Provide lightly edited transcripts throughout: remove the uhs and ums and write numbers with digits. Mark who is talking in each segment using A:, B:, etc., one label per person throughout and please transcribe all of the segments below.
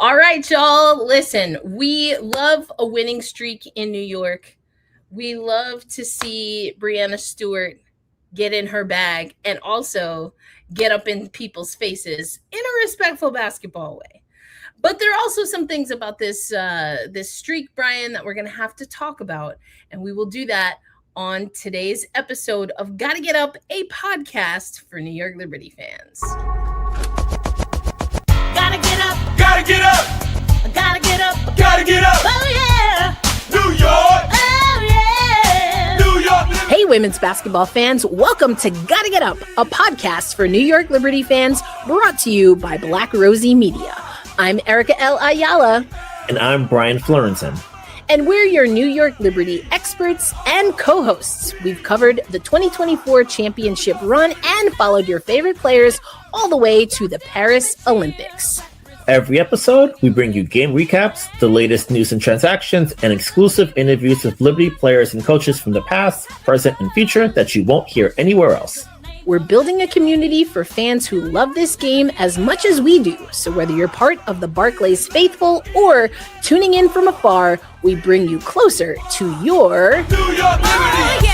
A: All right, y'all. Listen, we love a winning streak in New York. We love to see Brianna Stewart get in her bag and also get up in people's faces in a respectful basketball way. But there are also some things about this streak, Brian, that we're going to have to talk about, and we will do that on today's episode of Gotta Get Up, a podcast for New York Liberty fans. Gotta get up.
B: Gotta get up.
A: Gotta get up.
B: Gotta get up.
A: Oh yeah.
B: New York.
A: Oh yeah.
B: New York.
A: Hey, women's basketball fans. Welcome to Gotta Get Up, a podcast for New York Liberty fans, brought to you by Black Rosie Media. I'm Erica L. Ayala.
C: And I'm Brian Fleurantin.
A: And we're your New York Liberty experts and co-hosts. We've covered the 2024 championship run and followed your favorite players all the way to the Paris Olympics.
C: Every episode, we bring you game recaps, the latest news and transactions, and exclusive interviews with Liberty players and coaches from the past, present, and future that you won't hear anywhere else.
A: We're building a community for fans who love this game as much as we do. So whether you're part of the Barclays faithful or tuning in from afar, we bring you closer to your
B: New York Liberty.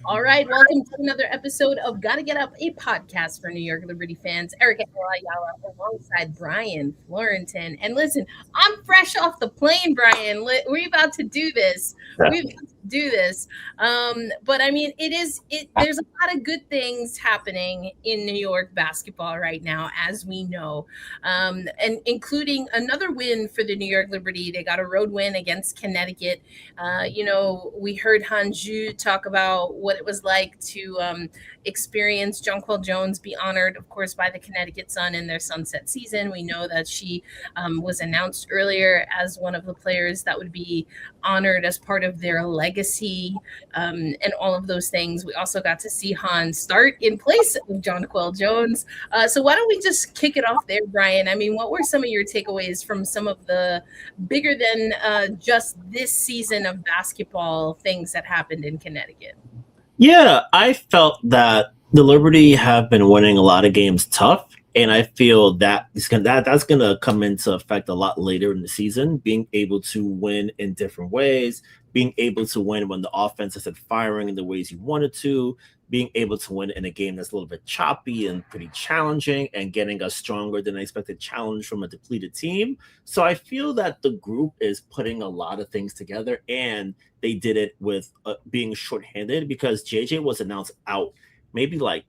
A: All right, welcome to another episode of Gotta Get Up, a podcast for New York Liberty fans. Erica Ayala alongside Brian Fleurantin. And listen, I'm fresh off the plane, Brian. We're about to do this. But I mean, there's a lot of good things happening in New York basketball right now, as we know, and including another win for the New York Liberty. They got a road win against Connecticut. We heard Hanju talk about what it was like to experience Jonquel Jones be honored, of course, by the Connecticut Sun in their sunset season. We know that she was announced earlier as one of the players that would be honored as part of their legacy and all of those things. We also got to see Han start in place of Jonquel Jones. So why don't we just kick it off there, Brian? I mean, what were some of your takeaways from some of the bigger than just this season of basketball things that happened in Connecticut?
C: Yeah, I felt that the Liberty have been winning a lot of games tough, and I feel that that's going to come into effect a lot later in the season, being able to win in different ways, being able to win when the offense isn't firing in the ways you wanted to, being able to win in a game that's a little bit choppy and pretty challenging, and getting a stronger than expected challenge from a depleted team. So I feel that the group is putting a lot of things together, and they did it with being shorthanded because JJ was announced out maybe like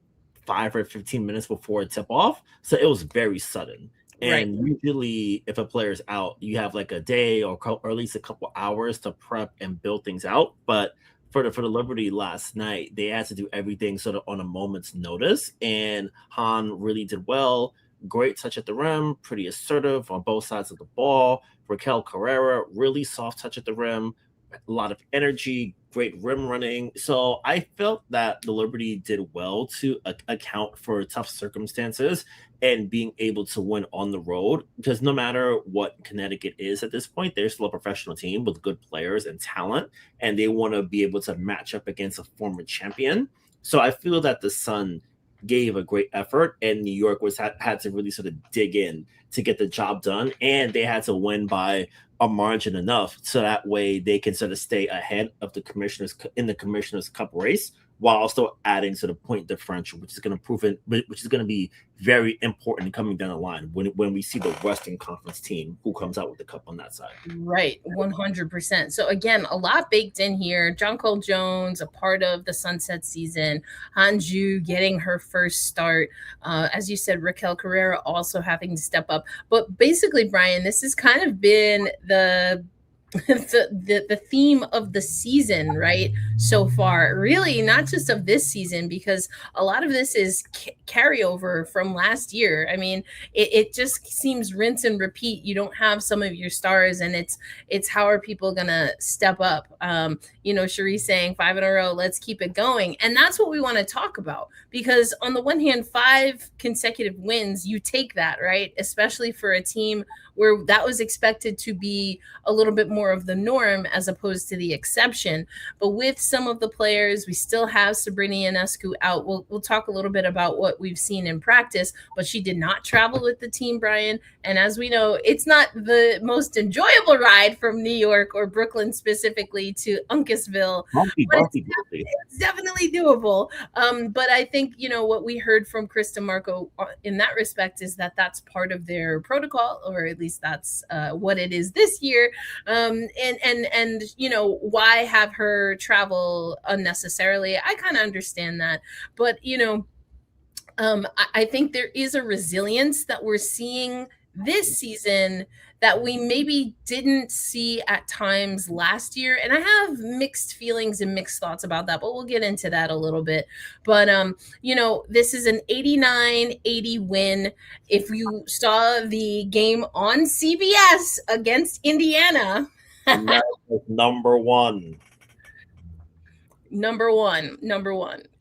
C: 5 or 15 minutes before tip off. So it was very sudden. And usually if a player's out, you have like a day or at least a couple hours to prep and build things out. But for the Liberty last night, they had to do everything sort of on a moment's notice. And Han really did well. Great touch at the rim, pretty assertive on both sides of the ball. Raquel Carrera, really soft touch at the rim. A lot of energy, great rim running. So I felt that the Liberty did well to account for tough circumstances and being able to win on the road, because no matter what Connecticut is at this point, they're still a professional team with good players and talent, and they want to be able to match up against a former champion. So I feel that the Sun gave a great effort, and New York had to really sort of dig in to get the job done, and they had to win by a margin enough so that way they can sort of stay ahead of the Commissioner's Cup race, while also adding to the point differential, which is going to be very important coming down the line when we see the Western Conference team who comes out with the cup on that side.
A: Right, 100%. So again, a lot baked in here. Jonquel Jones, a part of the sunset season. Hanju getting her first start. As you said, Raquel Carrera also having to step up. But basically, Brian, this has kind of been the theme of the season, right? So far, really not just of this season, because a lot of this is carryover from last year. I mean, it just seems rinse and repeat. You don't have some of your stars, and it's how are people gonna step up? Cherie saying 5 in a row, let's keep it going. And that's what we want to talk about, because on the one hand, 5 consecutive wins, you take that, right? Especially for a team where that was expected to be a little bit more more of the norm as opposed to the exception. But with some of the players, we still have Sabrina Ionescu out. We'll talk a little bit about what we've seen in practice, but she did not travel with the team, Brian. And as we know, it's not the most enjoyable ride from New York or Brooklyn specifically to Uncasville. It's definitely doable. But I think, what we heard from Chris DeMarco in that respect is that that's part of their protocol, or at least that's what it is this year. And why have her travel unnecessarily? I kind of understand that. But, I think there is a resilience that we're seeing this season that we maybe didn't see at times last year. And I have mixed feelings and mixed thoughts about that, but we'll get into that a little bit. But, this is an 89-80 win. If you saw the game on CBS against Indiana.
C: Number one.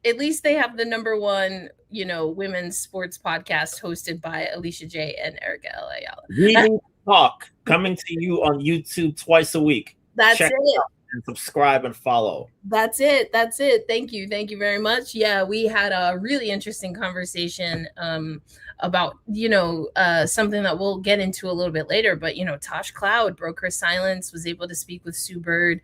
A: At least they have the number one, women's sports podcast hosted by Alicia J and Erica Ayala.
C: Reading Talk coming to you on YouTube twice a week.
A: Check it out
C: and subscribe and follow.
A: That's it. Thank you very much. Yeah, we had a really interesting conversation about something that we'll get into a little bit later, but Tosh Cloud broke her silence, was able to speak with Sue Bird,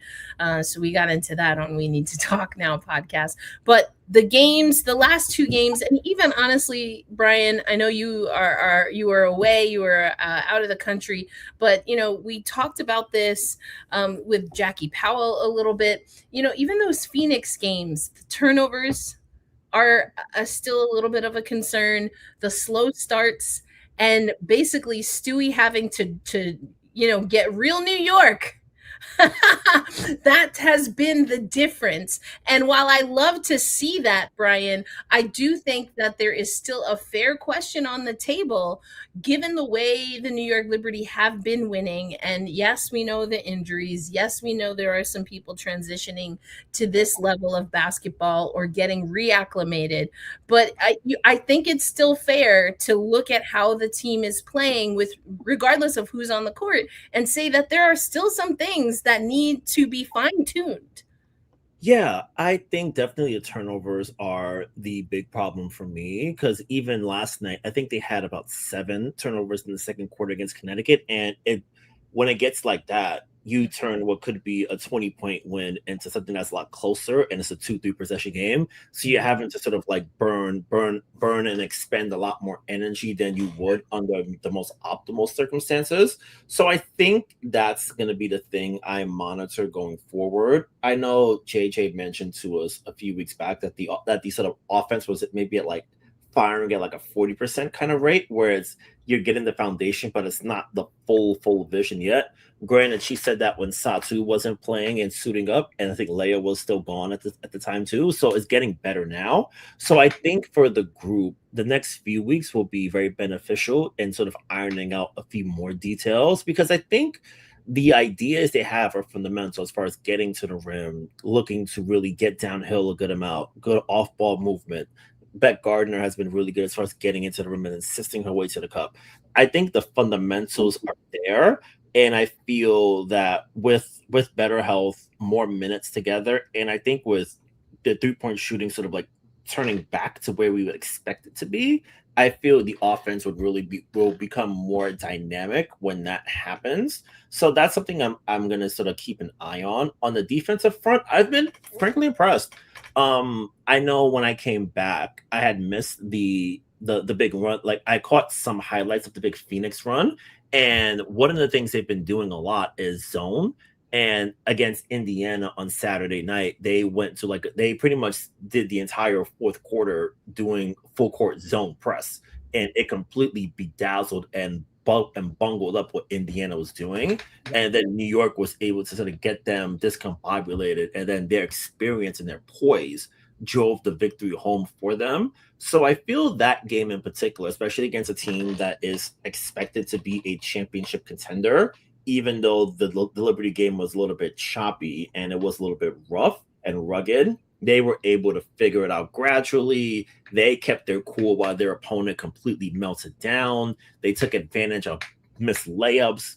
A: so we got into that on We Need to Talk Now podcast. But the last two games, and even honestly, Brian, I know you were away, you were out of the country, but we talked about this with Jackie Powell a little bit. Even those Phoenix games, the turnovers are still a little bit of a concern. The slow starts, and basically Stewie having to get real New York. That has been the difference. And while I love to see that, Brian, I do think that there is still a fair question on the table, given the way the New York Liberty have been winning. And yes, we know the injuries. Yes, we know there are some people transitioning to this level of basketball or getting reacclimated. But I think it's still fair to look at how the team is playing, with regardless of who's on the court, and say that there are still some things that need to be fine-tuned.
C: Yeah, I think definitely the turnovers are the big problem for me, because even last night, I think they had about 7 turnovers in the second quarter against Connecticut. And when it gets like that, you turn what could be a 20-point win into something that's a lot closer, and it's a 2-3 possession game. So you're having to sort of like burn and expend a lot more energy than you would under the most optimal circumstances. So I think that's going to be the thing I monitor going forward. I know JJ mentioned to us a few weeks back that the sort of offense was maybe at like firing at like a 40% kind of rate, where you're getting the foundation, but it's not the full vision yet. Granted, she said that when Satu wasn't playing and suiting up, and I think Leia was still gone at the time too. So it's getting better now. So I think for the group, the next few weeks will be very beneficial in sort of ironing out a few more details, because I think the ideas they have are fundamental as far as getting to the rim, looking to really get downhill a good amount, good off-ball movement. Beck Gardner has been really good as far as getting into the rim and insisting her way to the cup. I think the fundamentals are there, and I feel that with better health, more minutes together, and I think with the 3-point shooting sort of like turning back to where we would expect it to be, I feel the offense will become more dynamic when that happens. So that's something I'm going to sort of keep an eye on. On the defensive front, I've been frankly impressed. I know when I came back, I had missed the big run. Like, I caught some highlights of the big Phoenix run, and one of the things they've been doing a lot is zone. And against Indiana on Saturday night, they pretty much did the entire fourth quarter doing full court zone press, and it completely bedazzled and bungled up what Indiana was doing. And then New York was able to sort of get them discombobulated, and then their experience and their poise drove the victory home for them. So I feel that game in particular, especially against a team that is expected to be a championship contender, even though the Liberty game was a little bit choppy and it was a little bit rough and rugged, they were able to figure it out gradually. They kept their cool while their opponent completely melted down. They took advantage of missed layups,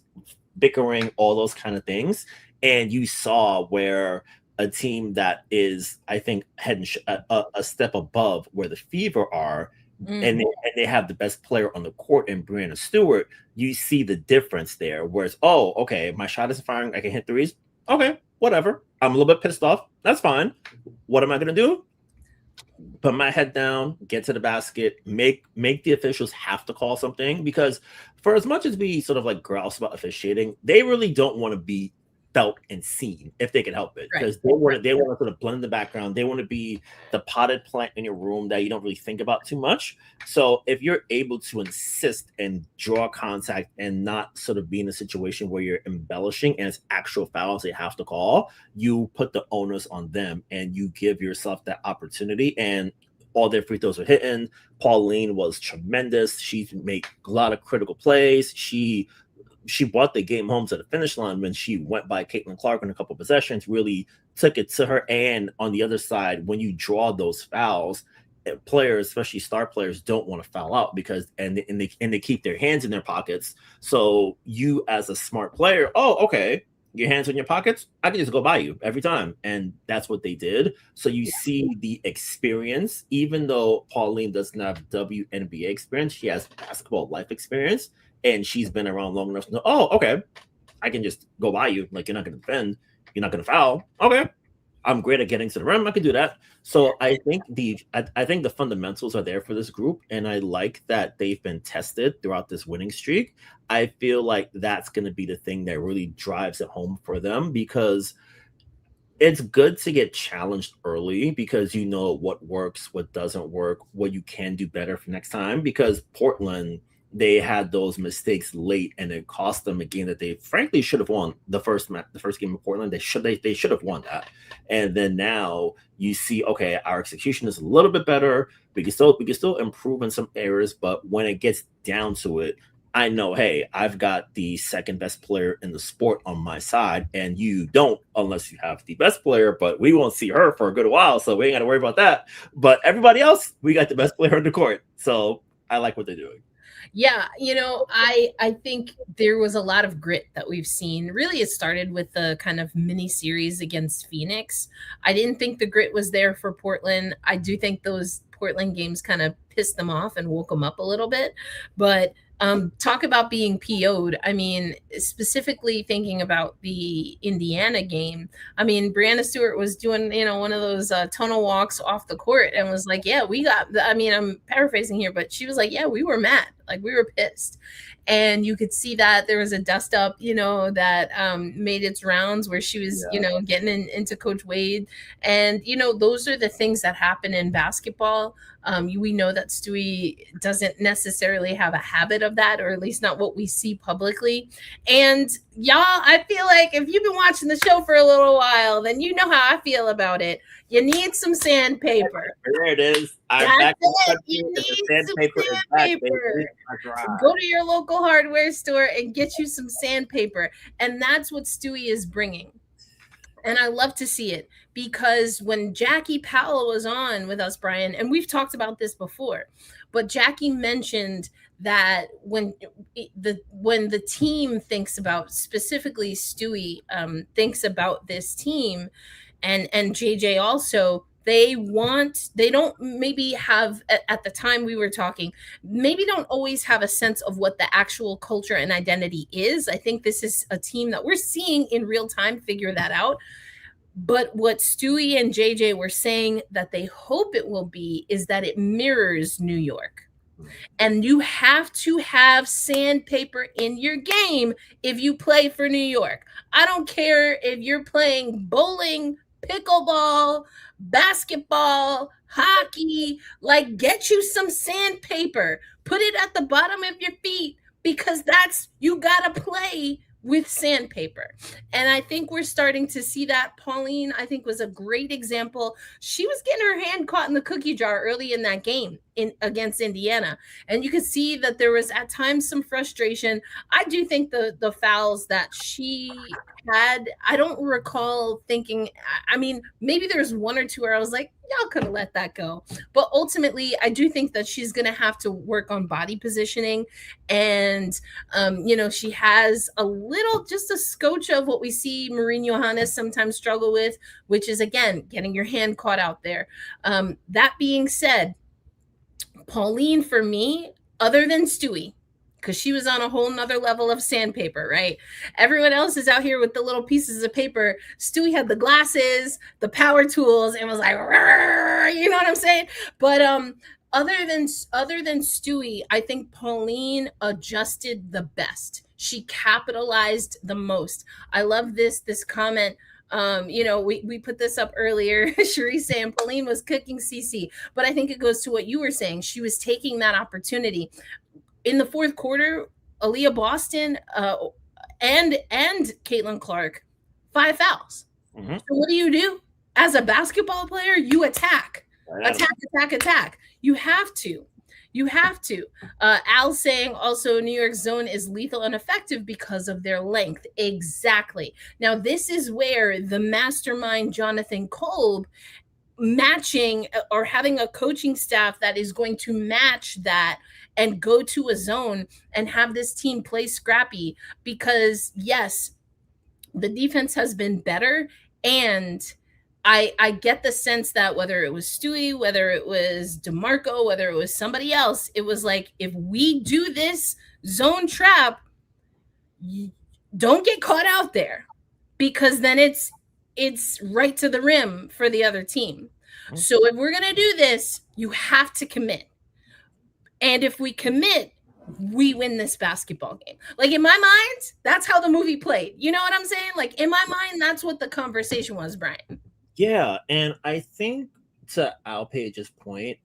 C: bickering, all those kind of things. And you saw where a team that is, I think, heading a step above where the Fever are, and they have the best player on the court in Brianna Stewart, you see the difference there. Whereas, oh, okay, my shot isn't firing, I can hit threes. Okay, whatever. I'm a little bit pissed off. That's fine. What am I going to do? Put my head down, get to the basket, make the officials have to call something, because for as much as we sort of like grouse about officiating, they really don't want to be felt and seen if they can help it, because they want to sort of blend in the background. They want to be the potted plant in your room that you don't really think about too much. So if you're able to insist and draw contact and not sort of be in a situation where you're embellishing and it's actual fouls they have to call, you put the onus on them and you give yourself that opportunity. And all their free throws are hitting. Pauline was tremendous. She made a lot of critical plays. She brought the game home to the finish line when she went by Caitlin Clark in a couple of possessions, really took it to her. And on the other side, when you draw those fouls, players, especially star players, don't want to foul out because they keep their hands in their pockets. So you, as a smart player, oh, okay, your hands in your pockets, I can just go by you every time. And that's what they did. So you see the experience, even though Pauline doesn't have WNBA experience, she has basketball life experience. And she's been around long enough to know, oh, okay, I can just go by you. Like, you're not going to defend. You're not going to foul. Okay. I'm great at getting to the rim. I can do that. So I think the fundamentals are there for this group. And I like that they've been tested throughout this winning streak. I feel like that's going to be the thing that really drives it home for them, because it's good to get challenged early, because you know what works, what doesn't work, what you can do better for next time. Because Portland, they had those mistakes late, and it cost them a game that they frankly should have won. The first game of Portland, they should have won that. And then now you see, okay, our execution is a little bit better. We can still improve in some areas, but when it gets down to it, I know, hey, I've got the second best player in the sport on my side, and you don't, unless you have the best player, but we won't see her for a good while, so we ain't got to worry about that. But everybody else, we got the best player on the court. So I like what they're doing.
A: Yeah, I think there was a lot of grit that we've seen. Really, it started with the kind of mini series against Phoenix. I didn't think the grit was there for Portland. I do think those Portland games kind of pissed them off and woke them up a little bit. But talk about being PO'd. I mean, specifically thinking about the Indiana game. I mean, Brianna Stewart was doing, one of those tonal walks off the court and was like, yeah, we got, I'm paraphrasing here, but she was like, yeah, we were mad. Like, we were pissed. And you could see that there was a dust up, that made its rounds where she was, getting into Coach Wade. And, those are the things that happen in basketball. We know that Stewie doesn't necessarily have a habit of that, or at least not what we see publicly. And y'all, I feel like if you've been watching the show for a little while, then you know how I feel about it. You need some sandpaper.
C: There it is.
A: You need some sandpaper. Go to your local hardware store and get you some sandpaper. And that's what Stewie is bringing. And I love to see it, because when Jackie Powell was on with us, Brian, and we've talked about this before, but Jackie mentioned that when the team thinks about, specifically Stewie thinks about this team, and JJ also, they don't maybe have, at the time we were talking, maybe don't always have a sense of what the actual culture and identity is. I think this is a team that we're seeing in real time figure that out. But what Stewie and JJ were saying that they hope it will be is that it mirrors New York. And you have to have sandpaper in your game if you play for New York. I don't care if you're playing bowling, pickleball, basketball, hockey, like, get you some sandpaper, put it at the bottom of your feet, because you got to play with sandpaper. And I think we're starting to see that. Pauline, I think, was a great example. She was getting her hand caught in the cookie jar early in that game. against Indiana. And you could see that there was at times some frustration. I do think the fouls that she had, I don't recall thinking, I mean, maybe there's one or two where I was like, y'all could have let that go. But ultimately, I do think that she's going to have to work on body positioning. And, she has a little, just a scotch of what we see Maureen Johannes sometimes struggle with, which is, again, getting your hand caught out there. That being said, Pauline, for me, other than Stewie, because she was on a whole nother level of sandpaper, right? Everyone else is out here with the little pieces of paper. Stewie had the glasses, the power tools, and was like, you know what I'm saying? But other than Stewie, I think Pauline adjusted the best. She capitalized the most. I love this comment. We put this up earlier. Cherie saying Pauline was cooking CC, but I think it goes to what you were saying. She was taking that opportunity. In the fourth quarter, Aaliyah Boston and Caitlin Clark, 5 fouls. Mm-hmm. So what do? As a basketball player, you attack. Attack. You have to. Al saying also New York zone is lethal and effective because of their length. Exactly. Now, this is where the mastermind Jonathan Kolb matching or having a coaching staff that is going to match that and go to a zone and have this team play scrappy, because yes, the defense has been better. And I get the sense that whether it was Stewie, whether it was DeMarco, whether it was somebody else, it was like, if we do this zone trap, don't get caught out there, because then it's right to the rim for the other team. Mm-hmm. So if we're going to do this, you have to commit. And if we commit, we win this basketball game. Like, in my mind, that's how the movie played. You know what I'm saying? Like, in my mind, that's what the conversation was, Brian.
C: Yeah, and I think to Al Page's point,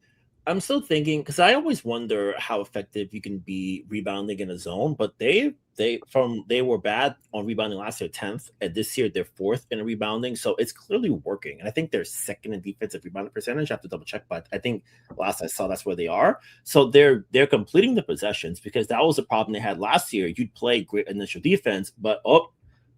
C: I'm still thinking, because I always wonder how effective you can be rebounding in a zone, but they were bad on rebounding last year, 10th, and this year they're 4th in rebounding, so it's clearly working. And I think they're 2nd in defensive rebounding percentage. I have to double check, but I think last I saw that's where they are. So they're completing the possessions, because that was the problem they had last year. You'd play great initial defense, but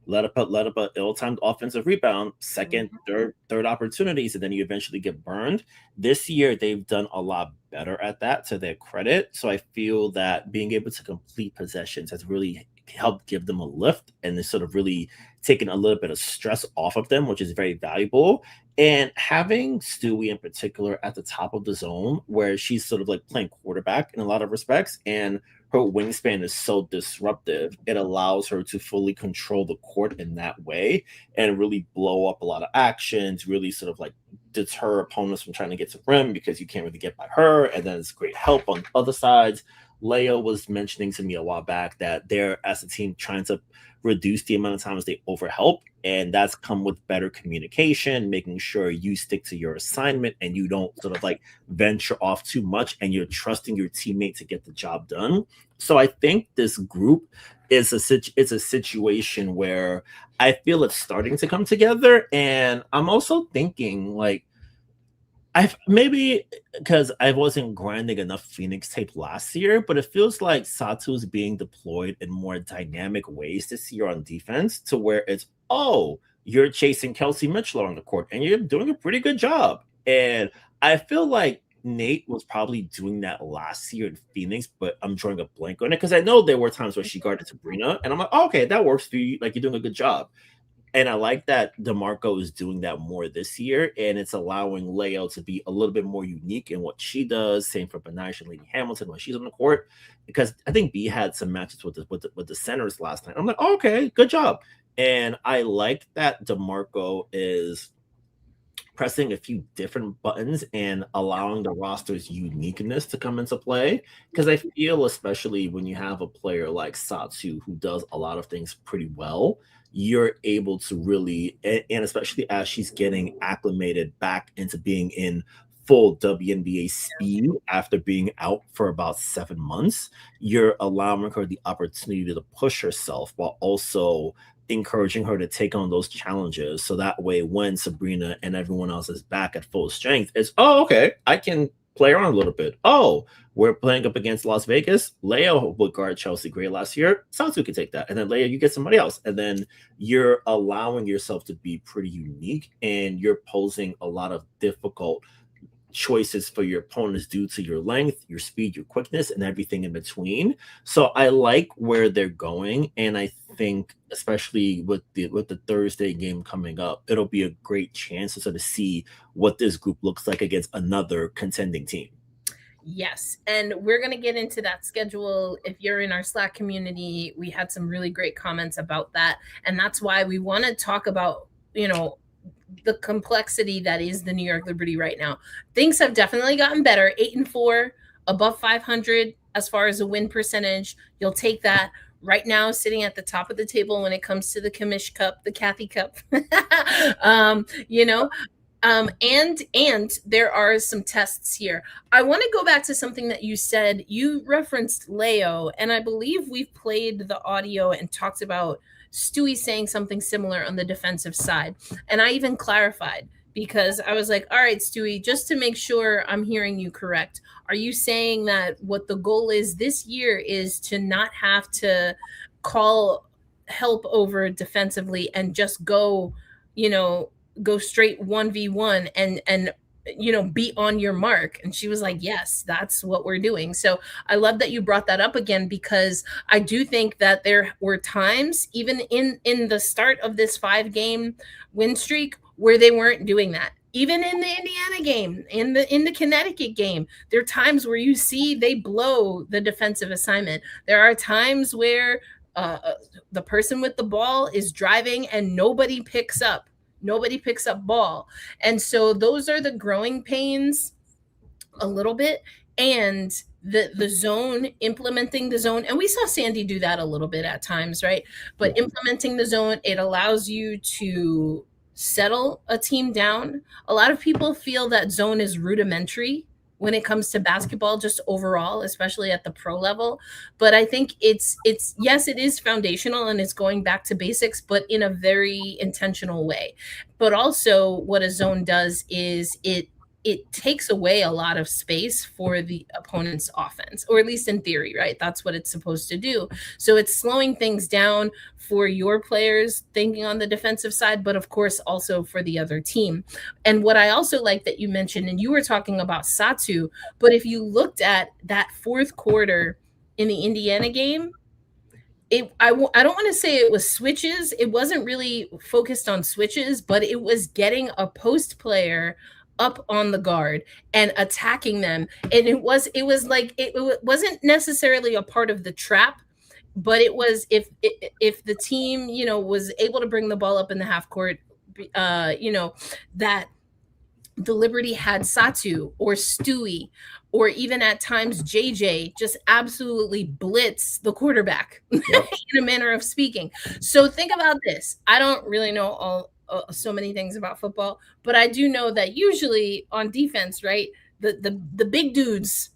C: let up an ill-timed offensive rebound, second, third opportunities, and then you eventually get burned. This year, they've done a lot better at that, to their credit. So I feel that being able to complete possessions has really helped give them a lift, and it's sort of really taken a little bit of stress off of them, which is very valuable. And having Stewie in particular at the top of the zone, where she's sort of like playing quarterback in a lot of respects, and her wingspan is so disruptive, it allows her to fully control the court in that way and really blow up a lot of actions, really sort of like deter opponents from trying to get to rim, because you can't really get by her. And then it's great help on other sides. Leo was mentioning to me a while back that they're, as a team, trying to reduce the amount of times they overhelp, and that's come with better communication, making sure you stick to your assignment and you don't sort of like venture off too much, and you're trusting your teammate to get the job done. So I think this group is a situation where I feel it's starting to come together. And I'm also thinking, like, maybe because I wasn't grinding enough Phoenix tape last year, but it feels like Satu is being deployed in more dynamic ways this year on defense, to where it's, you're chasing Kelsey Mitchell on the court and you're doing a pretty good job. And I feel like Nate was probably doing that last year in Phoenix, but I'm drawing a blank on it, because I know there were times where she guarded Sabrina, and I'm like, okay, that works for you. Like, you're doing a good job. And I like that DeMarco is doing that more this year, and it's allowing Leo to be a little bit more unique in what she does. Same for Benash and Lady Hamilton when she's on the court, because I think B had some matches with the centers last night. I'm like, okay, good job. And I like that DeMarco is pressing a few different buttons and allowing the roster's uniqueness to come into play. Because I feel, especially when you have a player like Satu who does a lot of things pretty well, you're able to really, and especially as she's getting acclimated back into being in full WNBA speed after being out for about 7 months, you're allowing her the opportunity to push herself while also encouraging her to take on those challenges. So that way, when Sabrina and everyone else is back at full strength, it's, okay, I can play around a little bit. Oh, we're playing up against Las Vegas. Leia would guard Chelsea Gray last year. Sansu can take that. And then Leia, you get somebody else. And then you're allowing yourself to be pretty unique, and you're posing a lot of difficult choices for your opponents due to your length, your speed, your quickness, and everything in between. So I like where they're going, and I think especially with the Thursday game coming up, it'll be a great chance to sort of see what this group looks like against another contending team.
A: Yes. And we're going to get into that schedule. If you're in our Slack community, we had some really great comments about that. And that's why we want to talk about, the complexity that is the New York Liberty right now. Things have definitely gotten better. 8-4, above 500 as far as a win percentage. You'll take that. Right now, sitting at the top of the table when it comes to the Commish Cup, the Kathy Cup. And there are some tests here. I want to go back to something that you said. You referenced Leo, and I believe we've played the audio and talked about Stewie saying something similar on the defensive side. And I even clarified, because I was like, all right, Stewie, just to make sure I'm hearing you correct, are you saying that what the goal is this year is to not have to call help over defensively and just go straight 1v1 and be on your mark? And she was like, yes, that's what we're doing. So I love that you brought that up again, because I do think that there were times, even in the start of this 5-game win streak, where they weren't doing that. Even in the Indiana game, in the Connecticut game, there are times where you see they blow the defensive assignment. There are times where the person with the ball is driving and nobody picks up ball. And so those are the growing pains a little bit. And the zone, implementing the zone, and we saw Sandy do that a little bit at times, right? But implementing the zone, it allows you to settle a team down. A lot of people feel that zone is rudimentary when it comes to basketball, just overall, especially at the pro level. But I think it's yes, it is foundational and it's going back to basics, but in a very intentional way. But also what a zone does is it takes away a lot of space for the opponent's offense, or at least in theory, right? That's what it's supposed to do. So it's slowing things down for your players thinking on the defensive side, but of course also for the other team. And what I also like that you mentioned, and you were talking about Satu, but if you looked at that fourth quarter in the Indiana game, I don't want to say it was switches. It wasn't really focused on switches, but it was getting a post player up on the guard and attacking them. And it wasn't necessarily a part of the trap, but it was if the team, was able to bring the ball up in the half court, that the Liberty had Satu or Stewie or even at times JJ just absolutely blitz the quarterback. Yep. In a manner of speaking. So think about this. I don't really know so many things about football, but I do know that usually on defense, right, the big dudes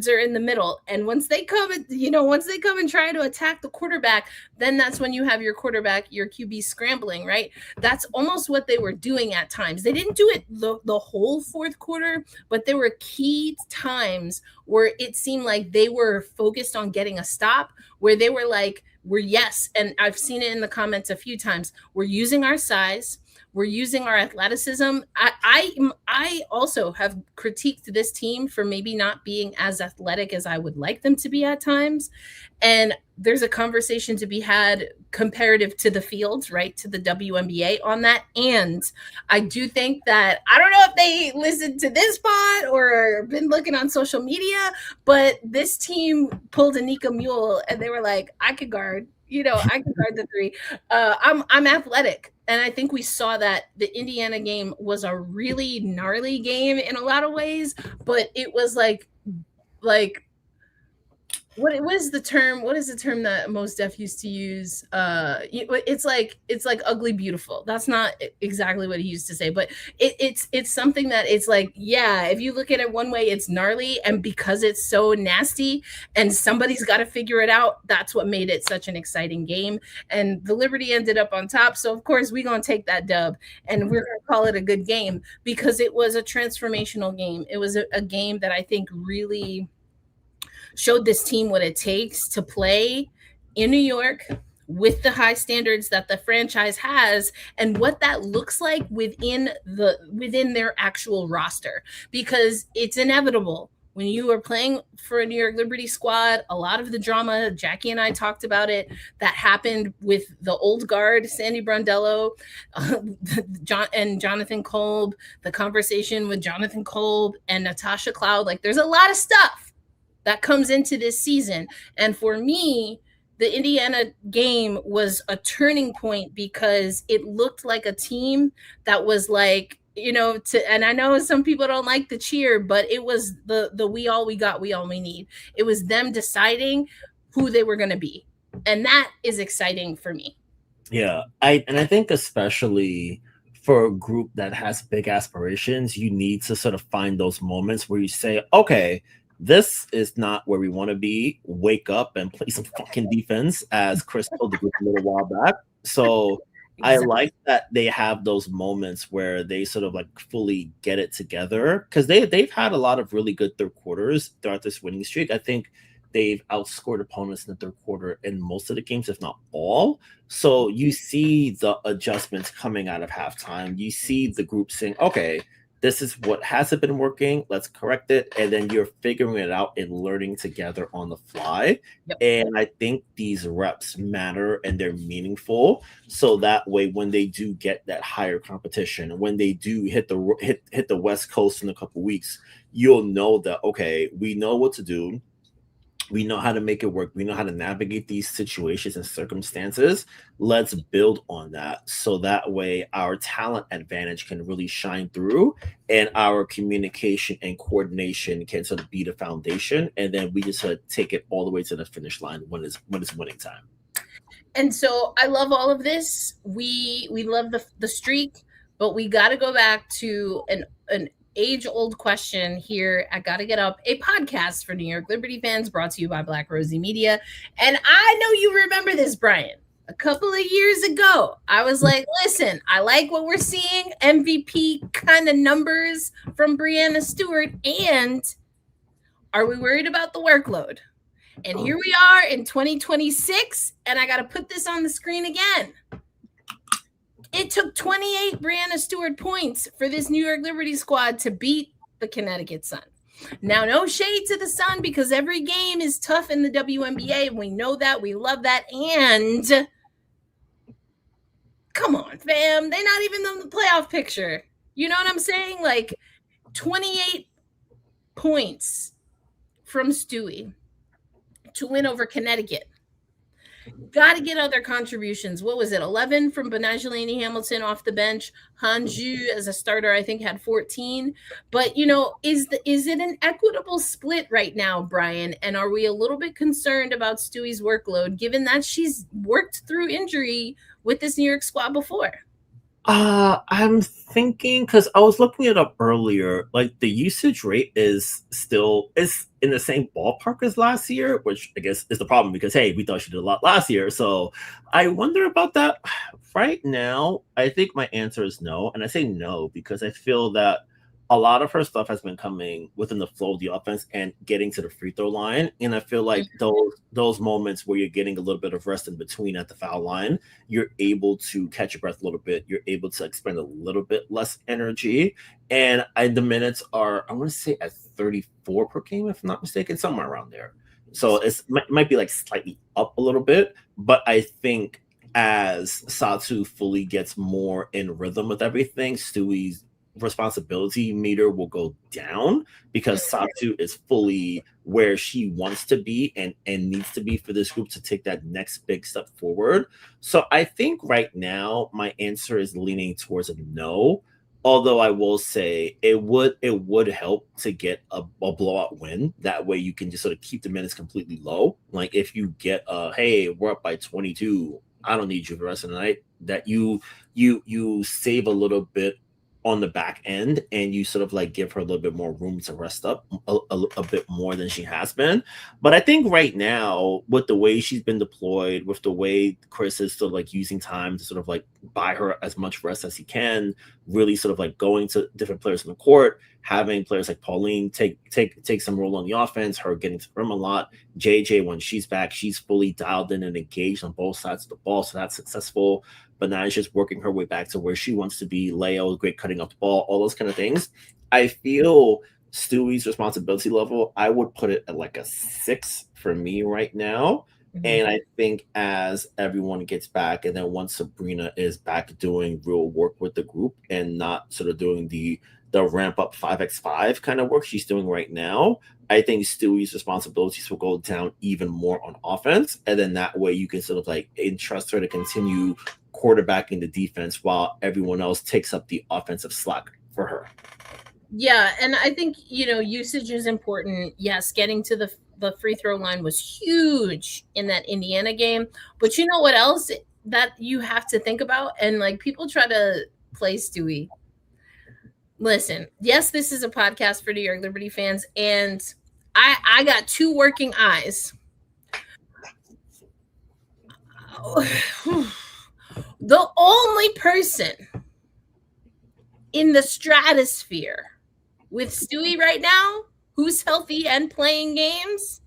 A: are in the middle, and once they come and try to attack the quarterback, then that's when you have your quarterback, your QB scrambling, right? That's almost what they were doing at times. They didn't do it the whole fourth quarter, but there were key times where it seemed like they were focused on getting a stop, where they were like, and I've seen it in the comments a few times, we're using our size, we're using our athleticism. I also have critiqued this team for maybe not being as athletic as I would like them to be at times. And there's a conversation to be had comparative to the field, right, to the WNBA on that. And I do think that, I don't know if they listened to this pod or been looking on social media, but this team pulled a Nika Mule and they were like, I could guard. I can guard the three. I'm athletic. And I think we saw that the Indiana game was a really gnarly game in a lot of ways, but it was like what is the term? What is the term that most deaf used to use? It's like ugly beautiful. That's not exactly what he used to say, but it's something that it's like, yeah, if you look at it one way, it's gnarly, and because it's so nasty and somebody's got to figure it out, that's what made it such an exciting game. And the Liberty ended up on top, so of course we're gonna take that dub and we're gonna call it a good game because it was a transformational game. It was a game that I think really showed this team what it takes to play in New York with the high standards that the franchise has and what that looks like within their actual roster, because it's inevitable when you are playing for a New York Liberty squad. A lot of the drama, Jackie and I talked about it, that happened with the old guard, Sandy Brondello, and Jonathan Kolb, the conversation with Jonathan Kolb and Natasha Cloud. Like, there's a lot of stuff that comes into this season. And for me, the Indiana game was a turning point because it looked like a team that was like, and I know some people don't like the cheer, but it was the we all we got, we all we need. It was them deciding who they were going to be. And that is exciting for me.
C: Yeah, I think especially for a group that has big aspirations, you need to sort of find those moments where you say, okay, this is not where we want to be. Wake up and play some fucking defense, as Chris told the group a little while back. So I like that they have those moments where they sort of like fully get it together, because they've had a lot of really good third quarters throughout this winning streak. I think they've outscored opponents in the third quarter in most of the games, if not all. So you see the adjustments coming out of halftime. You see the group saying, okay, this is what hasn't been working, let's correct it. And then you're figuring it out and learning together on the fly.
A: Yep.
C: And I think these reps matter and they're meaningful. So that way, when they do get that higher competition, when they do hit the West Coast in a couple weeks, you'll know that, okay, we know what to do. We know how to make it work. We know how to navigate these situations and circumstances. Let's build on that. So that way our talent advantage can really shine through and our communication and coordination can sort of be the foundation. And then we just sort of take it all the way to the finish line when it's winning time.
A: And so I love all of this. We love the streak, but we got to go back to an age-old question here at Gotta Get Up, a podcast for New York Liberty fans brought to you by Black Rosie Media. And I know you remember this, Brian. A couple of years ago, I was like, listen, I like what we're seeing, MVP kind of numbers from Breanna Stewart, and are we worried about the workload? And here we are in 2026, and I got to put this on the screen again. It took 28 Breanna Stewart points for this New York Liberty squad to beat the Connecticut Sun. Now, no shade to the Sun, because every game is tough in the WNBA. We know that. We love that. And come on, fam. They're not even in the playoff picture. You know what I'm saying? Like, 28 points from Stewie to win over Connecticut. Got to get other contributions. What was it? 11 from Benajelani Hamilton off the bench. Hanju as a starter, I think, had 14. But, is it an equitable split right now, Brian? And are we a little bit concerned about Stewie's workload, given that she's worked through injury with this New York squad before?
C: I'm thinking, because I was looking it up earlier, like the usage rate is in the same ballpark as last year, which I guess is the problem because, hey, we thought she did a lot last year. So I wonder about that. Right now, I think my answer is no. And I say no because I feel that a lot of her stuff has been coming within the flow of the offense and getting to the free throw line. And I feel like those moments where you're getting a little bit of rest in between at the foul line, you're able to catch your breath a little bit. You're able to expend a little bit less energy. And the minutes are, I want to say, at 34 per game, if I'm not mistaken, somewhere around there. So it might be like slightly up a little bit. But I think as Satu fully gets more in rhythm with everything, Stewie's responsibility meter will go down because Satu is fully where she wants to be and needs to be for this group to take that next big step forward. So I think right now my answer is leaning towards a no, Although I will say it would help to get a blowout win. That way you can just sort of keep the minutes completely low. Like if you get hey, we're up by 22, I don't need you for the rest of the night. That you save a little bit on the back end, and you sort of like give her a little bit more room to rest up a bit more than she has been. But I think right now, with the way she's been deployed, with the way Chris is sort of like using time to sort of like buy her as much rest as he can, really sort of like going to different players in the court, having players like Pauline take some role on the offense, her getting to the rim a lot. JJ, when she's back, she's fully dialed in and engaged on both sides of the ball, so that's successful. But now she's just working her way back to where she wants to be. Leo, great cutting off the ball, all those kind of things. I feel Stewie's responsibility level, I would put it at like a 6 for me right now. Mm-hmm. And I think as everyone gets back, and then once Sabrina is back doing real work with the group and not sort of doing the ramp up 5x5 kind of work she's doing right now, I think Stewie's responsibilities will go down even more on offense. And then that way you can sort of like entrust her to continue quarterbacking the defense while everyone else takes up the offensive slack for her.
A: Yeah, and I think, usage is important. Yes, getting to the free throw line was huge in that Indiana game. But you know what else that you have to think about? And like people try to play Stewie. Listen, yes, this is a podcast for New York Liberty fans, and I got 2 working eyes. The only person in the stratosphere with Stewie right now who's healthy and playing games,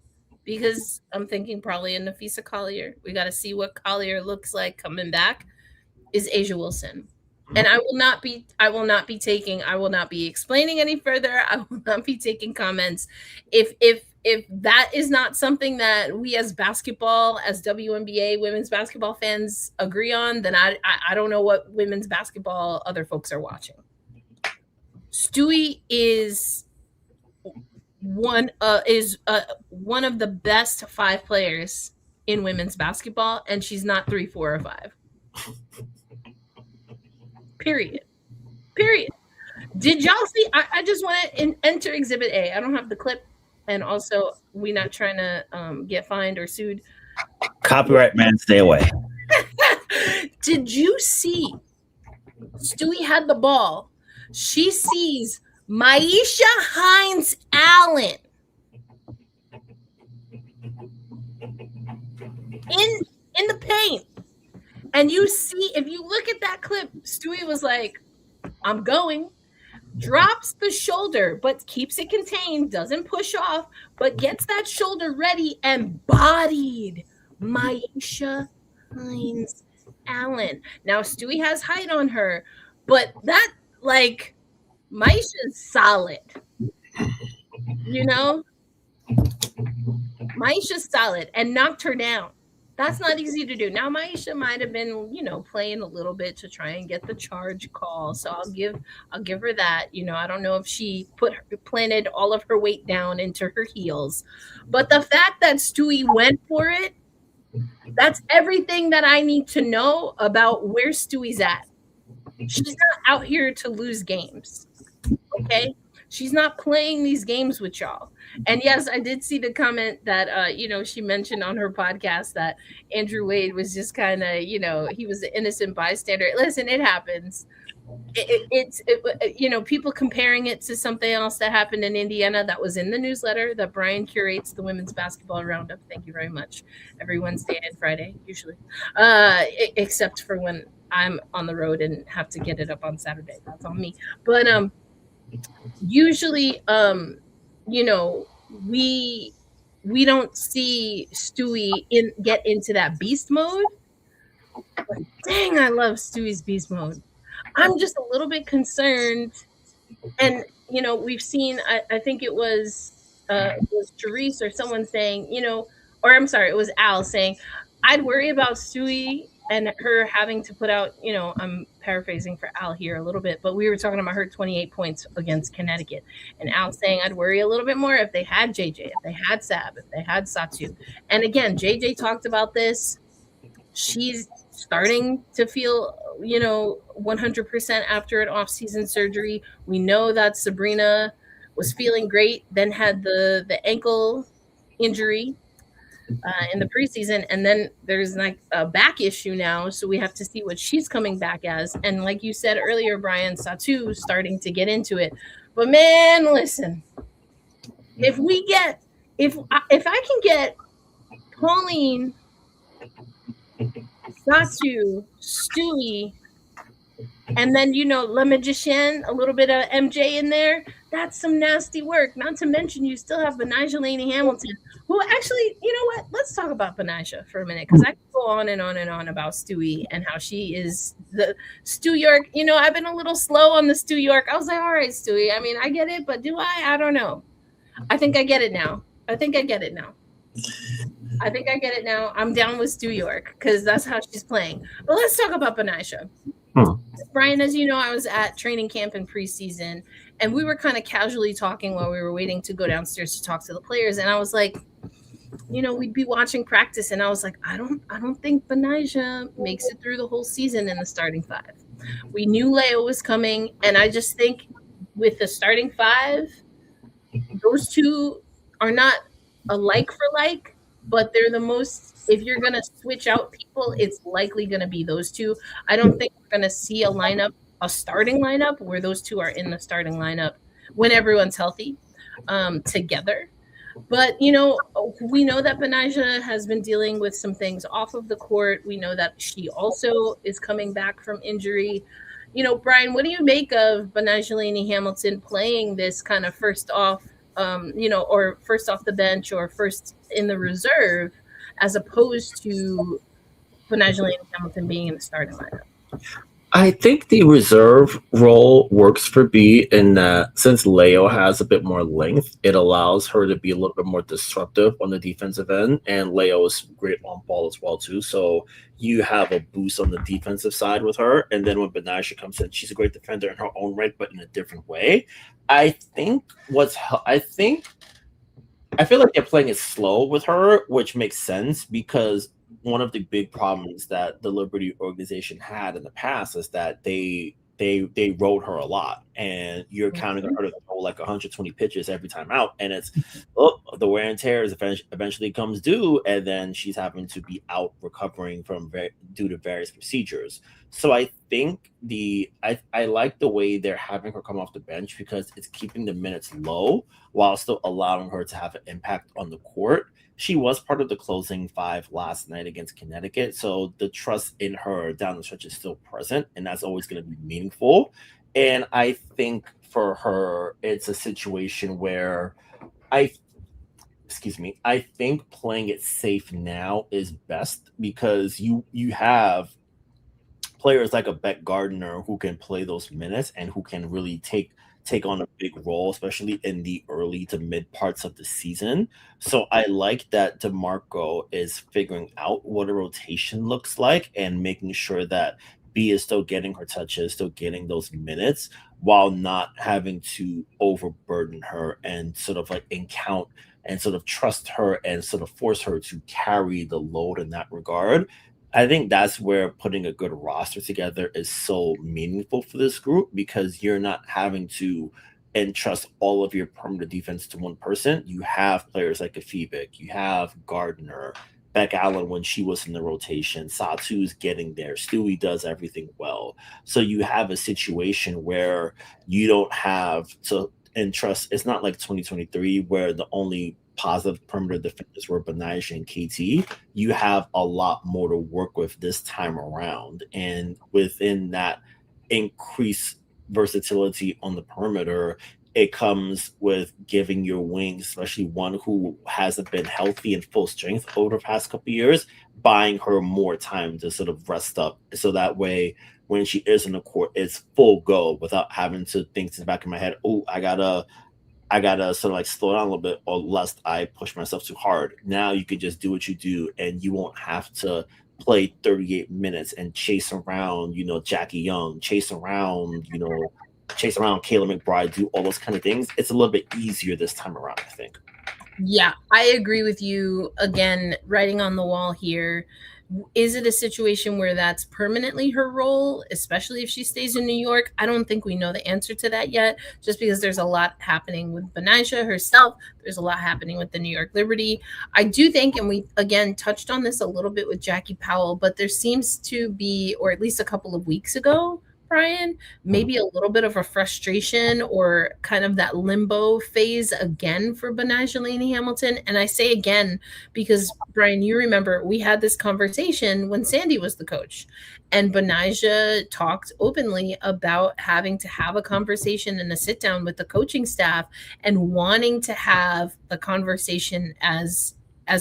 A: because I'm thinking probably a Nafisa Collier. We got to see what Collier looks like coming back, is Asia Wilson. And I will not be explaining any further. I will not be taking comments. If that is not something that we as basketball, as WNBA women's basketball fans agree on, then I don't know what women's basketball other folks are watching. Stewie is one of the best 5 players in women's basketball, and she's not 3, 4, or 5. Period. Did y'all see? I just want to enter Exhibit A. I don't have the clip, and also we're not trying to get fined or sued.
D: Copyright man, stay away.
A: Did you see? Stewie had the ball. She sees Maisha Hines Allen in the paint. And you see, if you look at that clip, Stewie was like, I'm going, drops the shoulder, but keeps it contained, doesn't push off, but gets that shoulder ready and bodied Maisha Hines Allen. Now, Stewie has height on her, but that, like, Maisha's solid. Maisha's solid and knocked her down. That's not easy to do. Now, Maisha might have been, playing a little bit to try and get the charge call. So I'll give her that. I don't know if she planted all of her weight down into her heels, but the fact that Stewie went for it, that's everything that I need to know about where Stewie's at. She's not out here to lose games. Okay. She's not playing these games with y'all. And yes, I did see the comment that, she mentioned on her podcast that Andrew Wade was just kind of, he was an innocent bystander. Listen, it happens. It's people comparing it to something else that happened in Indiana that was in the newsletter that Brian curates, the women's basketball roundup. Thank you very much. Every Wednesday and Friday, usually, except for when I'm on the road and have to get it up on Saturday. That's on me. But, usually, we don't see Stewie get into that beast mode. But dang, I love Stewie's beast mode. I'm just a little bit concerned, and we've seen. I think it was Therese or someone saying, or I'm sorry, it was Al saying, I'd worry about Stewie and her having to put out, I'm paraphrasing for Al here a little bit, but we were talking about her 28 points against Connecticut. And Al saying I'd worry a little bit more if they had JJ, if they had Sab, if they had Satu. And again, JJ talked about this. She's starting to feel, 100% after an off-season surgery. We know that Sabrina was feeling great, then had the ankle injury in the preseason, and then there's like a back issue now, so we have to see what she's coming back as. And like you said earlier, Brian, Satu starting to get into it. But man, listen, if I can get Pauline, Satu, Stewie, and then Le Magician, a little bit of MJ in there, that's some nasty work. Not to mention you still have Benijah Laney Hamilton, who actually, you know what? Let's talk about Benijah for a minute, because I can go on and on and on about Stewie and how she is the Stu York. I've been a little slow on the Stu York. I was like, all right, Stewie. I mean, I get it, but do I? I don't know. I think I get it now. I'm down with Stu York because that's how she's playing. But let's talk about Benijah. Brian, as you know, I was at training camp in preseason, and we were kind of casually talking while we were waiting to go downstairs to talk to the players. And I was like, we'd be watching practice, and I was like, I don't think Benijah makes it through the whole season in the starting five. We knew Leo was coming, and I just think with the starting five, those two are not a like for like, but they're the most, if you're going to switch out people, it's likely going to be those two. I don't think we're going to see a starting lineup where those two are in the starting lineup when everyone's healthy together. But, we know that Benijah has been dealing with some things off of the court. We know that she also is coming back from injury. Brian, what do you make of Benijah Laney Hamilton playing this kind of first off, or first off the bench or first in the reserve, as opposed to Benijah Laney Hamilton being in the starting lineup?
C: I think the reserve role works for B in that since Leo has a bit more length, it allows her to be a little bit more disruptive on the defensive end, and Leo is great on ball as well too. So you have a boost on the defensive side with her, and then when Benijah comes in, she's a great defender in her own right, but in a different way. I feel like they're playing it slow with her, which makes sense because one of the big problems that the Liberty organization had in the past is that they rode her a lot, and you're counting on her to throw like 120 pitches every time out, and it's the wear and tear eventually comes due, and then she's having to be out recovering due to various procedures. So I think I like the way they're having her come off the bench because it's keeping the minutes low while still allowing her to have an impact on the court. She was part of the closing five last night against Connecticut, so the trust in her down the stretch is still present, and that's always going to be meaningful. And I think for her, it's a situation where I think playing it safe now is best because you have players like a Beck Gardner who can play those minutes and who can really take on a big role, especially in the early to mid parts of the season. So I like that DeMarco is figuring out what a rotation looks like and making sure that B is still getting her touches, still getting those minutes, while not having to overburden her and sort of like encount and sort of trust her and sort of force her to carry the load in that regard. I think that's where putting a good roster together is so meaningful for this group because you're not having to entrust all of your perimeter defense to one person. You have players like Afibic, you have Gardner, Beck Allen when she was in the rotation, Satu's getting there, Stewie does everything well. So you have a situation where you don't have to entrust. It's not like 2023 where the only positive perimeter defenders were Benijah and KT. You have a lot more to work with this time around. And within that increased versatility on the perimeter, it comes with giving your wings, especially one who hasn't been healthy and full strength over the past couple of years, buying her more time to sort of rest up. So that way, when she is in the court, it's full go without having to think to the back of my head, oh, I gotta sort of like slow down a little bit or lest I push myself too hard. Now you can just do what you do and you won't have to play 38 minutes and chase around, Jackie Young, chase around Kayla McBride, do all those kind of things. It's a little bit easier this time around, I think.
A: Yeah, I agree with you. Again, writing on the wall here. Is it a situation where that's permanently her role, especially if she stays in New York? I don't think we know the answer to that yet, just because there's a lot happening with Benija herself. There's a lot happening with the New York Liberty. I do think, and we again touched on this a little bit with Jackie Powell, but there seems to be, or at least a couple of weeks ago, Brian, maybe a little bit of a frustration or kind of that limbo phase again for Benija Laney Hamilton. And I say again because, Brian, you remember we had this conversation when Sandy was the coach, and Benija talked openly about having to have a conversation and a sit down with the coaching staff and wanting to have a conversation as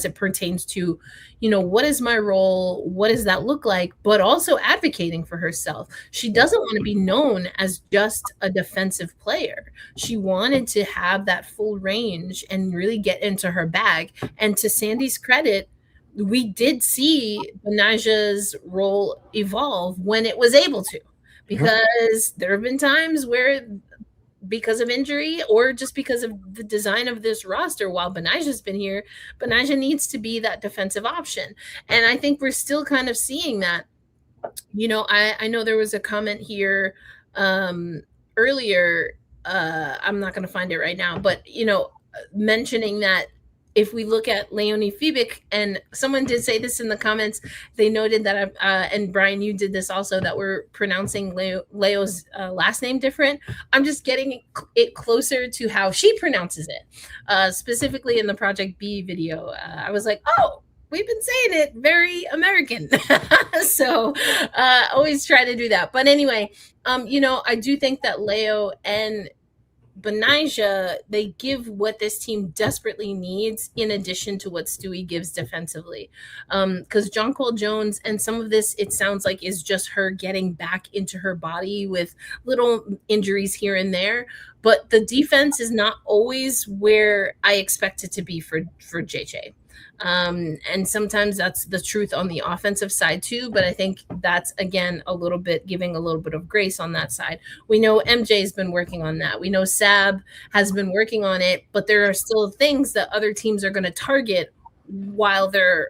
A: it pertains to, what is my role? What does that look like? But also advocating for herself. She doesn't want to be known as just a defensive player. She wanted to have that full range and really get into her bag. And to Sandy's credit, we did see Benija's role evolve when it was able to, because there have been times where, because of injury or just because of the design of this roster, while Benija's been here, Benija needs to be that defensive option. And I think we're still kind of seeing that. I know there was a comment here earlier. I'm not going to find it right now, but, mentioning that if we look at Leonie Fiebig, and someone did say this in the comments, they noted that, and Brian, you did this also, that we're pronouncing Leo's last name different. I'm just getting it closer to how she pronounces it, specifically in the Project B video. I was like, oh, we've been saying it very American. So always try to do that. But anyway, I do think that Leo and Benija, they give what this team desperately needs in addition to what Stewie gives defensively. Because Jonquel Jones, and some of this, it sounds like, is just her getting back into her body with little injuries here and there. But the defense is not always where I expect it to be for JJ. And sometimes that's the truth on the offensive side too, but I think that's, again, a little bit giving a little bit of grace on that side. We know MJ's been working on that. We know Sab has been working on it, but there are still things that other teams are going to target while they're,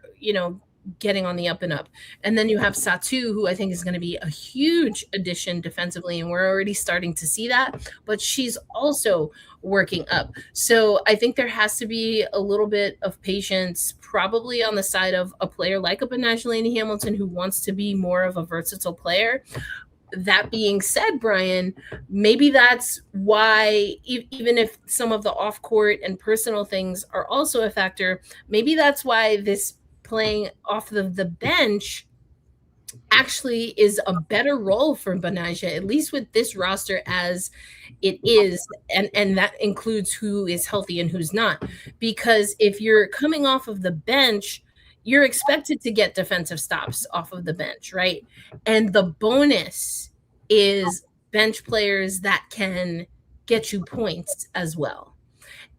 A: getting on the up and up. And then you have Satu, who I think is going to be a huge addition defensively, and we're already starting to see that, but she's also working up. So I think there has to be a little bit of patience, probably on the side of a player like a Benija Laney Hamilton, who wants to be more of a versatile player. That being said, Brian, maybe that's why, even if some of the off-court and personal things are also a factor, maybe that's why this playing off of the bench actually is a better role for Benija, at least with this roster as it is, and that includes who is healthy and who's not. Because if you're coming off of the bench, you're expected to get defensive stops off of the bench, right? And the bonus is bench players that can get you points as well.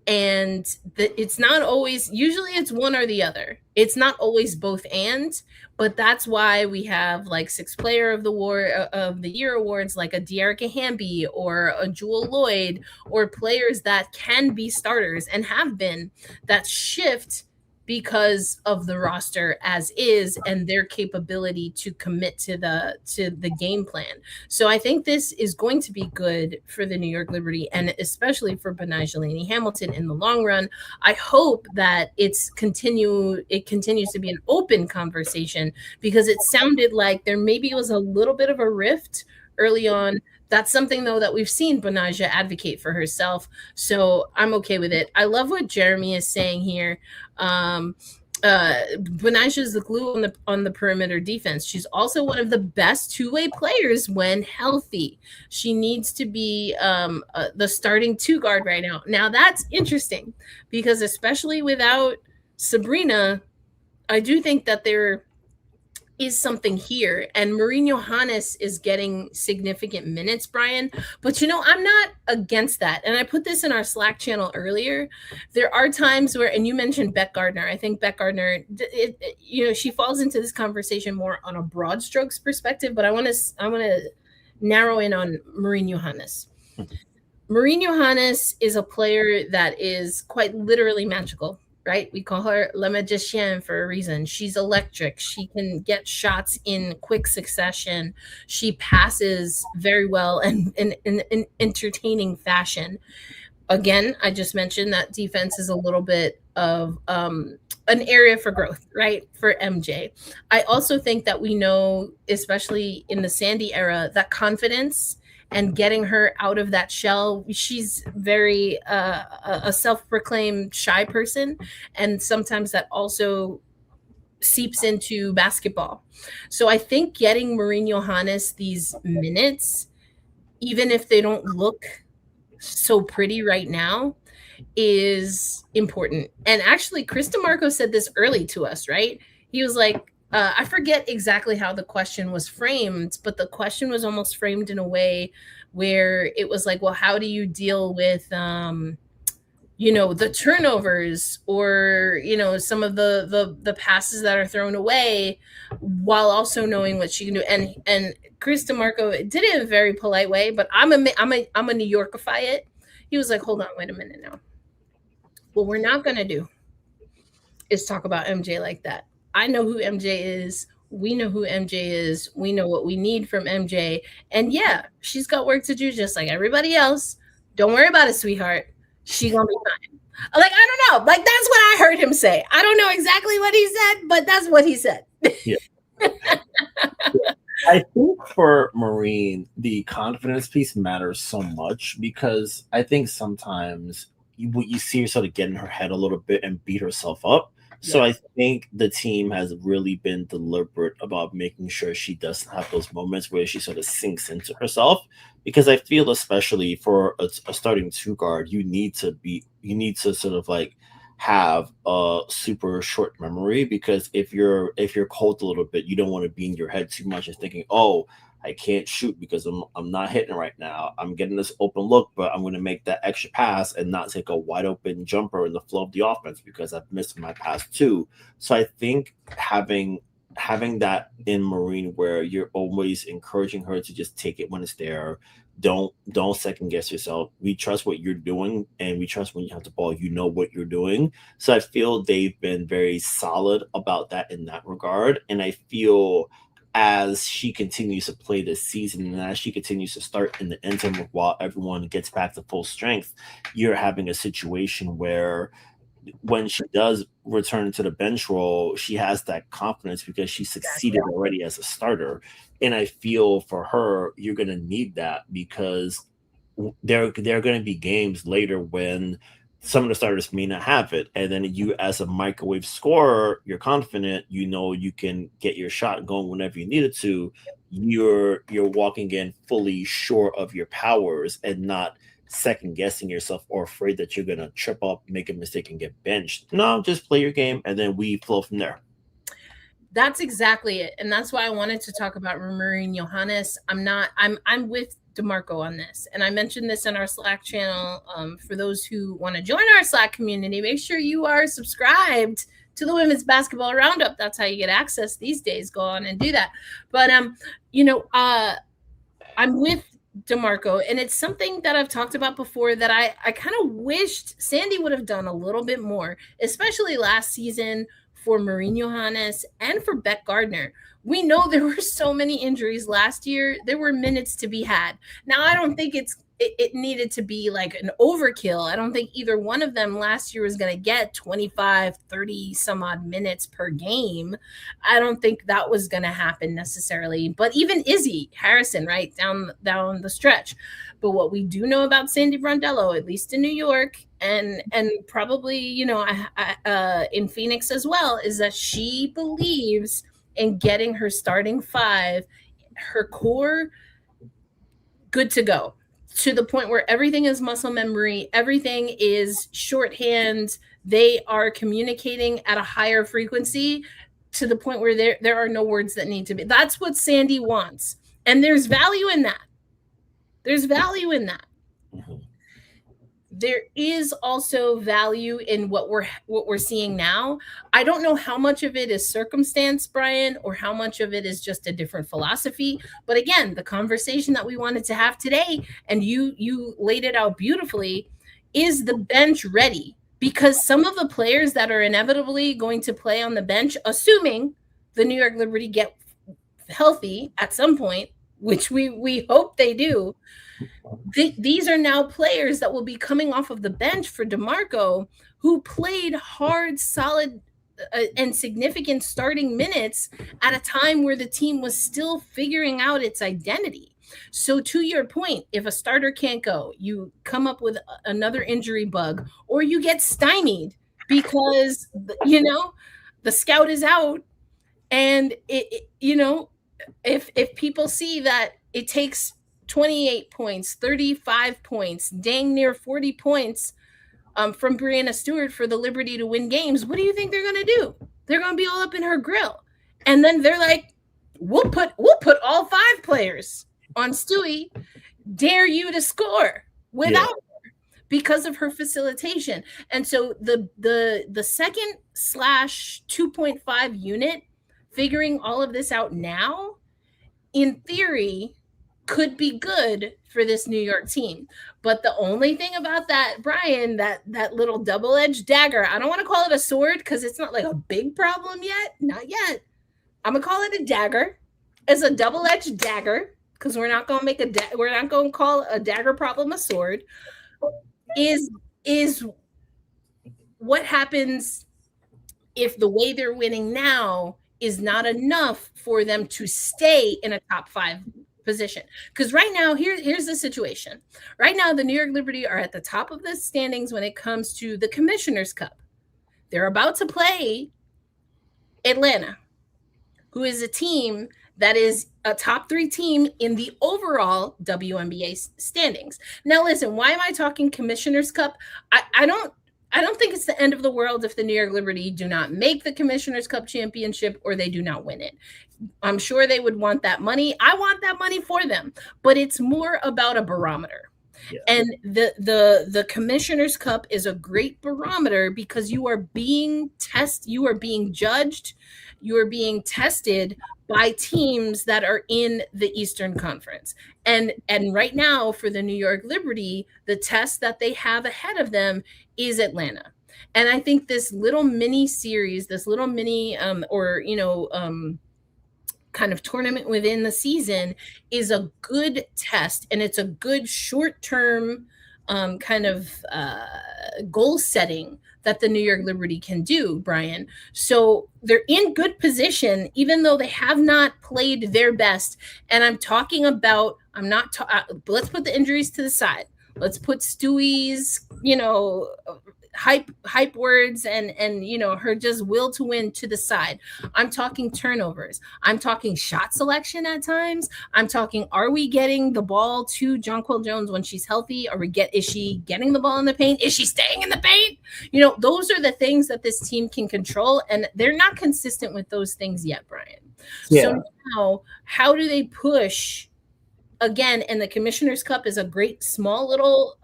A: And it's not always, usually it's one or the other. It's not always both and, but that's why we have like 6th player of the year awards, like a Dearica Hamby or a Jewel Lloyd, or players that can be starters and have been, that shift because of the roster as is and their capability to commit to the game plan. So I think this is going to be good for the New York Liberty, and especially for Benija Laney Hamilton in the long run. I hope that it continues to be an open conversation, because it sounded like there maybe was a little bit of a rift early on. That's something, though, that we've seen Benija advocate for herself. So I'm okay with it. I love what Jeremy is saying here. Benija is the glue on the perimeter defense. She's also one of the best two-way players when healthy. She needs to be the starting 2 guard right now. Now, that's interesting, because especially without Sabrina, I do think that there is something here, and Maureen Johannes is getting significant minutes, Brian. But I'm not against that, and I put this in our Slack channel earlier. There are times where, and you mentioned Beck Gardner. I think Beck Gardner, she falls into this conversation more on a broad strokes perspective, but I want to narrow in on Maureen Johannes. Maureen Johannes is a player that is quite literally magical. right? We call her Le Magicienne for a reason. She's electric. She can get shots in quick succession. She passes very well and in an entertaining fashion. Again, I just mentioned that defense is a little bit of an area for growth, right? For MJ. I also think that we know, especially in the Sandy era, that confidence and getting her out of that shell. She's very a self-proclaimed shy person, and sometimes that also seeps into basketball. So I think getting Maureen Johannes these minutes, even if they don't look so pretty right now, is important. And actually, Chris DeMarco said this early to us, right? He was like, I forget exactly how the question was framed, but the question was almost framed in a way where it was like, well, how do you deal with, the turnovers, or some of the passes that are thrown away, while also knowing what she can do. And Chris DeMarco did it in a very polite way, but I'm a New Yorkify it. He was like, hold on, wait a minute now. What we're not going to do is talk about MJ like that. I know who MJ is. We know who MJ is. We know what we need from MJ. And yeah, she's got work to do just like everybody else. Don't worry about it, sweetheart. She's going to be fine. Like, I don't know. Like, that's what I heard him say. I don't know exactly what he said, but that's what he said.
C: Yeah. I think for Maureen, the confidence piece matters so much, because I think sometimes you see her sort of get in her head a little bit and beat herself up. So I think the team has really been deliberate about making sure she doesn't have those moments where she sort of sinks into herself. Because I feel, especially for a starting two guard, you need to sort of like have a super short memory, because if you're cold a little bit, you don't want to be in your head too much and thinking, oh, I can't shoot because I'm not hitting right now. I'm getting this open look, but I'm going to make that extra pass and not take a wide open jumper in the flow of the offense because I've missed my pass too. So I think having that in Maureen, where you're always encouraging her to just take it when it's there. Don't second guess yourself. We trust what you're doing, and we trust when you have the ball, you know what you're doing. So I feel they've been very solid about that in that regard. And I feel as she continues to play this season, and as she continues to start in the interim while everyone gets back to full strength, you're having a situation where when she does return to the bench role, she has that confidence because she succeeded already as a starter. And I feel for her, you're going to need that, because there are going to be games later when some of the starters may not have it. And then you, as a microwave scorer, you're confident, you can get your shot going whenever you need it to. You're walking in fully sure of your powers and not second guessing yourself or afraid that you're going to trip up, make a mistake, and get benched. No, just play your game, and then we flow from there.
A: That's exactly it. And that's why I wanted to talk about Maureen Johannes. I'm with DeMarco on this. And I mentioned this in our Slack channel. For those who want to join our Slack community, make sure you are subscribed to the Women's Basketball Roundup. That's how you get access these days. Go on and do that. But, I'm with DeMarco, and it's something that I've talked about before that I kind of wished Sandy would have done a little bit more, especially last season for Maureen Johannes and for Beck Gardner. We know there were so many injuries last year. There were minutes to be had. Now, I don't think it needed to be like an overkill. I don't think either one of them last year was going to get 25, 30 some odd minutes per game. I don't think that was going to happen necessarily. But even Izzy Harrison, right, down the stretch. But what we do know about Sandy Brondello, at least in New York, and probably, in Phoenix as well, is that she believes in getting her starting five, her core, good to go, to the point where everything is muscle memory, everything is shorthand. They are communicating at a higher frequency to the point where there are no words that need to be. That's what Sandy wants. And there's value in that. Mm-hmm. There is also value in what we're seeing now. I don't know how much of it is circumstance, Brian, or how much of it is just a different philosophy. But again, the conversation that we wanted to have today, and you laid it out beautifully, is the bench ready because some of the players that are inevitably going to play on the bench, assuming the New York Liberty get healthy at some point, which we hope they do, these are now players that will be coming off of the bench for DeMarco, who played hard, solid, and significant starting minutes at a time where the team was still figuring out its identity. So to your point, if a starter can't go, you come up with another injury bug, or you get stymied because, you know, the scout is out, and if people see that it takes 28 points, 35 points, dang near 40 points from Brianna Stewart for the Liberty to win games, what do you think they're going to do? They're going to be all up in her grill. And then they're like, we'll put all 5 players on Stewie, dare you to score without her because of her facilitation. And so the second / 2.5 unit, figuring all of this out now, in theory, could be good for this New York team. But the only thing about that, Brian, that little double-edged dagger, I don't want to call it a sword because it's not like a big problem yet. Not yet. I'm going to call it a dagger. It's a double-edged dagger because we're not going to call a dagger problem a sword. Is what happens if the way they're winning now is not enough for them to stay in a top 5 position. Because right now, here's the situation. Right now, the New York Liberty are at the top of the standings when it comes to the Commissioner's Cup. They're about to play Atlanta, who is a team that is a top 3 team in the overall WNBA standings. Now, listen, why am I talking Commissioner's Cup? I don't think it's the end of the world if the New York Liberty do not make the Commissioner's Cup championship or they do not win it. I'm sure they would want that money. I want that money for them, but it's more about a barometer. Yeah. And the Commissioner's Cup is a great barometer because you are being judged, you are being tested by teams that are in the Eastern Conference. And right now for the New York Liberty, the test that they have ahead of them is Atlanta. And I think this little mini series, this little mini kind of tournament within the season is a good test, and it's a good short-term goal setting that the New York Liberty can do, Brian. So they're in good position, even though they have not played their best. And I'm talking about, let's put the injuries to the side. Let's put Stewie's, hype words and her just will to win to the side. I'm talking turnovers. I'm talking shot selection at times. I'm talking, are we getting the ball to Jonquel Jones when she's healthy? Is she getting the ball in the paint? Is she staying in the paint? Those are the things that this team can control, and they're not consistent with those things yet, Brian. Yeah. So now, how do they push? Again, and the Commissioner's Cup is a great small little,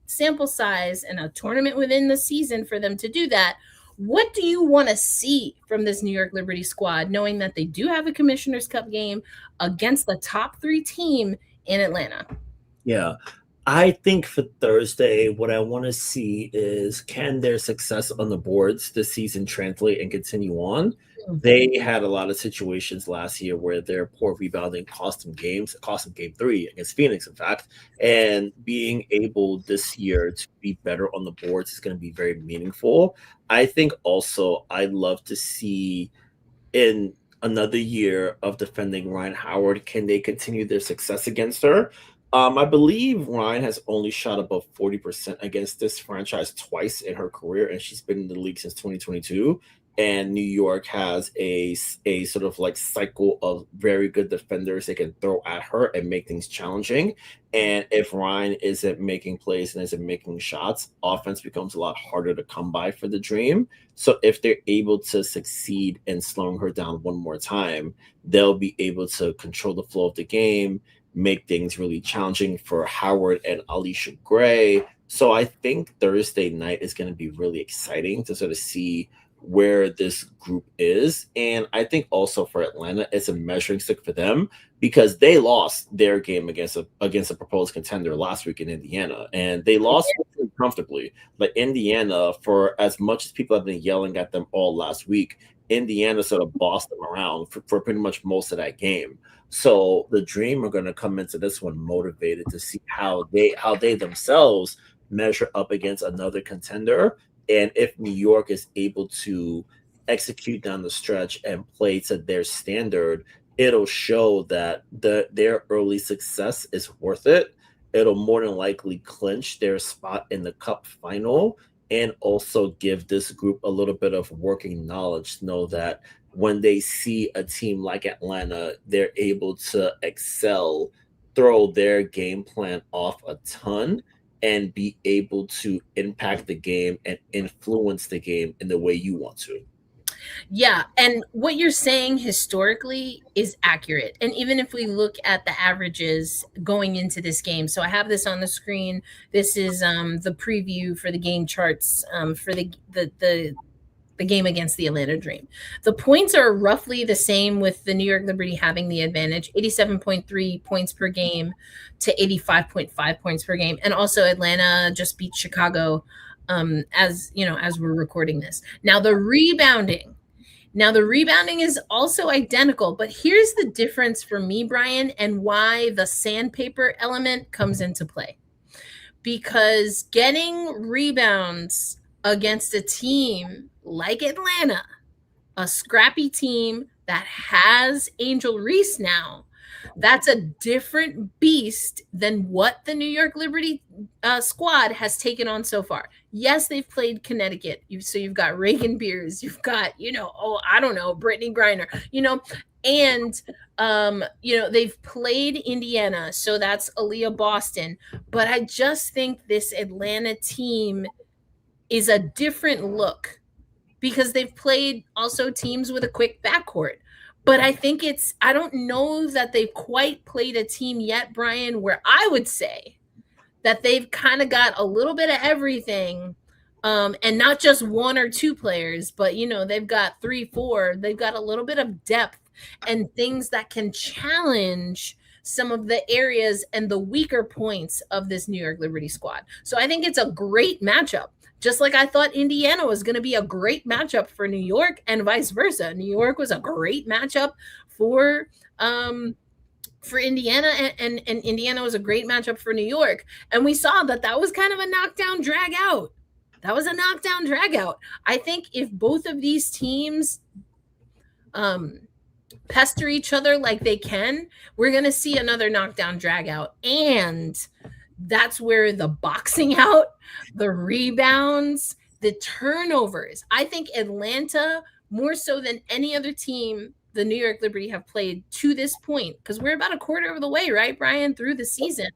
A: sample size and a tournament within the season for them to do that. What do you want to see from this New York Liberty squad, knowing that they do have a Commissioner's Cup game against the top 3 team in Atlanta?
C: Yeah. I think for Thursday, what I want to see is, can their success on the boards this season translate and continue on? They had a lot of situations last year where their poor rebounding cost them Game 3 against Phoenix, in fact. And being able this year to be better on the boards is going to be very meaningful. I think also I'd love to see, in another year of defending Ryan Howard, can they continue their success against her? I believe Ryan has only shot above 40% against this franchise twice in her career, and she's been in the league since 2022. And New York has a sort of like cycle of very good defenders they can throw at her and make things challenging. And if Ryan isn't making plays and isn't making shots, offense becomes a lot harder to come by for the Dream. So if they're able to succeed in slowing her down one more time, they'll be able to control the flow of the game, make things really challenging for Howard and Alicia Gray. So I think Thursday night is going to be really exciting to sort of see where this group is. And I think also for Atlanta, it's a measuring stick for them because they lost their game against a proposed contender last week in Indiana, and they lost comfortably. But Indiana, for as much as people have been yelling at them all last week, Indiana sort of bossed them around for pretty much most of that game. So the Dream are going to come into this one motivated to see how they themselves measure up against another contender, and if New York is able to execute down the stretch and play to their standard, it'll show that their early success is worth it. It'll more than likely clinch their spot in the Cup final and also give this group a little bit of working knowledge to know that when they see a team like Atlanta, they're able to excel, throw their game plan off a ton, and be able to impact the game and influence the game in the way you want to.
A: Yeah, and what you're saying historically is accurate. And even if we look at the averages going into this game, so I have this on the screen. This is the preview for the game charts for the game against the Atlanta Dream. The points are roughly the same with the New York Liberty having the advantage, 87.3 points per game to 85.5 points per game. And also Atlanta just beat Chicago as we're recording this. Now the rebounding is also identical, but here's the difference for me, Brian, and why the sandpaper element comes into play. Because getting rebounds against a team like Atlanta, a scrappy team that has Angel Reese now, that's a different beast than what the New York Liberty squad has taken on so far. Yes, they've played Connecticut. So you've got Reagan Beers, you've got, Brittany Griner, and they've played Indiana. So that's Aaliyah Boston. But I just think this Atlanta team is a different look because they've played also teams with a quick backcourt. But I think I don't know that they've quite played a team yet, Brian, where I would say that they've kind of got a little bit of everything, and not just one or two players, but, they've got 3, 4. They've got a little bit of depth and things that can challenge some of the areas and the weaker points of this New York Liberty squad. So I think it's a great matchup. Just like I thought Indiana was going to be a great matchup for New York and vice versa. New York was a great matchup for Indiana, and Indiana was a great matchup for New York. And we saw that was kind of a knockdown drag out. That was a knockdown drag out. I think if both of these teams pester each other like they can, we're going to see another knockdown drag out. And that's where the boxing out, the rebounds, the turnovers. I think Atlanta, more so than any other team the New York Liberty have played to this point, because we're about a quarter of the way, right, Brian, through the season.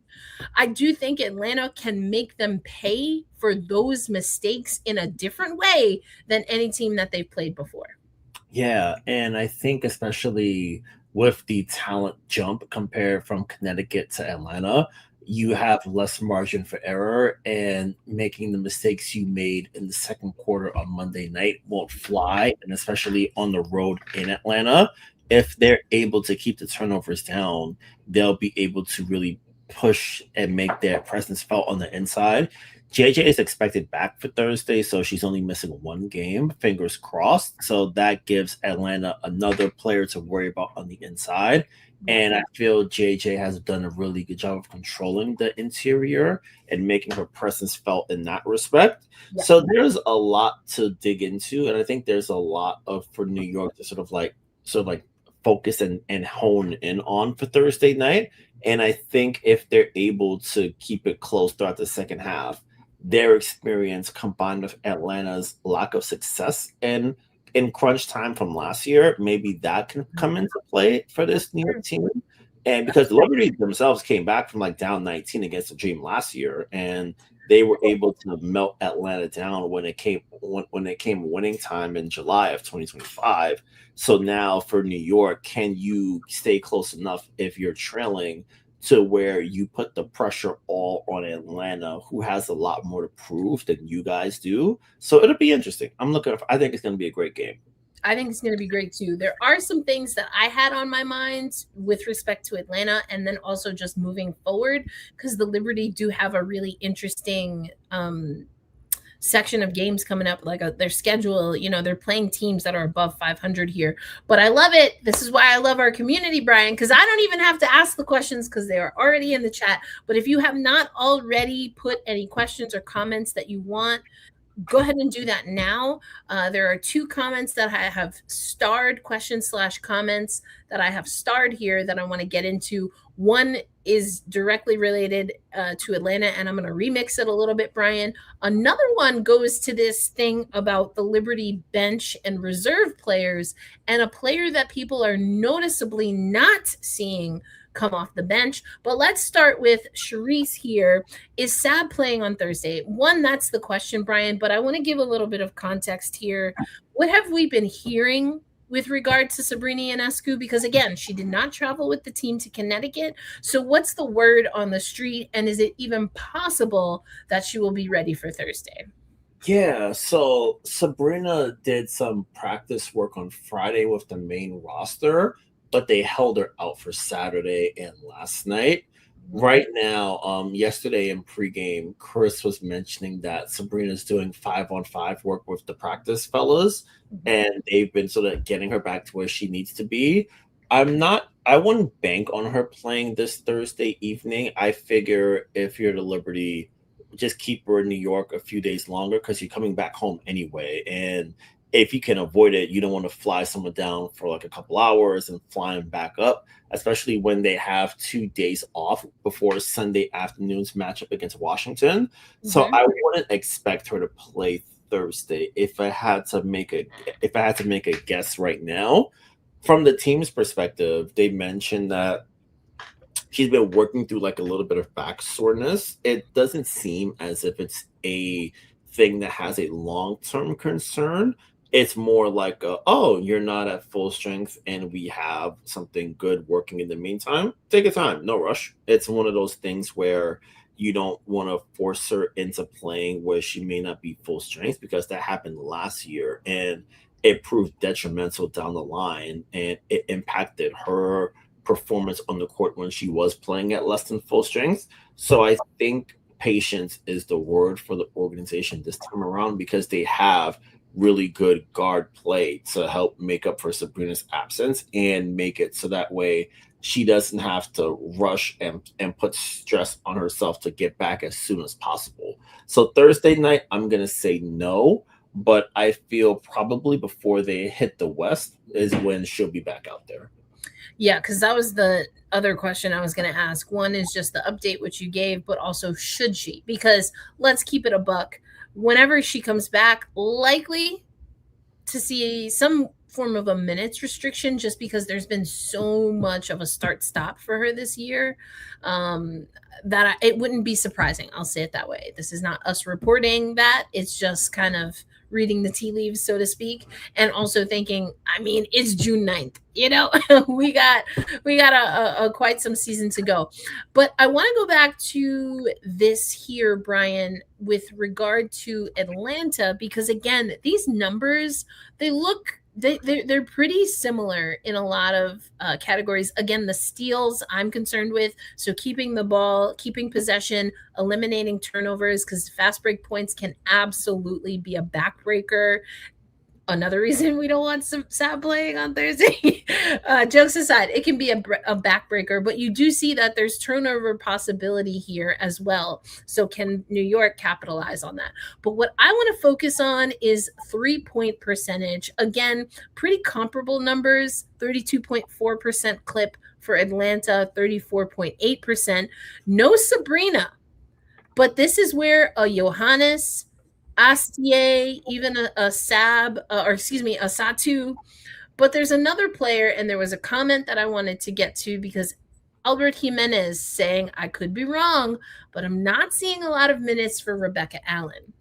A: I do think Atlanta can make them pay for those mistakes in a different way than any team that they've played before.
C: Yeah, and I think especially with the talent jump compared from Connecticut to Atlanta, you have less margin for error, and making the mistakes you made in the second quarter on Monday night won't fly, and especially on the road in Atlanta. If they're able to keep the turnovers down, they'll be able to really push and make their presence felt on the inside. JJ is expected back for Thursday, so she's only missing one game. Fingers crossed. So that gives Atlanta another player to worry about on the inside. And I feel JJ has done a really good job of controlling the interior and making her presence felt in that respect. Yeah. So there's a lot to dig into, and I think there's a lot for New York to sort of like focus and hone in on for Thursday night. And I think if they're able to keep it close throughout the second half, their experience combined with Atlanta's lack of success in crunch time from last year, maybe that can come into play for this New York team. And because the Liberty themselves came back from down 19 against the Dream last year, and they were able to melt Atlanta down when it came winning time in July of 2025. So now for New York, can you stay close enough if you're trailing to where you put the pressure all on Atlanta, who has a lot more to prove than you guys do. So it'll be interesting. I think it's going to be a great game.
A: I think it's going to be great too. There are some things that I had on my mind with respect to Atlanta, and then also just moving forward, because the Liberty do have a really interesting section of games coming up, like their schedule. They're playing teams that are above 500 here, but I love it. This is why I love our community, Brian, because I don't even have to ask the questions because they are already in the chat. But if you have not already put any questions or comments that you want, go ahead and do that now. There are 2 comments that I have starred, questions/comments that I have starred here that I want to get into. One is directly related to Atlanta, and I'm going to remix it a little bit, Brian. Another one goes to this thing about the Liberty bench and reserve players, and a player that people are noticeably not seeing come off the bench. But let's start with Charisse here. Is Sab playing on Thursday? One, that's the question, Brian, but I want to give a little bit of context here. What have we been hearing with regard to Sabrina Ionescu? Because again, she did not travel with the team to Connecticut. So what's the word on the street? And is it even possible that she will be ready for Thursday?
C: Yeah, so Sabrina did some practice work on Friday with the main roster, but they held her out for Saturday and last night. Right now, yesterday in pregame, Chris was mentioning that Sabrina's doing 5-on-5 work with the practice fellas, and they've been sort of getting her back to where she needs to be. I wouldn't bank on her playing this Thursday evening. I figure if you're the Liberty, just keep her in New York a few days longer because you're coming back home anyway. And if you can avoid it, you don't want to fly someone down for like a couple hours and fly them back up, especially when they have 2 days off before Sunday afternoon's matchup against Washington. So I wouldn't expect her to play Thursday if I had to make a guess right now. From the team's perspective, they mentioned that she's been working through like a little bit of back soreness. It doesn't seem as if it's a thing that has a long-term concern. It's more like, you're not at full strength and we have something good working in the meantime. Take your time, no rush. It's one of those things where you don't want to force her into playing where she may not be full strength, because that happened last year and it proved detrimental down the line, and it impacted her performance on the court when she was playing at less than full strength. So I think patience is the word for the organization this time around, because they have really good guard play to help make up for Sabrina's absence and make it so that way she doesn't have to rush and put stress on herself to get back as soon as possible. So Thursday night, I'm going to say no, but I feel probably before they hit the West is when she'll be back out there.
A: Yeah, because that was the other question I was going to ask. One is just the update which you gave, but also should she? Because let's keep it a buck. Whenever she comes back, likely to see some form of a minutes restriction, just because there's been so much of a start-stop for her this year, that it wouldn't be surprising. I'll say it that way. This is not us reporting that. It's just kind of reading the tea leaves, so to speak, and also thinking, I mean, it's June 9th, we got a quite some season to go. But I want to go back to this here, Brian, with regard to Atlanta, because again, these numbers, they're pretty similar in a lot of categories. Again, the steals I'm concerned with. So keeping the ball, keeping possession, eliminating turnovers, because fast break points can absolutely be a backbreaker. Another reason we don't want Sab playing on Thursday. Jokes aside, it can be a backbreaker, but you do see that there's turnover possibility here as well. So can New York capitalize on that? But what I want to focus on is 3-point percentage. Again, pretty comparable numbers, 32.4% clip for Atlanta, 34.8%. No Sabrina, but this is where a Johannes, Astier, even a Sab, a Satu. But there's another player, and there was a comment that I wanted to get to, because Albert Jimenez saying, I could be wrong, but I'm not seeing a lot of minutes for Rebecca Allen.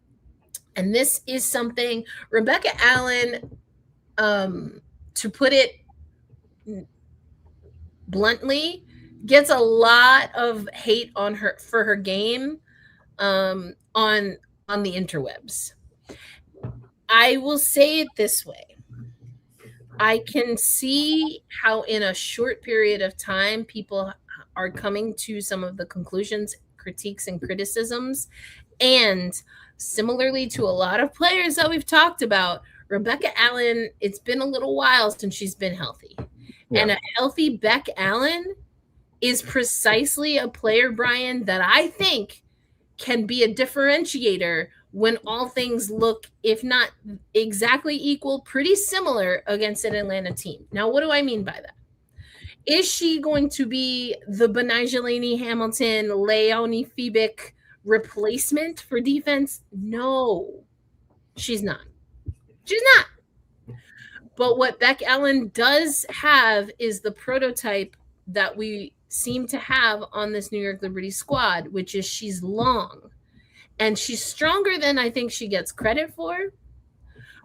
A: And this is something, Rebecca Allen, to put it bluntly, gets a lot of hate on her for her game on the interwebs. I will say it this way. I can see how in a short period of time people are coming to some of the conclusions, critiques, and criticisms. And similarly to a lot of players that we've talked about, Rebecca Allen, it's been a little while since she's been healthy. Yeah. And a healthy Beck Allen is precisely a player, Brian, that I think can be a differentiator when all things look, if not exactly equal, pretty similar against an Atlanta team. Now, what do I mean by that? Is she going to be the Benijah Laney Hamilton, Leonie Fibic replacement for defense? No, she's not. She's not. But what Beck Allen does have is the prototype that we seem to have on this New York Liberty squad, which is she's long. And she's stronger than I think she gets credit for.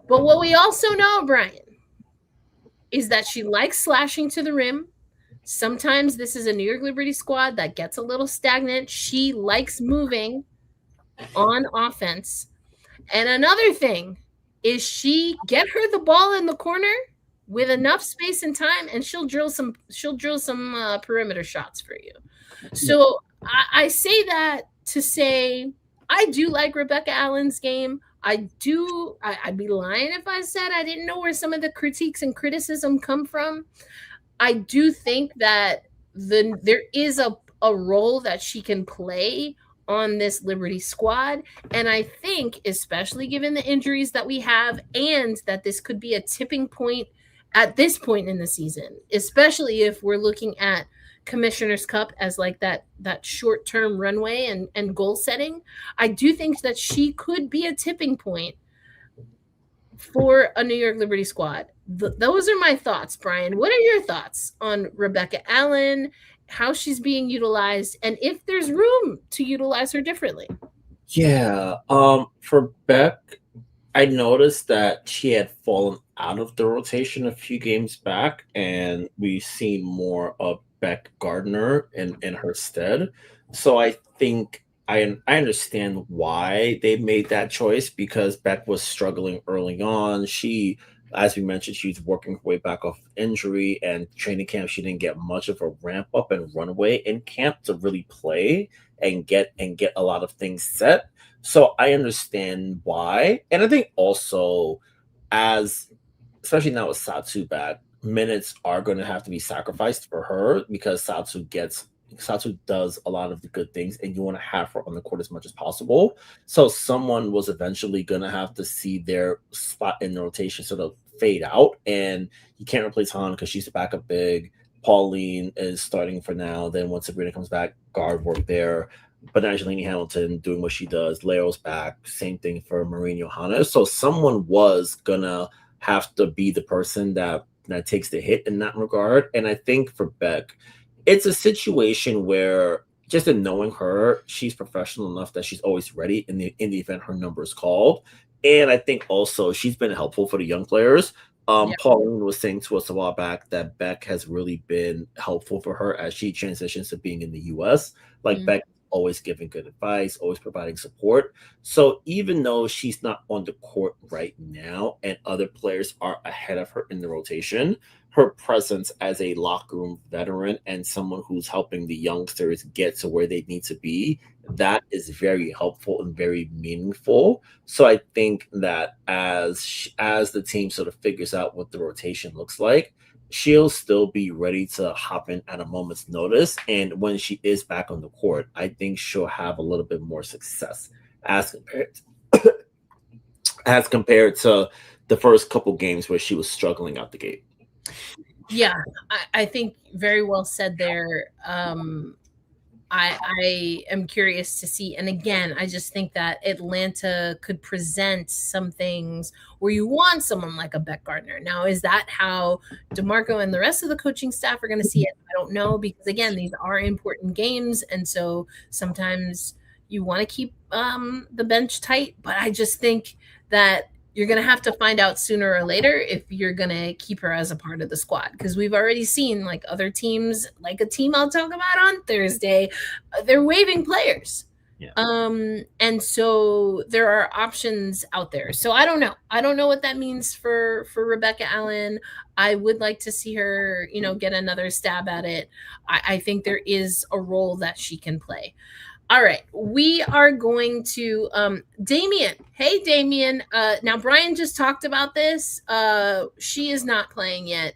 A: But what we also know, Brian, is that she likes slashing to the rim. Sometimes this is a New York Liberty squad that gets a little stagnant. She likes moving on offense. And another thing is she get her the ball in the corner with enough space and time, and she'll drill some perimeter shots for you. So I say that to say I do like Rebecca Allen's game. I'd be lying if I said I didn't know where some of the critiques and criticism come from. I do think that there is a role that she can play on this Liberty squad. And I think, especially given the injuries that we have, and that this could be a tipping point at this point in the season, especially if we're looking at Commissioner's Cup as like that short-term runway and goal setting, I do think that she could be a tipping point for a New York Liberty squad. Those are my thoughts, Brian. What are your thoughts on Rebecca Allen, how she's being utilized, and if there's room to utilize her differently?
C: Yeah. For Beck, I noticed that she had fallen out of the rotation a few games back, and we've seen more of Beck Gardner in her stead. So I think I understand why they made that choice, because Beck was struggling early on. She, as we mentioned, she's working her way back off injury, and training camp, she didn't get much of a ramp up and runway in camp to really play and get a lot of things set. So I understand why. And I think also, especially now with Satsu back, minutes are going to have to be sacrificed for her, because Satsu does a lot of the good things, and you want to have her on the court as much as possible. So someone was eventually going to have to see their spot in the rotation sort of fade out, and you can't replace Han because she's a backup big. Pauline is starting for now. Then once Sabrina comes back, guard work there. But Angelini Hamilton doing what she does. Leo's back. Same thing for Marine Johanna. So someone was going to have to be the person that takes the hit in that regard. And I think for Beck, it's a situation where, just in knowing her, she's professional enough that she's always ready in the event her number is called. And I think also she's been helpful for the young players. Pauline was saying to us a while back that Beck has really been helpful for her as she transitions to being in the U.S. Beck always giving good advice, always providing support. So even though she's not on the court right now and other players are ahead of her in the rotation, her presence as a locker room veteran and someone who's helping the youngsters get to where they need to be, that is very helpful and very meaningful. So I think that as the team sort of figures out what the rotation looks like, she'll still be ready to hop in at a moment's notice. And when she is back on the court, I think she'll have a little bit more success as compared to the first couple games where she was struggling out the gate.
A: Yeah, I think very well said there. I am curious to see. And again, I just think that Atlanta could present some things where you want someone like a Beck Gardner. Now, is that how DeMarco and the rest of the coaching staff are going to see it? I don't know, because again, these are important games. And so sometimes you want to keep the bench tight. But I just think that you're going to have to find out sooner or later if you're going to keep her as a part of the squad, because we've already seen like other teams, like a team I'll talk about on Thursday, they're waiving players.
C: Yeah.
A: And so there are options out there. So I don't know. I don't know what that means for Rebecca Allen. I would like to see her, get another stab at it. I think there is a role that she can play. All right, we are going to Damien. Hey, Damien. Now, Brian just talked about this. She is not playing yet.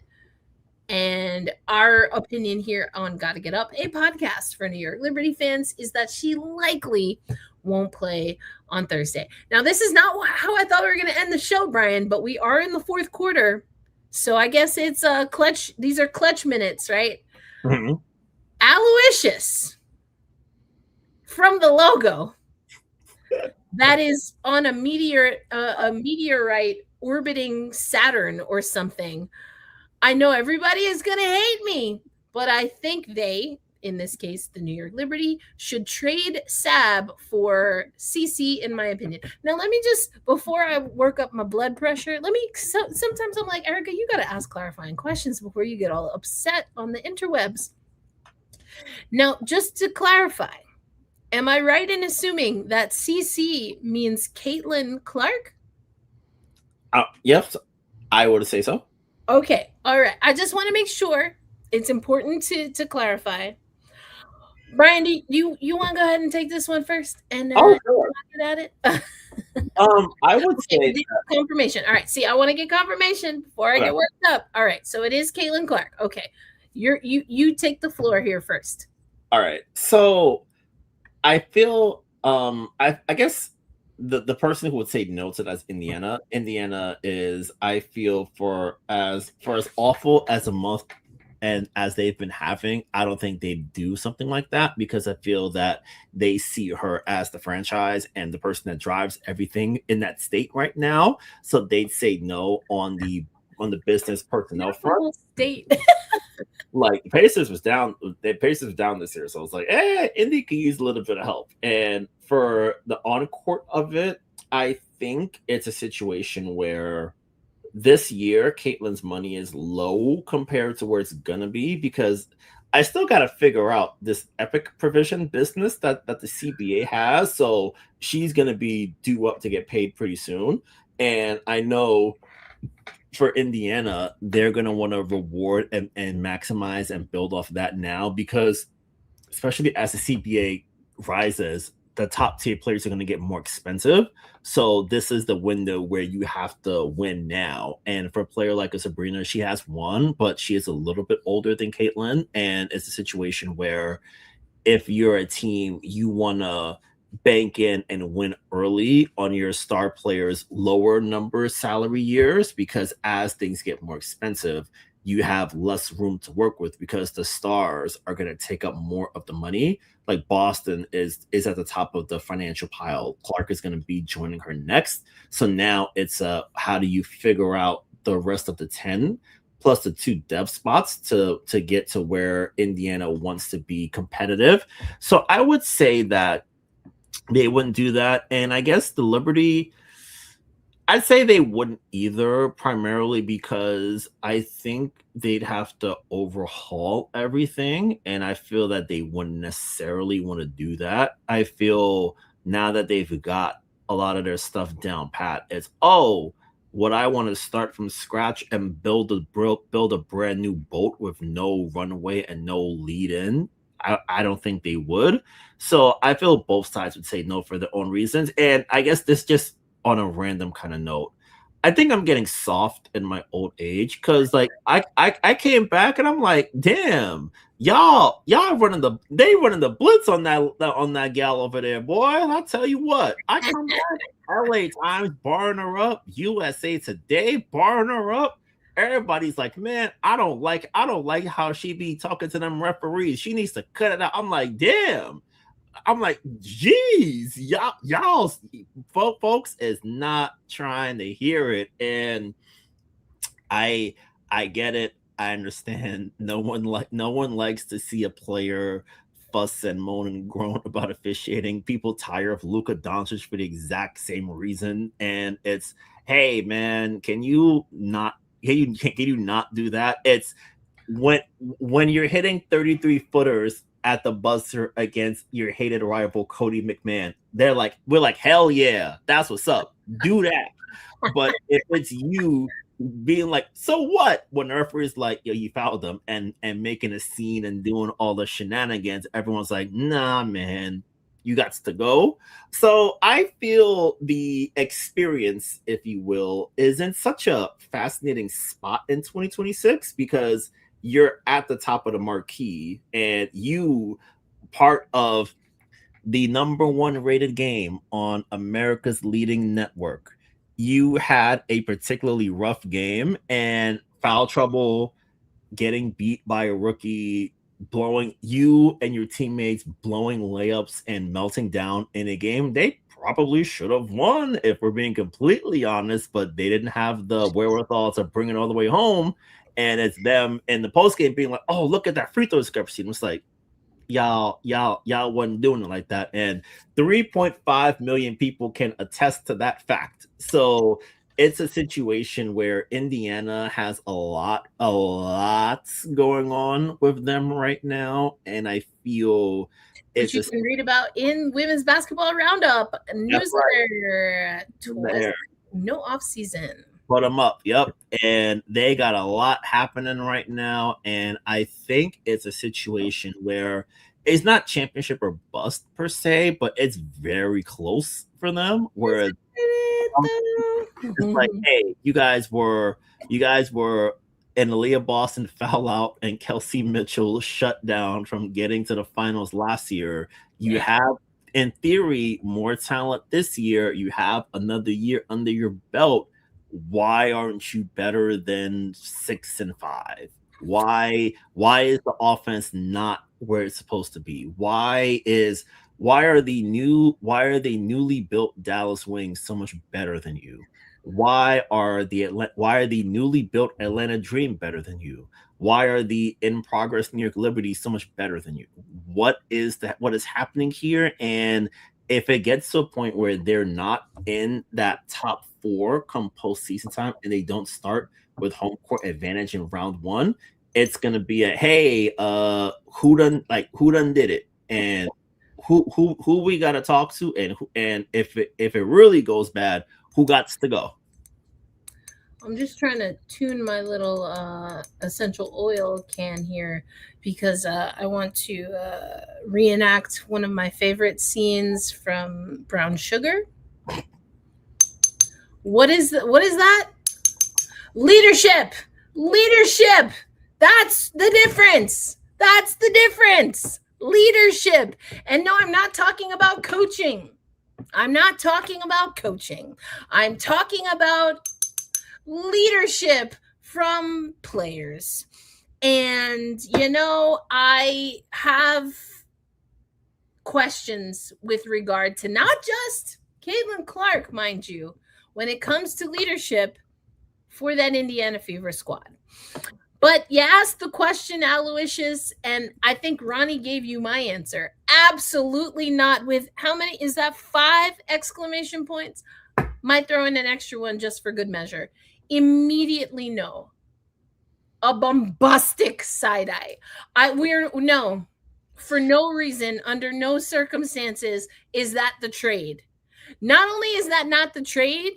A: And our opinion here on Gotta Get Up, a podcast for New York Liberty fans, is that she likely won't play on Thursday. Now, this is not how I thought we were going to end the show, Brian, but we are in the fourth quarter. So I guess it's clutch. These are clutch minutes, right?
C: Mm-hmm.
A: Aloysius from the logo that is on a meteorite orbiting Saturn or something. I know everybody is going to hate me, but I think they, in this case, the New York Liberty, should trade Sab for CC, in my opinion. Now, let me just, before I work up my blood pressure, sometimes I'm like, Erica, you got to ask clarifying questions before you get all upset on the interwebs. Now, just to clarify, am I right in assuming that CC means Caitlin Clark?
C: Yes, I would say so.
A: Okay, all right. I just want to make sure. It's important to clarify. Brian, do you want to go ahead and take this one first? And
C: sure.
A: Get at it.
C: I would say
A: confirmation. All right. See, I want to get confirmation before I get worked up. All right. So it is Caitlin Clark. Okay, you take the floor here first.
C: All right. So I feel I guess the person who would say no to that is Indiana. Indiana is, I feel, for as awful as a month and as they've been having, I don't think they'd do something like that, because I feel that they see her as the franchise and the person that drives everything in that state right now. So they'd say no on the business personnel front.
A: State.
C: Like the Pacers was down. The Pacers was down this year, so I was like, Indy could use a little bit of help. And for the on court of it, I think it's a situation where this year Caitlin's money is low compared to where it's gonna be, because I still got to figure out this epic provision business that the CBA has. So she's gonna be due up to get paid pretty soon, and I know for Indiana, they're going to want to reward and maximize and build off that now, because especially as the CBA rises, the top tier players are going to get more expensive. So this is the window where you have to win now. And for a player like a Sabrina, she has won, but she is a little bit older than Caitlin. And it's a situation where if you're a team, you want to bank in and win early on your star players' lower number salary years, because as things get more expensive, you have less room to work with, because the stars are going to take up more of the money. Like Boston is at the top of the financial pile. Clark is going to be joining her next. So now it's how do you figure out the rest of the 10 plus the 2 depth spots to get to where Indiana wants to be competitive. So I would say that they wouldn't do that. And I guess the Liberty, I'd say they wouldn't either, primarily because I think they'd have to overhaul everything. And I feel that they wouldn't necessarily want to do that. I feel now that they've got a lot of their stuff down pat, it's, what I want to start from scratch and build a brand new boat with no runway and no lead in. I don't think they would. So I feel both sides would say no for their own reasons. And I guess this just on a random kind of note, I think I'm getting soft in my old age, because like I came back and I'm like, damn, y'all running the blitz on that gal over there, boy. And I'll tell you what, I come back, LA Times barring her up, USA Today barring her up. Everybody's like, man, I don't like how she be talking to them referees. She needs to cut it out. I'm like, damn. I'm like, geez, y'all folks is not trying to hear it. And I get it. I understand. No one likes to see a player fuss and moan and groan about officiating. People tire of Luka Doncic for the exact same reason. And it's hey man, can you not do that? It's when you're hitting 33 footers at the buzzer against your hated rival Cody McMahon, we're like, hell yeah, that's what's up. Do that. But if it's you being like, so what? When the referee's like, yo, you fouled them and making a scene and doing all the shenanigans, everyone's like, nah, man, you got to go. So I feel the experience, if you will, is in such a fascinating spot in 2026 because you're at the top of the marquee and you part of the number one rated game on America's leading network. You had a particularly rough game and foul trouble, getting beat by a rookie, blowing you and your teammates blowing layups and melting down in a game they probably should have won if we're being completely honest, but they didn't have the wherewithal to bring it all the way home. And it's them in the post game being like, "Oh, look at that free throw discrepancy." And it's like, y'all wasn't doing it like that. And 3.5 million people can attest to that fact. So it's a situation where Indiana has a lot going on with them right now. And I feel
A: which you can read about in Women's Basketball Roundup newsletter.
C: Right.
A: No off season.
C: Put them up. Yep. And they got a lot happening right now. And I think it's a situation where it's not championship or bust per se, but it's very close for them. Whereas it's like, hey, you guys were an Aaliyah Boston foul out and Kelsey Mitchell shut down from getting to the finals last year. You have, in theory, more talent this year. You have another year under your belt. Why aren't you better than 6-5? Why is the offense not where it's supposed to be? Why are the newly built Dallas Wings so much better than you? Why are the newly built Atlanta Dream better than you? Why are the in progress New York Liberty so much better than you? What is happening here? And if it gets to a point where they're not in that top 4 come postseason time and they don't start with home court advantage in round 1, it's gonna be a hey, who done did it, and who we gotta talk to, and if it really goes bad, who got to go?
A: I'm just trying to tune my little essential oil can here because I want to reenact one of my favorite scenes from Brown Sugar. What is that? Leadership. That's the difference. Leadership. And no, I'm not talking about coaching. I'm talking about leadership from players. And, I have questions with regard to not just Caitlin Clark, mind you, when it comes to leadership for that Indiana Fever squad. But you asked the question, Aloysius, and I think Ronnie gave you my answer. Absolutely not. With how many? Is that 5 exclamation points? Might throw in an extra one just for good measure. Immediately no. A bombastic side eye. No. For no reason, under no circumstances, is that the trade. Not only is that not the trade,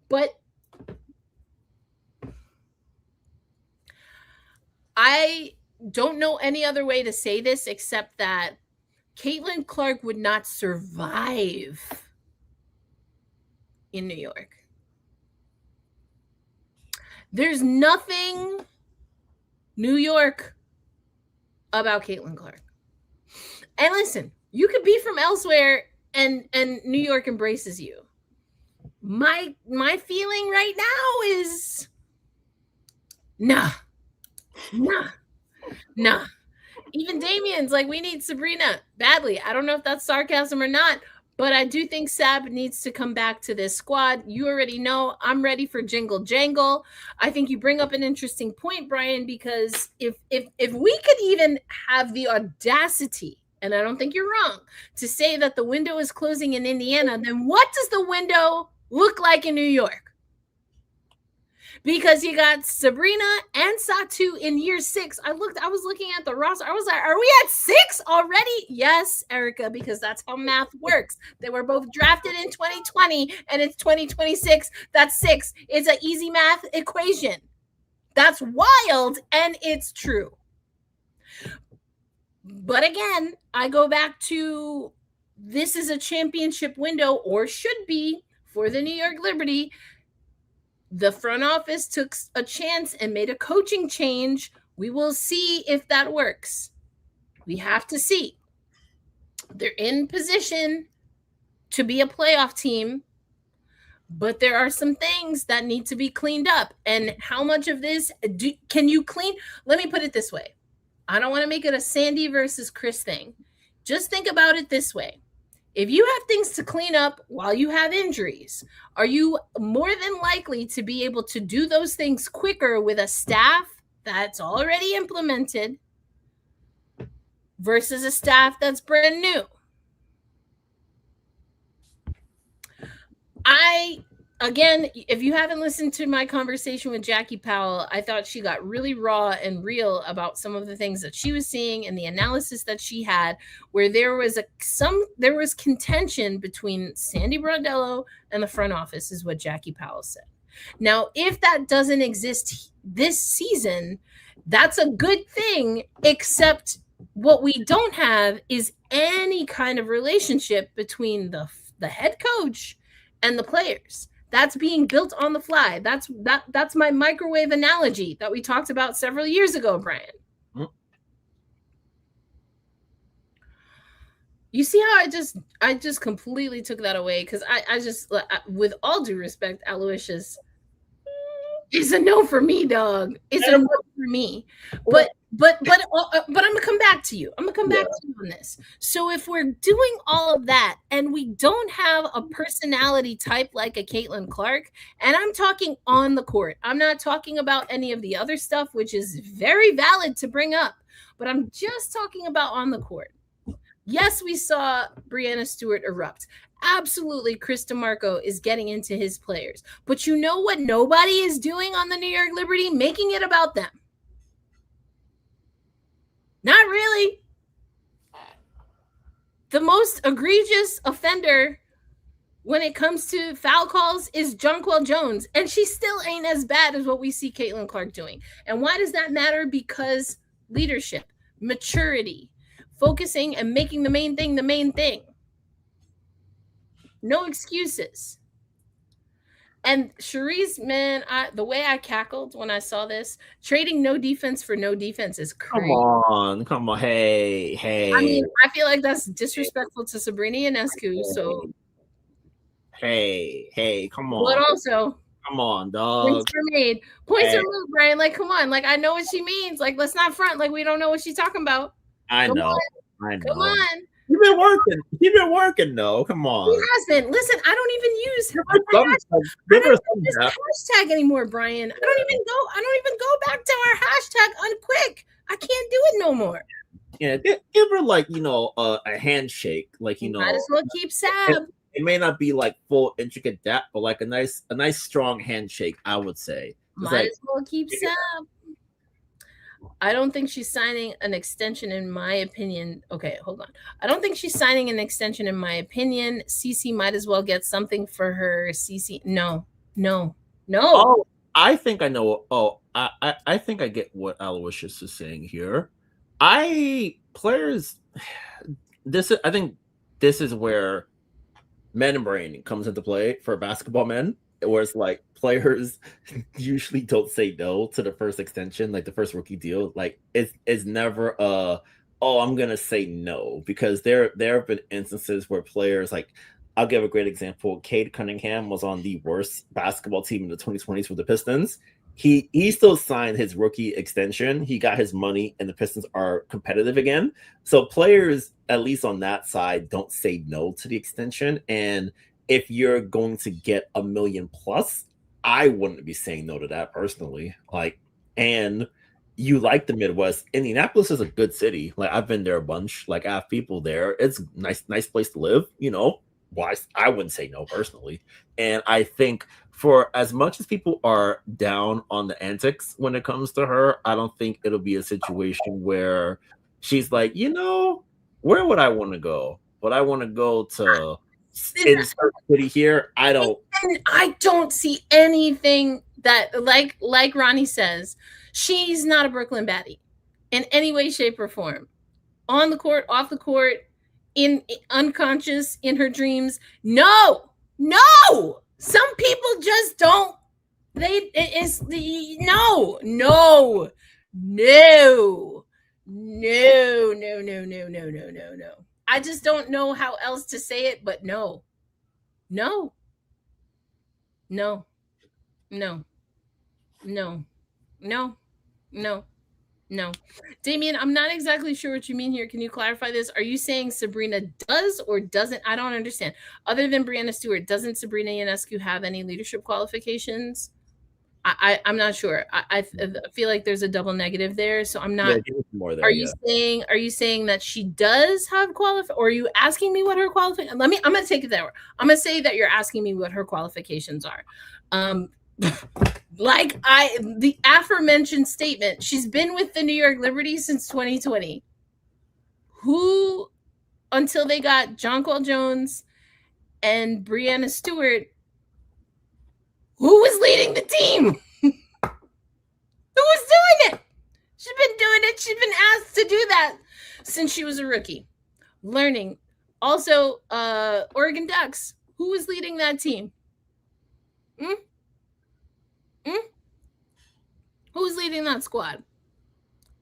A: but I don't know any other way to say this except that Caitlin Clark would not survive in New York. There's nothing New York about Caitlin Clark. And listen, you could be from elsewhere and New York embraces you. My feeling right now is nah. Even Damien's like, we need Sabrina badly. I don't know if that's sarcasm or not, but I do think Sab needs to come back to this squad. You already know I'm ready for Jingle Jangle. I think you bring up an interesting point, Brian, because if we could even have the audacity, and I don't think you're wrong, to say that the window is closing in Indiana, then what does the window look like in New York? because you got Sabrina and Satu in year 6. I was looking at the roster. I was like, are we at 6 already? Yes, Erica, because that's how math works. They were both drafted in 2020 and it's 2026. That's 6. It's an easy math equation. That's wild and it's true. But again, I go back to this is a championship window, or should be, for the New York Liberty. The front office took a chance and made a coaching change. We will see if that works. We have to see. They're in position to be a playoff team, but there are some things that need to be cleaned up. And how much of this can you clean? Let me put it this way. I don't want to make it a Sandy versus Chris thing. Just think about it this way. If you have things to clean up while you have injuries, are you more than likely to be able to do those things quicker with a staff that's already implemented versus a staff that's brand new? Again, if you haven't listened to my conversation with Jackie Powell, I thought she got really raw and real about some of the things that she was seeing and the analysis that she had, where there was contention between Sandy Brondello and the front office, is what Jackie Powell said. Now, if that doesn't exist this season, that's a good thing, except what we don't have is any kind of relationship between the head coach and the players. That's being built on the fly. That's my microwave analogy that we talked about several years ago, Brian. Mm-hmm. You see how I just completely took that away, because I just, with all due respect, Aloysius, it's a no for me, dog. It's a no for me. But I'm gonna come back to you. I'm gonna come back to you on this. So if we're doing all of that and we don't have a personality type like a Caitlin Clark, and I'm talking on the court, I'm not talking about any of the other stuff, which is very valid to bring up, but I'm just talking about on the court. Yes, we saw Breanna Stewart erupt. Absolutely, Chris DeMarco is getting into his players. But you know what nobody is doing on the New York Liberty? Making it about them. Not really. The most egregious offender when it comes to foul calls is Jonquel Jones, and she still ain't as bad as what we see Caitlin Clark doing. And why does that matter? Because leadership, maturity, focusing and making the main thing the main thing. No excuses. And Cherise, man, the way I cackled when I saw this, trading no defense for no defense is crazy.
C: Come on. Hey.
A: I mean, I feel like that's disrespectful to Sabrina Ionescu. So,
C: hey, come on.
A: But also,
C: come on, dog.
A: Points are made. Points are moved, Brian. Like, come on. Like, I know what she means. Like, let's not front like we don't know what she's talking about.
C: I know.
A: Come on.
C: You've been working, though. Come on.
A: He hasn't. Listen, I don't even use hashtag anymore, Brian. I don't even go back to our hashtag unquick. I can't do it no more.
C: Yeah, give her a handshake,
A: Might as well keep Sab.
C: It may not be like full intricate depth, but like a nice strong handshake, I would say.
A: Might as well keep Sab. I don't think she's signing an extension, in my opinion. Okay, hold on. I don't think she's signing an extension, in my opinion. Cece might as well get something for her. Cece, no.
C: Oh, I think I know. Oh, I think I get what Aloysius is saying here. I think this is where men brain comes into play for basketball men. Whereas like players usually don't say no to the first extension, like the first rookie deal. Like it's never I'm gonna say no, because there have been instances where players, like, I'll give a great example. Cade Cunningham was on the worst basketball team in the 2020s with the Pistons. He still signed his rookie extension. He got his money, and the Pistons are competitive again. So players, at least on that side, don't say no to the extension. And if you're going to get $1 million plus, I wouldn't be saying no to that personally. Like, and you like the Midwest. Indianapolis is a good city. Like, I've been there a bunch. Like, I have people there. It's a nice place to live, why I wouldn't say no personally. And I think for as much as people are down on the antics when it comes to her, I don't think it'll be a situation where she's like, where would I want to go? Would I want to go to insert city here? I
A: don't see anything that like Ronnie says, she's not a Brooklyn baddie in any way, shape, or form. On the court, off the court, in unconscious, in her dreams. No. Some people just don't. No. I just don't know how else to say it, but no. Damien, I'm not exactly sure what you mean here. Can you clarify this? Are you saying Sabrina does or doesn't? I don't understand. Other than Breanna Stewart, doesn't Sabrina Ionescu have any leadership qualifications? I'm not sure. I feel like there's a double negative there, so I'm not.
C: More there,
A: are you saying that she does have or are you asking me what her qualifications? I'm going to take it there. I'm going to say that you're asking me what her qualifications are. The aforementioned statement, she's been with the New York Liberty since 2020. Who, until they got Jonquel Jones and Breanna Stewart, who was leading the team? Who was doing it? She's been doing it. She's been asked to do that since she was a rookie. Learning. Also, Oregon Ducks. Who was leading that team? Who's leading that squad?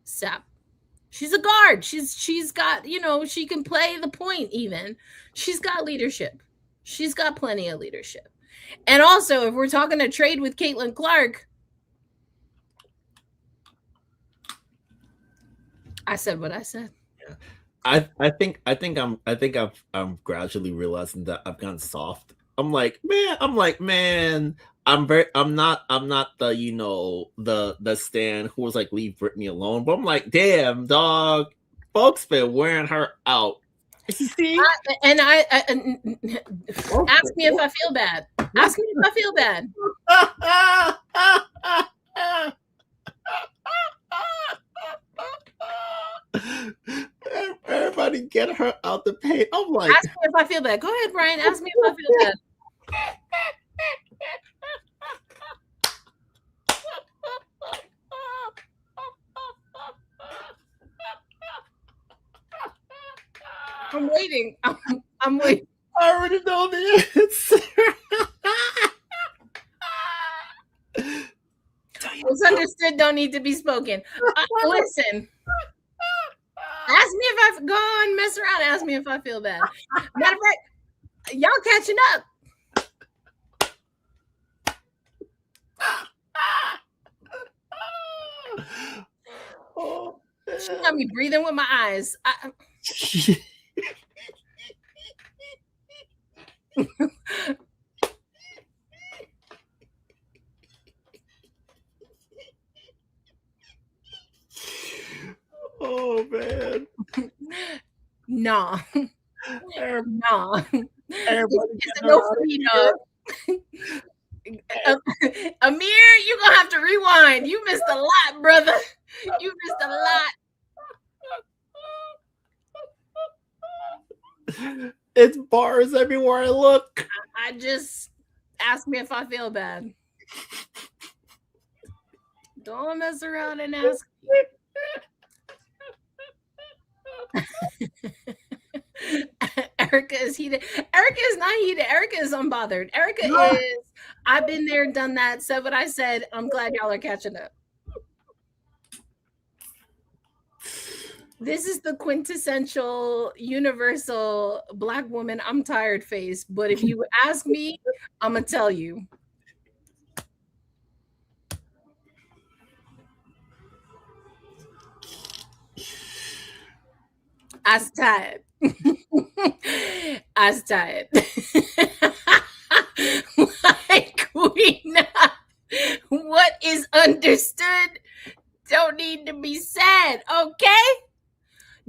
A: Sap. She's a guard. She's got, she can play the point even. She's got leadership. She's got plenty of leadership. And also, if we're talking a trade with Caitlin Clark, I said what I said.
C: Yeah. I think I'm gradually realizing that I've gone soft. I'm like, man, I'm not the stan who was like, leave Brittany alone. But I'm like, damn, dog, folks been wearing her out. See?
A: And ask me if I feel bad. Ask me if I feel bad.
C: Everybody get her out the paint. I'm like,
A: ask me if I feel bad. Go ahead, Brian. Ask me if I feel bad. I'm waiting. I'm waiting.
C: I already know the answer.
A: What's understood don't need to be spoken. Listen. Ask me if I go on, mess around. Ask me if I feel bad. Matter of fact, y'all catching up.
C: Oh,
A: she got me breathing with my eyes.
C: Oh man.
A: Nah. Nah.
C: It's
A: no free dog. Amir, you're gonna have to rewind. You missed a lot, brother. You missed a lot.
C: It's bars everywhere I look.
A: I just ask me if I feel bad. Don't mess around and ask me. Erica is heated. Erica is not heated. Erica is unbothered. Erica is, I've been there, done that, said what I said. I'm glad y'all are catching up. This is the quintessential, universal Black woman, I'm tired face. But if you ask me, I'm going to tell you. I's tired. I's tired. Like what is understood don't need to be said, okay?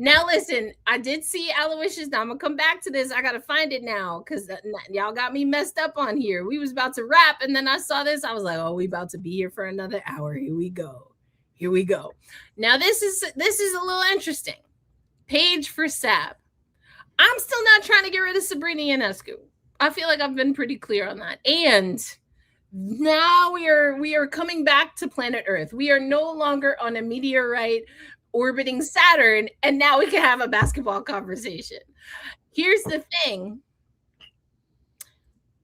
A: Now listen, I did see Aloysius. Now I'm gonna come back to this. I gotta find it now because y'all got me messed up on here. We was about to wrap, and then I saw this. I was like, "Oh, we about to be here for another hour. Here we go. Here we go." Now this is a little interesting. Page for Sab. I'm still not trying to get rid of Sabrina Ionescu. I feel like I've been pretty clear on that. And now we are coming back to planet Earth. We are no longer on a meteorite orbiting Saturn, and now we can have a basketball conversation. Here's the thing.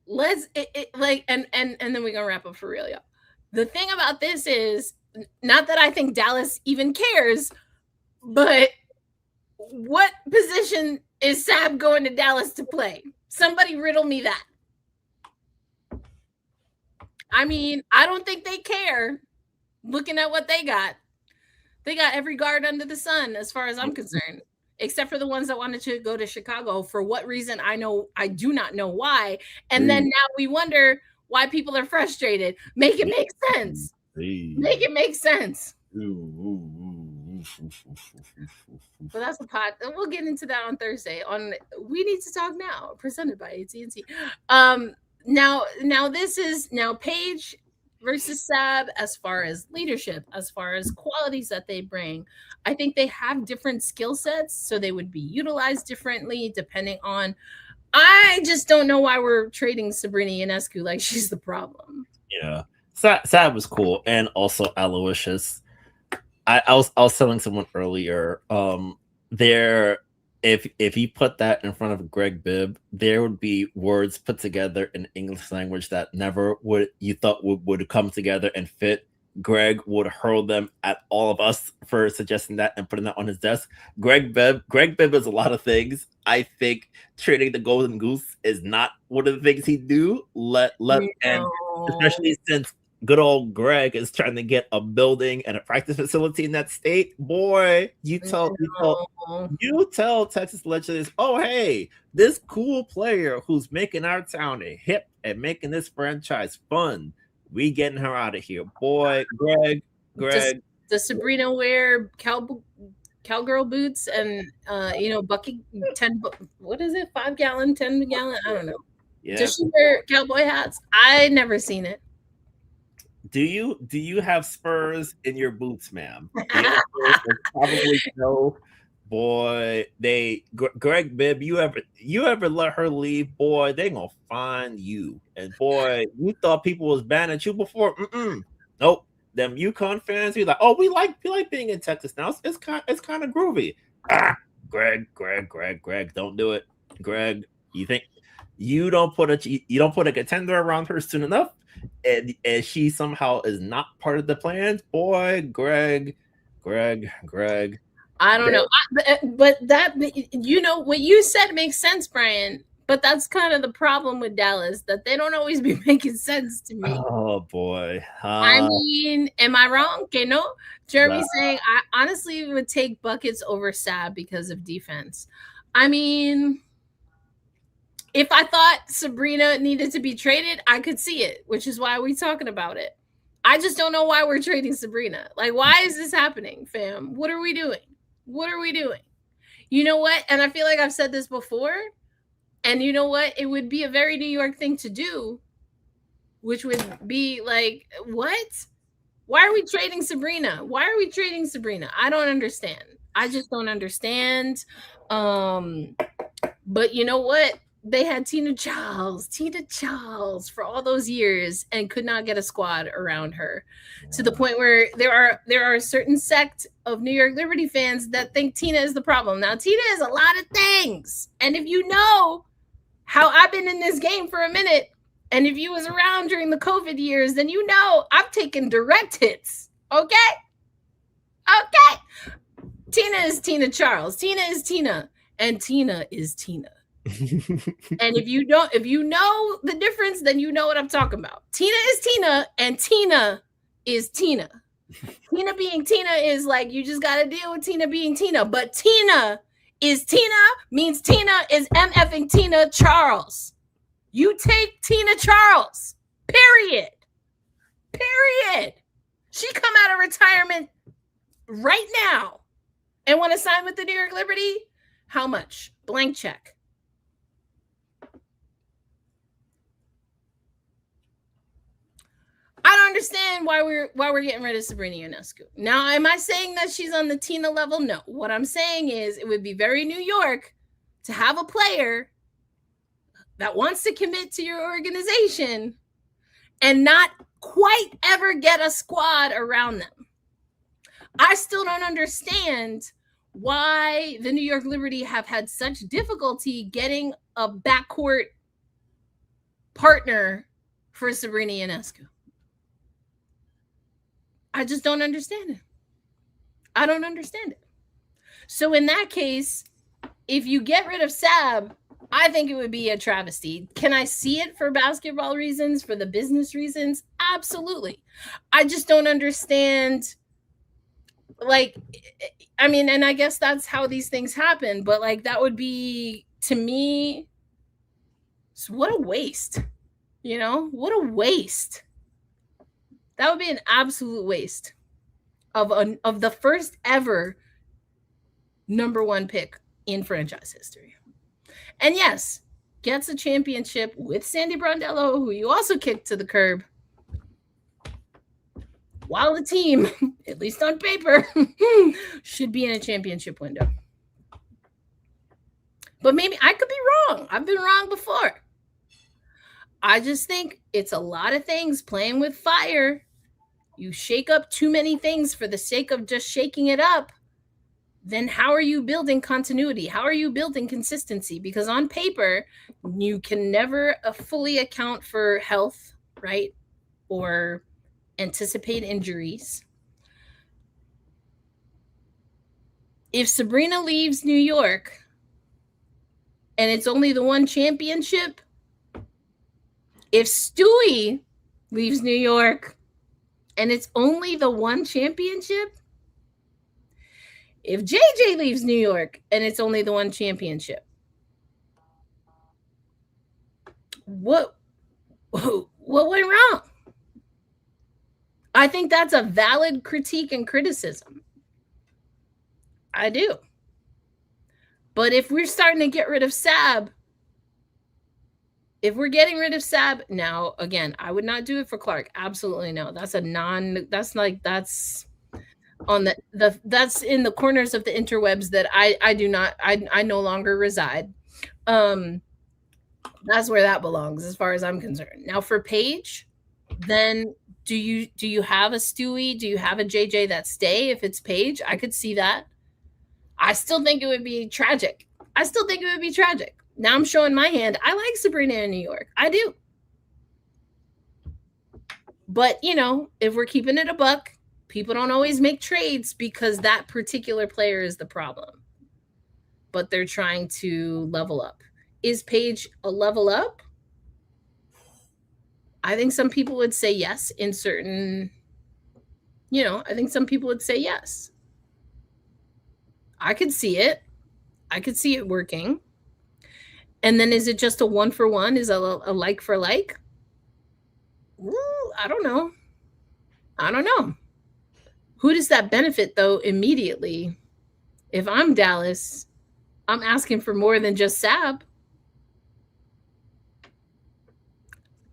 A: And then we're gonna wrap up for real, y'all. The thing about this is not that I think Dallas even cares, but what position is Sab going to Dallas to play? Somebody riddle me that. I mean, I don't think they care. Looking at what they got every guard under the sun, as far as I'm concerned, except for the ones that wanted to go to Chicago. For what reason? I do not know why. And then now we wonder why people are frustrated. Make it make sense. Make it make sense. But that's a pot. We'll get into that on Thursday. On We Need to Talk Now, presented by AT&T. Now this is Paige versus Sab as far as leadership, as far as qualities that they bring. I think they have different skill sets, so they would be utilized differently depending on. I just don't know why we're trading Sabrina Ionescu like she's the problem.
C: Yeah, Sab was cool, and also Aloysius. I was telling someone earlier, if you put that in front of Greg Bibb, there would be words put together in English language that never would come together and fit. Greg would hurl them at all of us for suggesting that and putting that on his desk. Greg Bibb is a lot of things. I think trading the Golden Goose is not one of the things he'd do. And especially since good old Greg is trying to get a building and a practice facility in that state. Boy, you tell Texas legislators, oh, hey, this cool player who's making our town a hip and making this franchise fun, we getting her out of here. Boy, Greg.
A: Does Sabrina wear cowgirl boots and bucket 10? What is it? 5 gallon, 10 gallon? I don't know. Yeah. Does she wear cowboy hats? I never seen it.
C: Do you have spurs in your boots, ma'am? Probably no. Boy, Greg Bibb, you ever let her leave? Boy, they gonna find you. And boy, you thought people was banning you before? Nope. Them UConn fans be like, oh, we like being in Texas now. It's kind of groovy. Greg, don't do it. Greg, you think you don't put a contender around her soon enough? And she somehow is not part of the plans. Boy, Greg.
A: I don't know. But that, what you said makes sense, Brian. But that's kind of the problem with Dallas, that they don't always be making sense to me.
C: Oh, boy.
A: I mean, am I wrong? Okay, no. Jeremy's saying, I honestly would take buckets over Sab because of defense. I mean, if I thought Sabrina needed to be traded, I could see it, which is why we're talking about it. I just don't know why we're trading Sabrina. Like, why is this happening, fam? What are we doing? You know what? And I feel like I've said this before. And you know what? It would be a very New York thing to do, which would be like, what? Why are we trading Sabrina? I don't understand. I just don't understand. But you know what? They had Tina Charles for all those years and could not get a squad around her, to the point where there are a certain sect of New York Liberty fans that think Tina is the problem. Now, Tina is a lot of things. And if you know how I've been in this game for a minute, and if you was around during the COVID years, then you know I've taken direct hits. Okay? Tina is Tina Charles. Tina is Tina. And Tina is Tina. And if you know the difference, then you know what I'm talking about. Tina is Tina, and Tina is Tina. Tina being Tina is like, you just got to deal with Tina being Tina. But Tina is Tina means Tina is MFing Tina Charles. You take Tina Charles. Period. She come out of retirement right now. and want to sign with the New York Liberty? How much? Blank check. I don't understand why we're getting rid of Sabrina Ionescu. Now, am I saying that she's on the Tina level? No. What I'm saying is it would be very New York to have a player that wants to commit to your organization and not quite ever get a squad around them. I still don't understand why the New York Liberty have had such difficulty getting a backcourt partner for Sabrina Ionescu. I just don't understand it. I don't understand it. So in that case, if you get rid of Sab, I think it would be a travesty. Can I see it for basketball reasons, for the business reasons? Absolutely. I just don't understand. Like, I mean, and I guess that's how these things happen, but like that would be, to me, what a waste. You know, what a waste. That would be an absolute waste of the first ever #1 pick in franchise history. And yes, gets a championship with Sandy Brondello, who you also kicked to the curb, while the team, at least on paper, should be in a championship window. But maybe I could be wrong. I've been wrong before. I just think it's a lot of things playing with fire. You shake up too many things for the sake of just shaking it up. Then how are you building continuity? How are you building consistency? Because on paper, you can never fully account for health, right? Or anticipate injuries. If Sabrina leaves New York and it's only the one championship, if Stewie leaves New York and it's only the one championship, if JJ leaves New York and it's only the one championship, what went wrong? I think that's a valid critique and criticism. I do. But if we're starting to get rid of Sab, if we're getting rid of Sab now, again, I would not do it for Clark. Absolutely no. That's on that's in the corners of the interwebs that I no longer reside. That's where that belongs as far as I'm concerned. Now for Paige, then do you have a Stewie? Do you have a JJ that stay if it's Paige? I could see that. I still think it would be tragic. Now I'm showing my hand. I like Sabrina in New York. I do. But, you know, if we're keeping it a buck, people don't always make trades because that particular player is the problem. But they're trying to level up. Is Paige a level up? I think some people would say yes in certain, I think some people would say yes. I could see it. I could see it working. And then is it just a 1-for-1? Is it a like for like? Ooh, I don't know. Who does that benefit, though, immediately? If I'm Dallas, I'm asking for more than just Sab.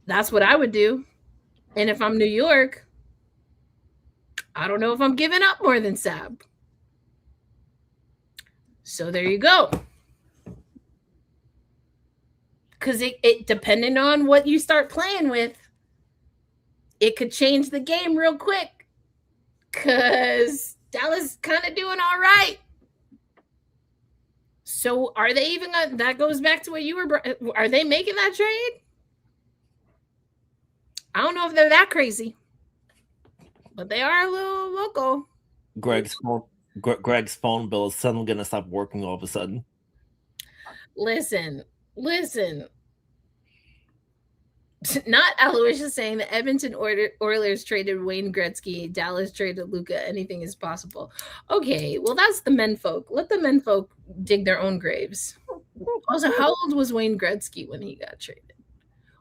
A: That's what I would do. And if I'm New York, I don't know if I'm giving up more than Sab. So there you go. Because it depending on what you start playing with, it could change the game real quick. Because Dallas kind of doing all right. So are they even – that goes back to what you were – are they making that trade? I don't know if they're that crazy. But they are a little local.
C: Greg's phone bill is suddenly going to stop working all of a sudden.
A: Listen. Not Aloysius saying the Edmonton Oilers traded Wayne Gretzky, Dallas traded Luka, anything is possible. Okay, well, that's the menfolk. Let the menfolk dig their own graves. Also, how old was Wayne Gretzky when he got traded?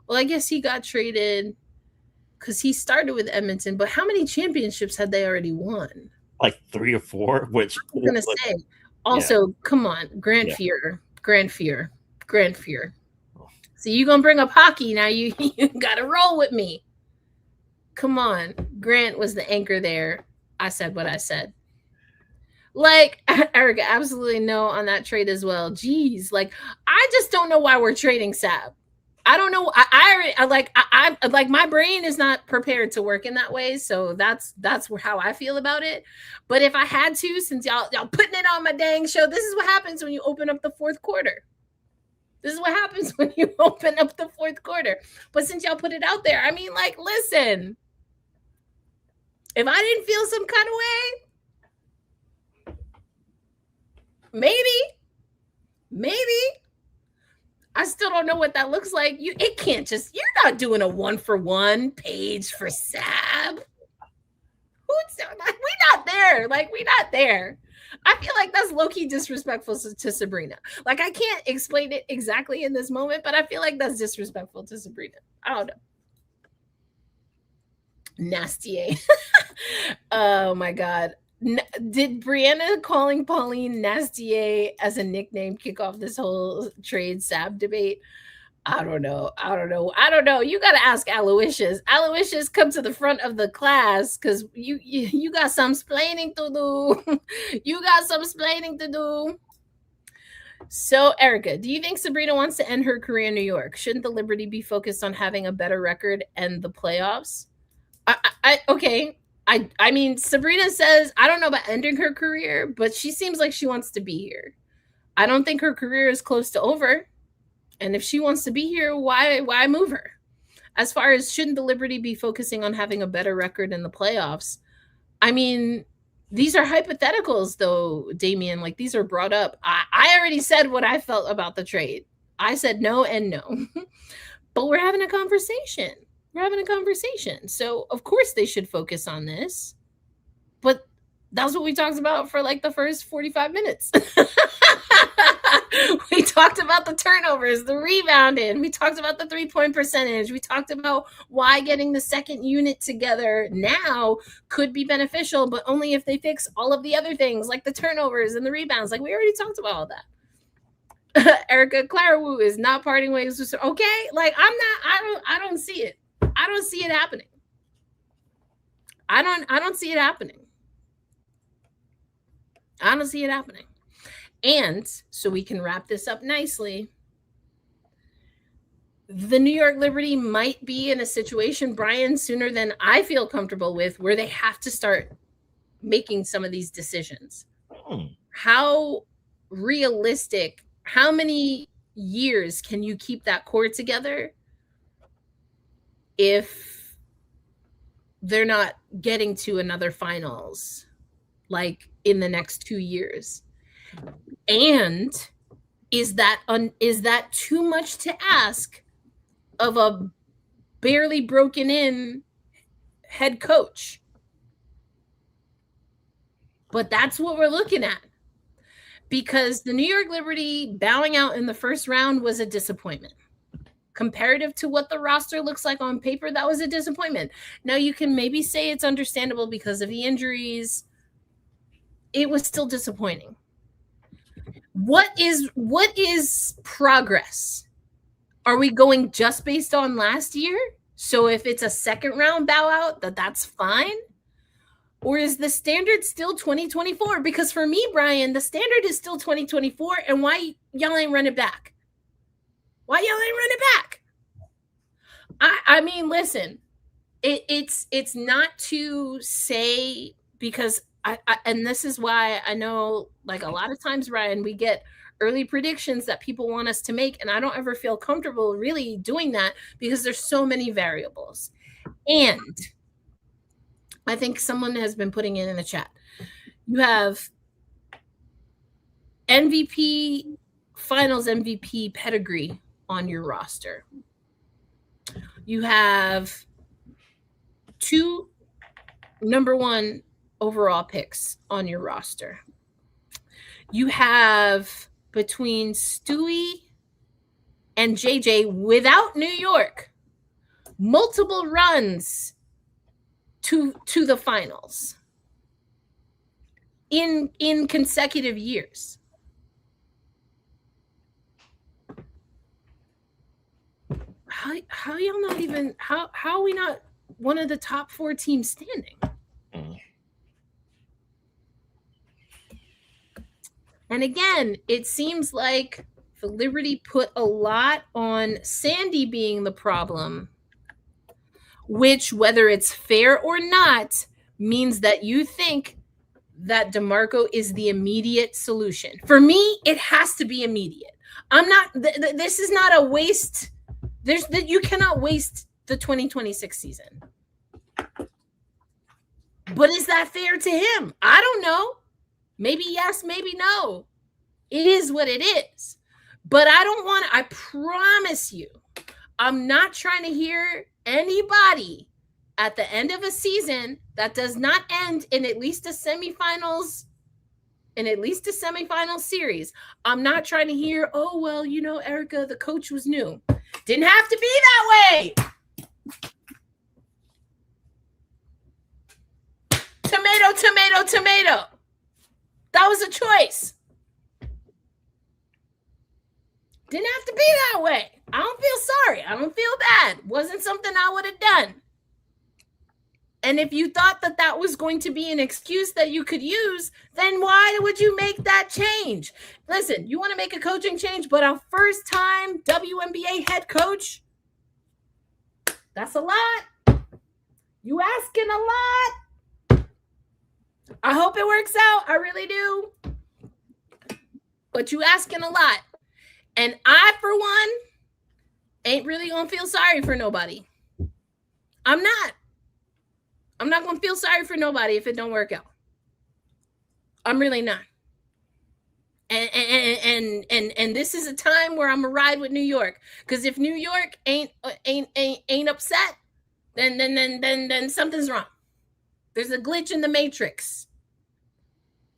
A: Well, I guess he got traded because he started with Edmonton, but how many championships had they already won?
C: like 3 or 4, which
A: I was gonna say. Also, come on, Grand Fear. So you gonna bring up hockey now? You gotta roll with me. Come on, Grant was the anchor there. I said what I said. Like Erica, absolutely no on that trade as well. Jeez, like I just don't know why we're trading Sab. I don't know. I like my brain is not prepared to work in that way. So that's how I feel about it. But if I had to, since y'all putting it on my dang show, this is what happens when you open up the fourth quarter. This is what happens when you open up the fourth quarter. But since y'all put it out there, I mean, like, listen, if I didn't feel some kind of way, maybe. I still don't know what that looks like. It can't just, you're not doing a 1-for-1 page for Sab. We're not there. Like, we're not there. I feel like that's low-key disrespectful to Sabrina. Like, I can't explain it exactly in this moment, but I feel like that's disrespectful to Sabrina. I don't know. Nasty. Oh my God. Did Brianna calling Pauline Nasty as a nickname kick off this whole trade Sab debate? I don't know. You got to ask Aloysius. Aloysius, come to the front of the class because you got some splaining to do. You got some splaining to do. So, Erica, do you think Sabrina wants to end her career in New York? Shouldn't the Liberty be focused on having a better record and the playoffs? Okay. I mean, Sabrina says, I don't know about ending her career, but she seems like she wants to be here. I don't think her career is close to over. And if she wants to be here, why move her? As far as shouldn't the Liberty be focusing on having a better record in the playoffs? I mean, these are hypotheticals, though, Damien. Like, these are brought up. I already said what I felt about the trade. I said no and no. But we're having a conversation. So, of course, they should focus on this. But that's what we talked about for like the first 45 minutes. We talked about the turnovers, the rebounding. We talked about the 3-point percentage. We talked about why getting the second unit together now could be beneficial, but only if they fix all of the other things like the turnovers and the rebounds. Like, we already talked about all that. Erica, Clara Wu is not parting ways with her. Okay, like I don't see it. I don't see it happening. I don't see it happening. I don't see it happening. And so we can wrap this up nicely. The New York Liberty might be in a situation, Brian, sooner than I feel comfortable with, where they have to start making some of these decisions. How realistic, how many years can you keep that core together if they're not getting to another finals like in the next 2 years? And is that too much to ask of a barely broken in head coach? But that's what we're looking at, because the New York Liberty bowing out in the first round was a disappointment. Comparative to what the roster looks like on paper, that was a disappointment. Now, you can maybe say it's understandable because of the injuries. It was still disappointing. What is progress? Are we going just based on last year? So if it's a second round bow out, that's fine? Or is the standard still 2024? Because for me, Brian, the standard is still 2024. And why y'all ain't run it back? I mean, listen, it's not to say, because and this is why I know, like, a lot of times, Ryan, we get early predictions that people want us to make, and I don't ever feel comfortable really doing that because there's so many variables. And I think someone has been putting it in the chat. You have MVP, finals MVP pedigree on your roster. You have 2 number 1 overall picks on your roster. You have, between Stewie and JJ, without New York, multiple runs to the finals. in consecutive years. How y'all not even how are we not one of the top 4 teams standing? And again, it seems like the Liberty put a lot on Sandy being the problem, which, whether it's fair or not, means that you think that DeMarco is the immediate solution. For me, it has to be immediate. I'm not. This is not a waste. You cannot waste the 2026 season. But is that fair to him? I don't know. Maybe yes, maybe no. It is what it is. But I don't want to, I promise you, I'm not trying to hear anybody at the end of a season that does not end in at least a semifinals, series. I'm not trying to hear, oh, well, you know, Erica, the coach was new. Didn't have to be that way. Tomato, tomato, tomato. That was a choice. Didn't have to be that way. I don't feel sorry. I don't feel bad. Wasn't something I would have done. And if you thought that that was going to be an excuse that you could use, then why would you make that change? Listen, you want to make a coaching change, but a first-time WNBA head coach, that's a lot. You asking a lot. I hope it works out. I really do. But you asking a lot. And I, for one, ain't really going to feel sorry for nobody. I'm not going to feel sorry for nobody if it don't work out. I'm really not. And this is a time where I'm gonna ride with New York, because if New York ain't upset, then something's wrong. There's a glitch in the matrix.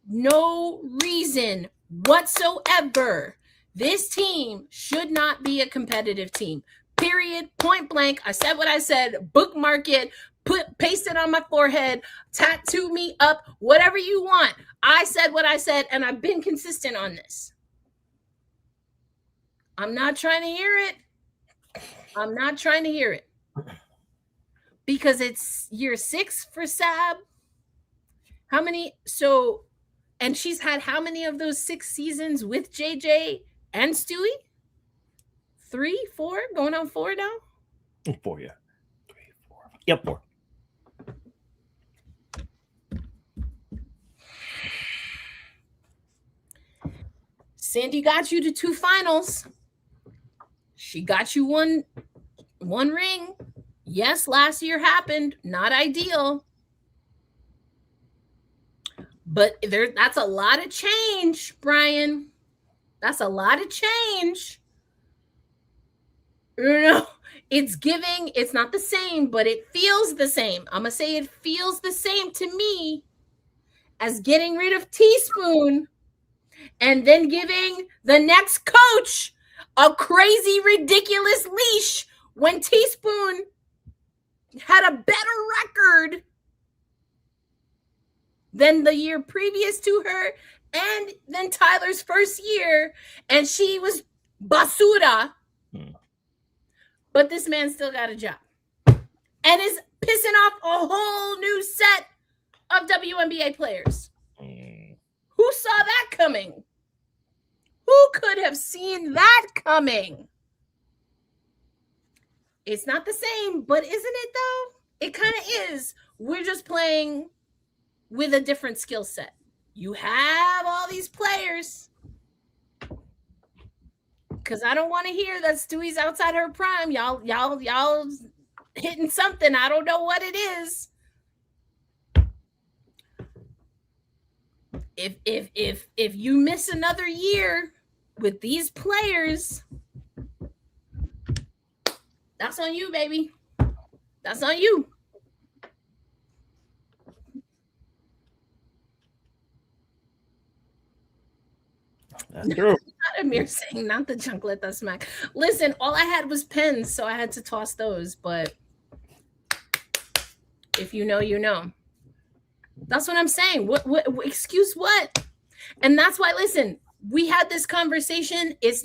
A: No reason whatsoever this team should not be a competitive team. Period. Point blank. I said what I said. Bookmark it. Paste it on my forehead. Tattoo me up. Whatever you want. I said what I said, and I've been consistent on this. I'm not trying to hear it. I'm not trying to hear it. Because it's year 6 for Sab. How many? So, and she's had how many of those 6 seasons with JJ and Stewie? 3, 4, going on 4 now?
D: 4, yeah. 3, 4. Yep, 4.
A: Sandy got you to 2 finals. She got you one ring. Yes, last year happened. Not ideal. But that's a lot of change, Brian. That's a lot of change. You know, it's giving, it's not the same, but it feels the same. I'm going to say it feels the same to me as getting rid of Teaspoon and then giving the next coach a crazy, ridiculous leash when Teaspoon had a better record than the year previous to her and then Tyler's first year, and she was basura. But this man still got a job and is pissing off a whole new set of WNBA players. Who saw that coming? Who could have seen that coming? It's not the same, but isn't it though? It kind of is. We're just playing with a different skill set. You have all these players. Because I don't want to hear that Stewie's outside her prime. Y'all hitting something. I don't know what it is. If you miss another year with these players, that's on you, baby. That's on you.
D: That's true.
A: Amir saying not the Jonquel that smack. Listen, all I had was pens, so I had to toss those. But if you know, you know. That's what I'm saying. What excuse what? And that's why, listen, we had this conversation. It's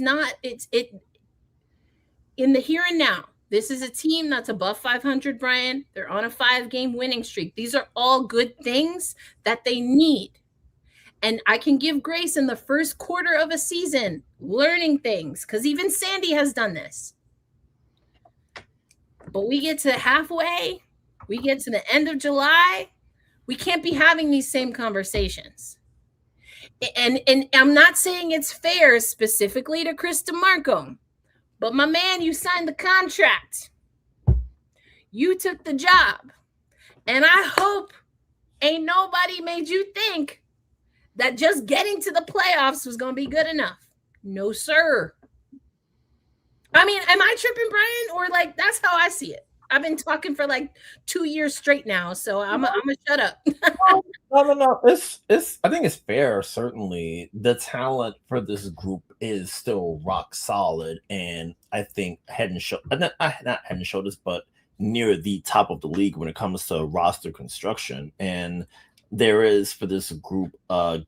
A: in the here and now. This is a team that's above 500, Brian. They're on a 5-game winning streak. These are all good things that they need. And I can give grace in the first quarter of a season, learning things, because even Sandy has done this. But we get to halfway, we get to the end of July, we can't be having these same conversations. And I'm not saying it's fair specifically to Chris DeMarco, but my man, you signed the contract. You took the job. And I hope ain't nobody made you think that just getting to the playoffs was going to be good enough. No, sir. I mean, am I tripping, Brian? Or like, that's how I see it. I've been talking for like 2 years straight now, so I'm gonna shut up.
D: No. It's. I think it's fair. Certainly, the talent for this group is still rock solid, and I think head and shoulders, not head and shoulders, but near the top of the league when it comes to roster construction. And there is for this group a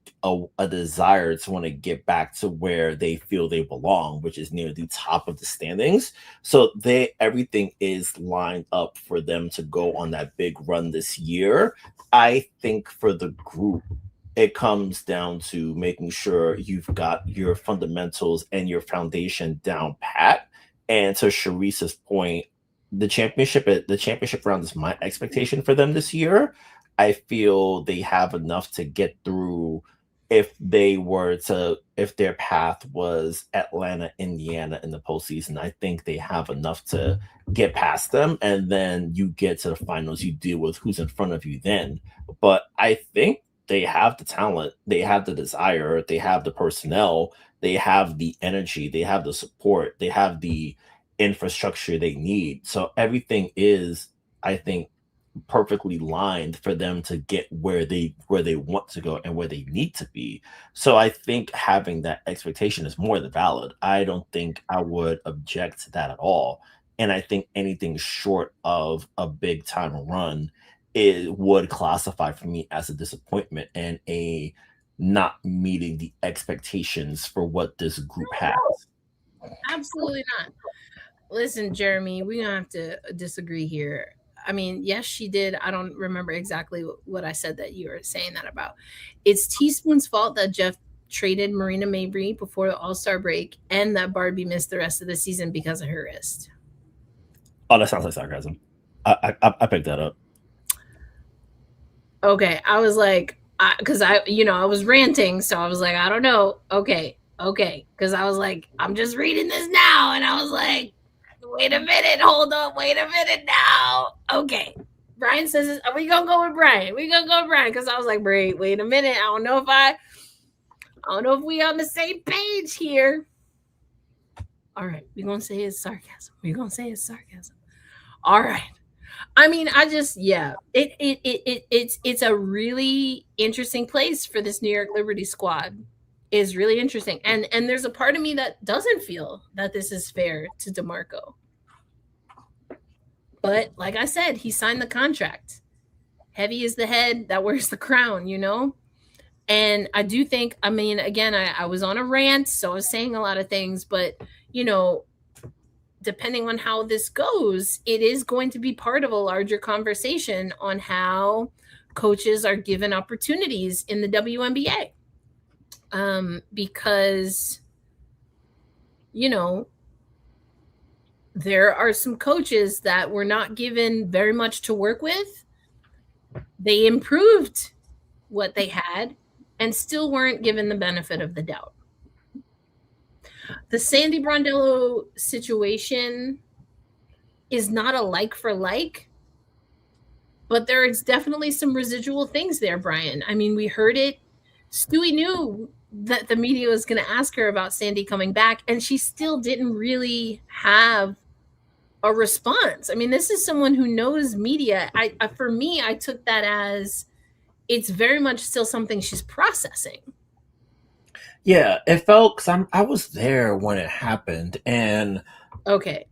D: desire to want to get back to where they feel they belong, which is near the top of the standings. So everything is lined up for them to go on that big run this year. I think for the group, it comes down to making sure you've got your fundamentals and your foundation down pat. And to Sharice's point, the championship round is my expectation for them this year. I feel they have enough to get through if their path was Atlanta, Indiana in the postseason. I think they have enough to get past them, and then you get to the finals, you deal with who's in front of you then. But I think they have the talent, they have the desire, they have the personnel, they have the energy, they have the support, they have the infrastructure they need. So everything is, I think, perfectly lined for them to get where they want to go and where they need to be. So I think having that expectation is more than valid. I don't think I would object to that at all. And I think anything short of a big time run, it would classify for me as a disappointment and a not meeting the expectations for what this group has.
A: Absolutely not. Listen, Jeremy, we're gonna have to disagree here. I mean, yes, she did. I don't remember exactly what I said that you were saying that about. It's Teaspoon's fault that Jeff traded Marina Mabrey before the All-Star break and that Barbie missed the rest of the season because of her wrist.
D: Oh, that sounds like sarcasm. I picked that up.
A: Okay, I was like, because I was ranting, so I was like, I don't know. Okay, because I was like, I'm just reading this now, and I was like, wait a minute, hold on, wait a minute now. Okay. Brian says, are we gonna go with Brian? Because I was like, wait a minute. I don't know if we on the same page here. All right, we're gonna say it's sarcasm. All right. I mean, it's a really interesting place for this New York Liberty squad. Is really interesting. And there's a part of me that doesn't feel that this is fair to DeMarco. But like I said, he signed the contract. Heavy is the head that wears the crown, And I do think, I mean, again, I was on a rant, so I was saying a lot of things, but, depending on how this goes, it is going to be part of a larger conversation on how coaches are given opportunities in the WNBA. Because, there are some coaches that were not given very much to work with. They improved what they had and still weren't given the benefit of the doubt. The Sandy Brondello situation is not a like for like, but there is definitely some residual things there, Brian. I mean, we heard it. Stewie knew that the media was going to ask her about Sandy coming back, and she still didn't really have a response. I mean, this is someone who knows media. For me, I took that as it's very much still something she's processing.
D: Yeah, it felt, because I was there when it happened, and
A: okay,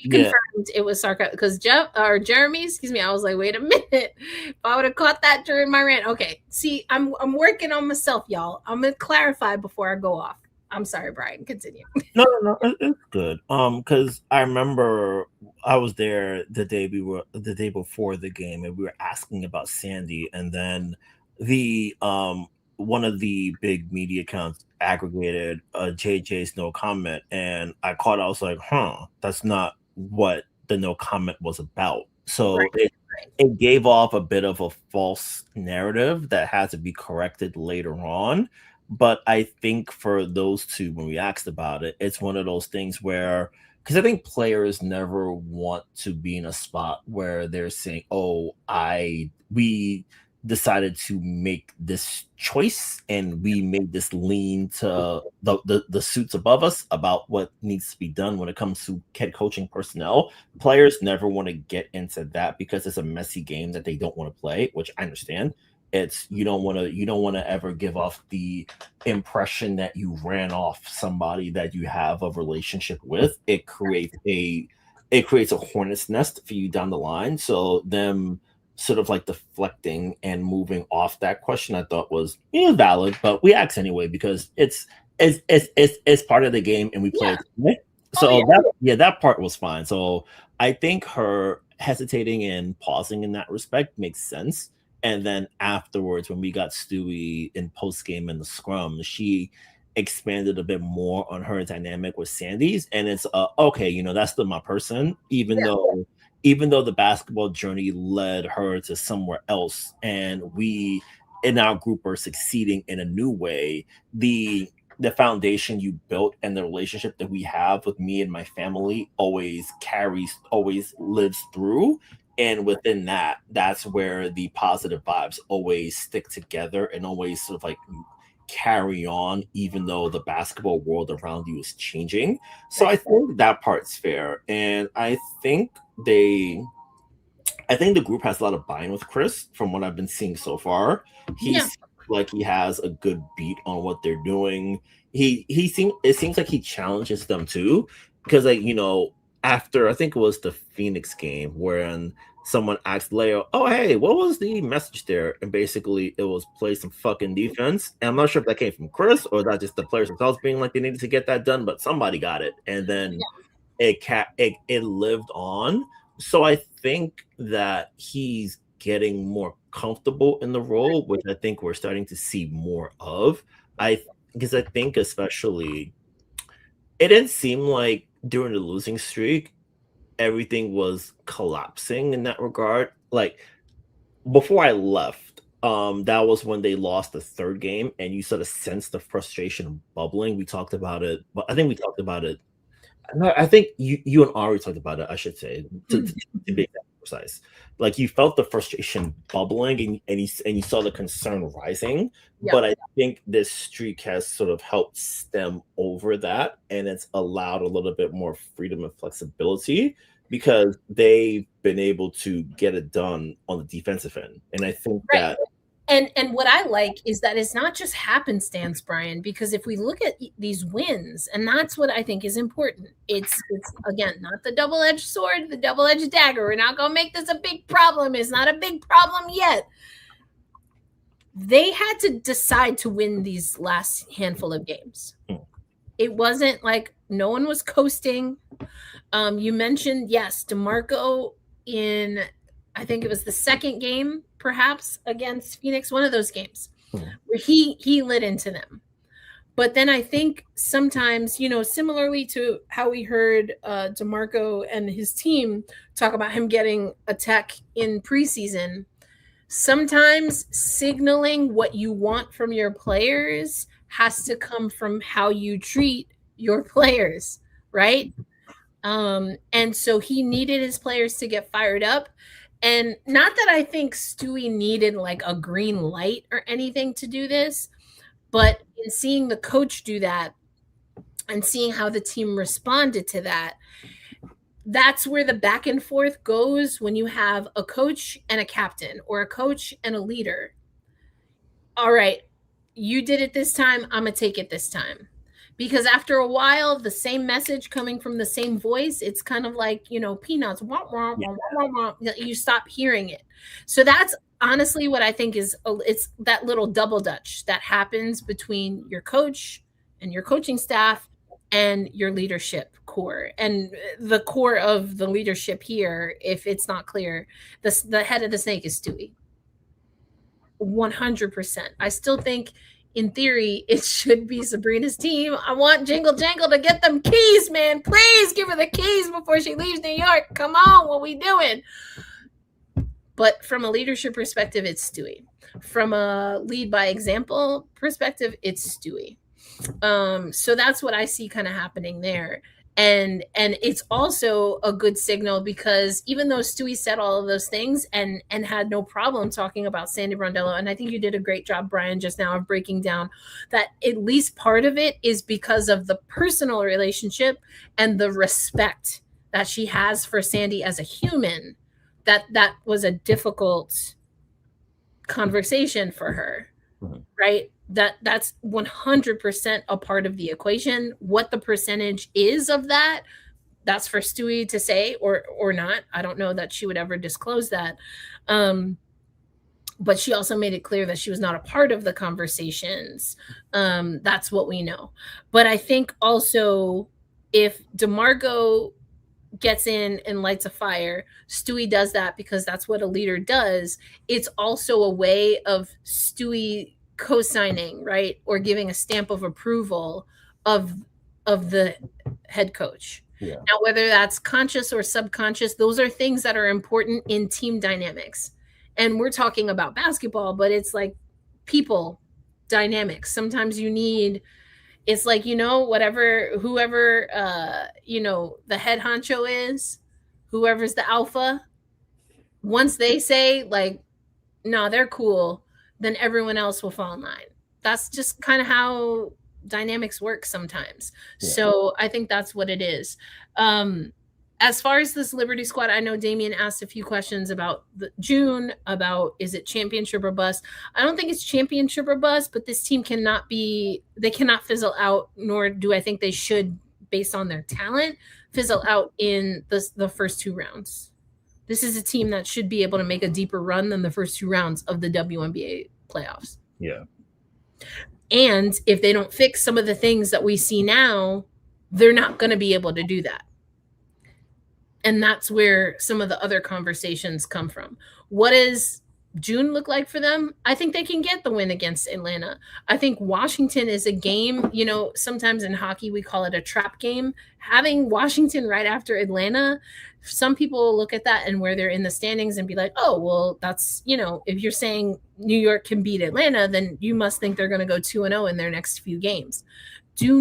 A: You confirmed it was sarcasm because Jeremy, excuse me, I was like, wait a minute. If I would have caught that during my rant. Okay. See, I'm working on myself, y'all. I'm gonna clarify before I go off. I'm sorry, Brian. Continue.
D: No, it's good. Because I remember I was there the day before the game, and we were asking about Sandy, and then the one of the big media accounts aggregated JJ's no comment, and I was like, that's not what the no comment was about. So it gave off a bit of a false narrative that had to be corrected later on. But I think for those two, when we asked about it, it's one of those things where, because I think players never want to be in a spot where they're saying, we decided to make this choice and we made this lean to the suits above us about what needs to be done when it comes to head coaching personnel. Players never want to get into that because it's a messy game that they don't want to play, which I understand. It's you don't want to ever give off the impression that you ran off somebody that you have a relationship with. It creates a hornet's nest for you down the line. So them sort of like deflecting and moving off that question, I thought was valid, but we asked anyway because it's part of the game and we play it. So that part was fine. So I think her hesitating and pausing in that respect makes sense. And then afterwards, when we got Stewie in post game in the scrum, she expanded a bit more on her dynamic with Sandy's, and it's okay, that's still my person, even though the basketball journey led her to somewhere else, and we in our group are succeeding in a new way. The foundation you built and the relationship that we have with me and my family always lives through. And within that's where the positive vibes always stick together and always sort of like carry on, even though the basketball world around you is changing. So I think that part's fair. And I think the group has a lot of buy-in with Chris from what I've been seeing so far. He's like he has a good beat on what they're doing. It seems like he challenges them too. Because after I think it was the Phoenix game when someone asked Leo, "Oh, hey, what was the message there?" And basically it was play some fucking defense. And I'm not sure if that came from Chris or that just the players themselves being like they needed to get that done, but somebody got it. And then it lived on. So I think that he's getting more comfortable in the role, which I think we're starting to see more of. Because I think especially it didn't seem like during the losing streak, everything was collapsing in that regard. Like before I left, that was when they lost the third game, and you sort of sensed the frustration bubbling. We talked about it, but I think we talked about it. No, I think you and Ari talked about it. I should say to be precise. Like you felt the frustration bubbling, and you saw the concern rising. Yeah. But I think this streak has sort of helped stem over that, and it's allowed a little bit more freedom and flexibility because they've been able to get it done on the defensive end. And I think that.
A: And what I like is that it's not just happenstance, Brian, because if we look at these wins, and that's what I think is important, it's again, not the double-edged sword, the double-edged dagger. We're not going to make this a big problem. It's not a big problem yet. They had to decide to win these last handful of games. It wasn't like no one was coasting. You mentioned, yes, DeMarco in, I think it was the second game, perhaps against Phoenix, one of those games where he lit into them. But then I think sometimes, similarly to how we heard DeMarco and his team talk about him getting a tech in preseason, sometimes signaling what you want from your players has to come from how you treat your players, right? And so he needed his players to get fired up. And not that I think Stewie needed like a green light or anything to do this, but in seeing the coach do that and seeing how the team responded to that, that's where the back and forth goes when you have a coach and a captain or a coach and a leader. All right, you did it this time. I'm going to take it this time. because after a while, the same message coming from the same voice, it's kind of like, peanuts. Wah, wah, wah, wah, wah, wah. You stop hearing it. So that's honestly what I think is, it's that little double dutch that happens between your coach and your coaching staff and your leadership core. And the core of the leadership here, if it's not clear, the head of the snake is Stewie. 100%. I still think in theory it should be Sabrina's team. I want Jingle Jangle to get them keys, man. Please give her the keys before she leaves New York. Come on, what we doing? But from a leadership perspective, it's Stewie. From a lead by example perspective, it's Stewie. So that's what I see kind of happening there. And it's also a good signal, because even though Stewie said all of those things and had no problem talking about Sandy Brondello, and I think you did a great job, Brian, just now of breaking down that at least part of it is because of the personal relationship and the respect that she has for Sandy as a human, that was a difficult conversation for her, right? That's 100% a part of the equation. What the percentage is of that, that's for Stewie to say or not. I don't know that she would ever disclose that. But she also made it clear that she was not a part of the conversations. That's what we know. But I think also if DeMarco gets in and lights a fire, Stewie does that because that's what a leader does. It's also a way of Stewie co-signing, right, or giving a stamp of approval of the head coach. Yeah. Now, whether that's conscious or subconscious, those are things that are important in team dynamics. And we're talking about basketball, but it's like people dynamics. Sometimes you need, it's like, whoever the head honcho is, whoever's the alpha, once they say like, no, they're cool, then everyone else will fall in line. That's just kind of how dynamics work sometimes. Yeah. So I think that's what it is. As far as this Liberty squad, I know Damien asked a few questions about June, about is it championship or bust? I don't think it's championship or bust, but this team cannot fizzle out, nor do I think they should, based on their talent, fizzle out in the first two rounds. This is a team that should be able to make a deeper run than the first two rounds of the WNBA playoffs.
D: Yeah.
A: And if they don't fix some of the things that we see now, they're not going to be able to do that. And that's where some of the other conversations come from. What does June look like for them? I think they can get the win against Atlanta. I think Washington is a game, sometimes in hockey we call it a trap game. Having Washington right after Atlanta, some people look at that and where they're in the standings and be like, oh, well, that's, if you're saying New York can beat Atlanta, then you must think they're going to go 2-0 in their next few games. Do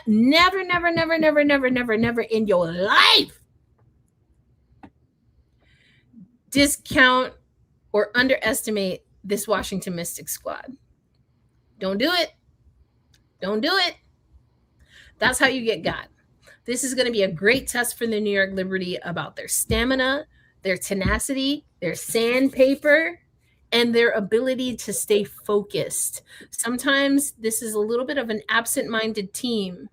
A: never in your life discount or underestimate this Washington Mystics squad. Don't do it. Don't do it. That's how you get got. This is going to be a great test for the New York Liberty about their stamina, their tenacity, their sandpaper, and their ability to stay focused. Sometimes this is a little bit of an absent-minded team,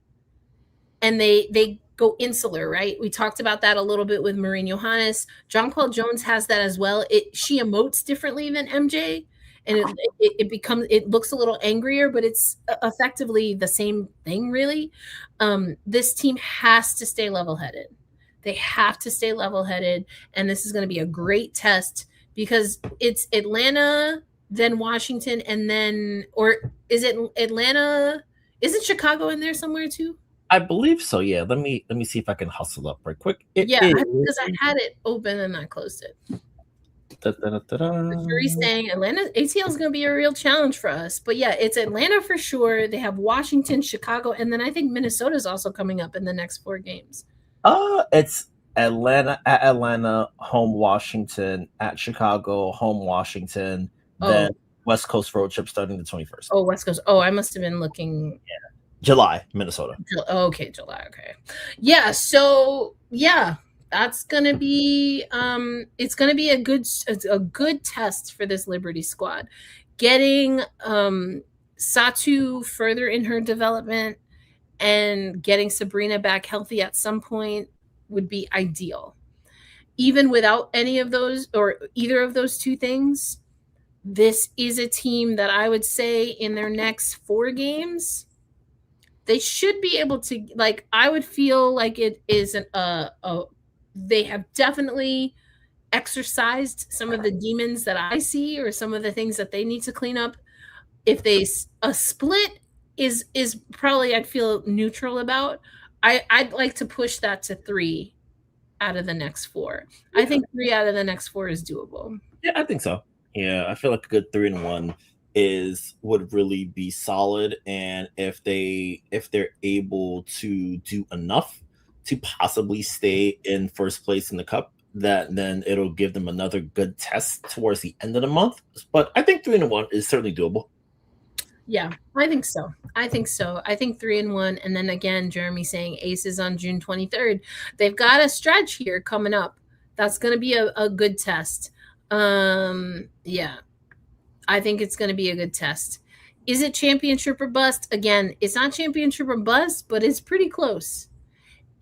A: and they go insular, right? We talked about that a little bit with Maureen Johannes. Jonquel Jones has that as well. She emotes differently than MJ, and it looks a little angrier, but it's effectively the same thing, really. This team has to stay level-headed. They have to stay level-headed, and this is going to be a great test because it's Atlanta, then Washington, and then, or is it Atlanta? Isn't Chicago in there somewhere too?
D: I believe so. Yeah. Let me see if I can hustle up right quick.
A: Because I had it open and I closed it. She's saying Atlanta ATL is going to be a real challenge for us, but yeah, it's Atlanta for sure. They have Washington, Chicago, and then I think Minnesota is also coming up in the next 4 games.
D: It's Atlanta at Atlanta, home Washington, at Chicago, home Washington, then West Coast road trip starting the 21st.
A: Oh, West Coast. Oh, I must have been looking.
D: Yeah. July, Minnesota.
A: Okay, July. Okay. Yeah. So yeah, that's gonna be it's gonna be a good test for this Liberty squad. Getting Satu further in her development and getting Sabrina back healthy at some point would be ideal. Even without any of those or either of those two things, this is a team that I would say in their next 4 games, they should be able to, like, I would feel like it is they have definitely exercised some of the demons that I see or some of the things that they need to clean up. If a split is probably I'd feel neutral about. I'd like to push that to 3 out of the next 4. I think 3 out of the next 4 is doable.
D: Yeah, I think so. Yeah, I feel like a good 3-1 would really be solid, and if they're able to do enough to possibly stay in first place in the cup, that then it'll give them another good test towards the end of the month. But I think 3-1 is certainly doable.
A: Yeah, I think so. I think 3-1, and then again, Jeremy saying Aces on June 23rd. They've got a stretch here coming up. That's going to be a good test. Yeah, I think it's going to be a good test. Is it championship or bust? Again, it's not championship or bust, but it's pretty close.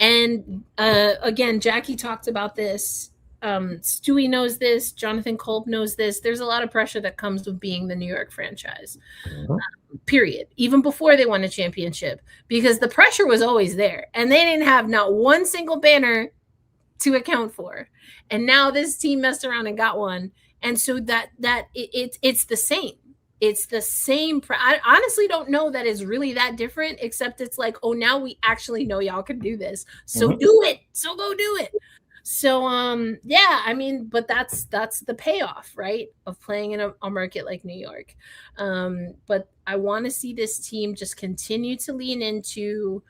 A: And again, Jackie talked about this. Stewie knows this. Jonathan Kolb knows this. There's a lot of pressure that comes with being the New York franchise. Period. Even before they won a championship, because the pressure was always there, and they didn't have not one single banner to account for. And now this team messed around and got one, and so it's the same. It's the same. I honestly don't know that it's really that different, except it's like, oh, now we actually know y'all can do this, so do it. So go do it. So yeah, I mean, but that's the payoff, right, of playing in a market like New York. But I want to see this team just continue to lean into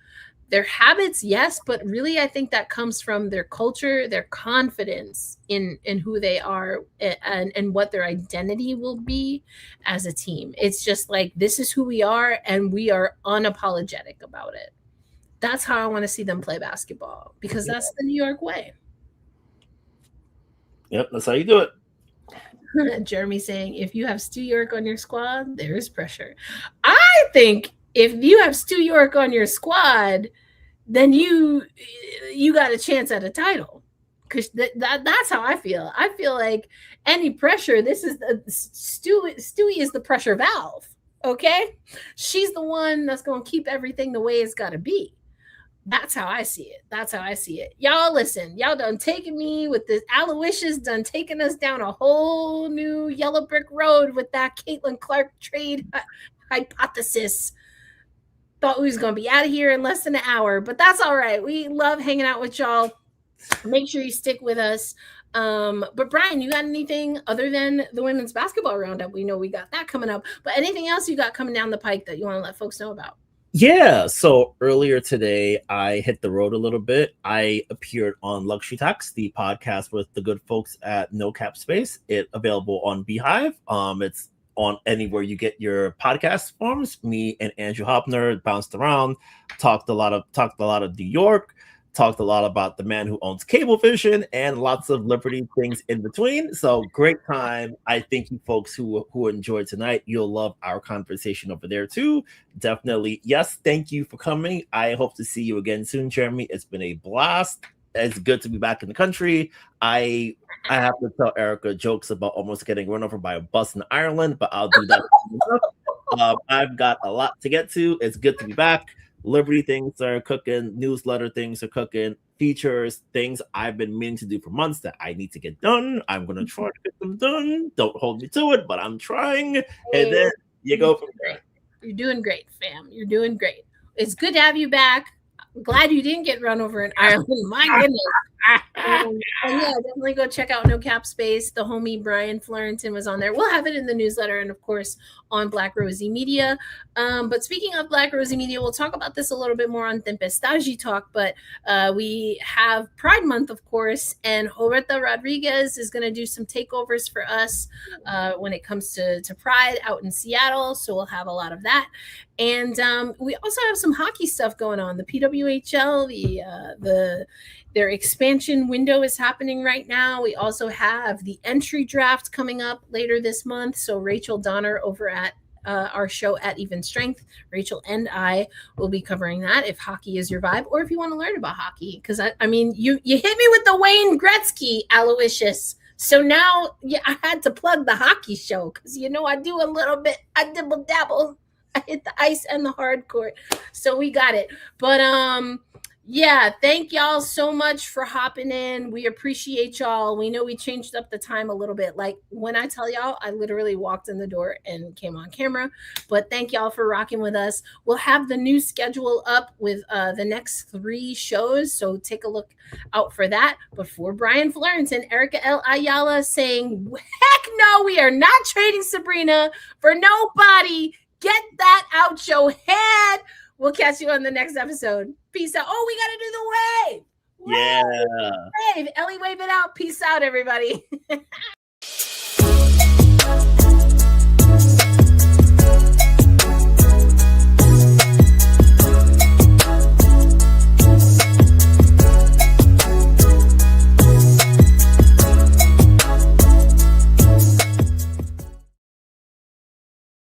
A: their habits, yes, but really I think that comes from their culture, their confidence in who they are, and what their identity will be as a team. It's just like, this is who we are, and we are unapologetic about it. That's how I want to see them play basketball, because that's the New York way.
D: Yep, that's how you do it.
A: Jeremy saying, if you have Stu York on your squad, there is pressure. I think if you have Stu York on your squad, then you got a chance at a title, because that's how I feel. I feel like any pressure, this is Stewie is the pressure valve. Okay, she's the one that's going to keep everything the way it's got to be. That's how I see it. Y'all listen, y'all done taking me with this Aloysius, done taking us down a whole new yellow brick road with that Caitlin Clark trade hypothesis. Thought we was going to be out of here in less than an hour, but that's all right. We love hanging out with y'all. Make sure you stick with us. But Brian, you got anything other than the women's basketball roundup? We know we got that coming up, but anything else you got coming down the pike that you want to let folks know about?
D: Yeah, so earlier today, I hit the road a little bit. I appeared on Luxury Tax, the podcast with the good folks at No Cap Space. It's available on Beehive. It's on anywhere you get your podcast forms. Me and Andrew Hopner bounced around, talked a lot of New York, talked a lot about the man who owns Cablevision, and lots of Liberty things in between. So great time. I think you folks who enjoyed tonight, you'll love our conversation over there too. Definitely. Yes, thank you for coming. I hope to see you again soon, Jeremy. It's been a blast. It's good to be back in the country. I have to tell Erica jokes about almost getting run over by a bus in Ireland, but I'll do that. I've got a lot to get to. It's good to be back. Liberty things are cooking, newsletter things are cooking, features, things I've been meaning to do for months that I need to get done. I'm going to try to get them done. Don't hold me to it, but I'm trying. And then you go from there.
A: You're doing great, fam. You're doing great. It's good to have you back. I'm glad you didn't get run over in Ireland. My goodness. And yeah, definitely go check out No Cap Space. The homie Brian Fleurantin was on there. We'll have it in the newsletter and, of course, on Black Rosie Media. But speaking of Black Rosie Media, we'll talk about this a little bit more on Tempestagi Talk. But we have Pride Month, of course, and Roberta Rodriguez is going to do some takeovers for us when it comes to Pride out in Seattle. So we'll have a lot of that. And we also have some hockey stuff going on. The PWHL, their expansion window is happening right now. We also have the entry draft coming up later this month. So Rachel Donner over at our show at Even Strength. Rachel and I will be covering that if hockey is your vibe, or if you want to learn about hockey. Because I mean, you hit me with the Wayne Gretzky, Aloysius. So now I had to plug the hockey show because I do a little bit, I dibble dabble. I hit the ice and the hard court. So we got it. But yeah, thank y'all so much for hopping in. We appreciate y'all. We know we changed up the time a little bit. Like when I tell y'all, I literally walked in the door and came on camera. But thank y'all for rocking with us. We'll have the new schedule up with the next 3 shows. So take a look out for that. But for Brian Fleurantin, Erica L. Ayala saying, heck no, we are not trading Sabrina for nobody. Get that out your head. We'll catch you on the next episode. Peace out. Oh, we got to do the wave.
C: Yeah.
A: Wave. Ellie, wave it out. Peace out, everybody.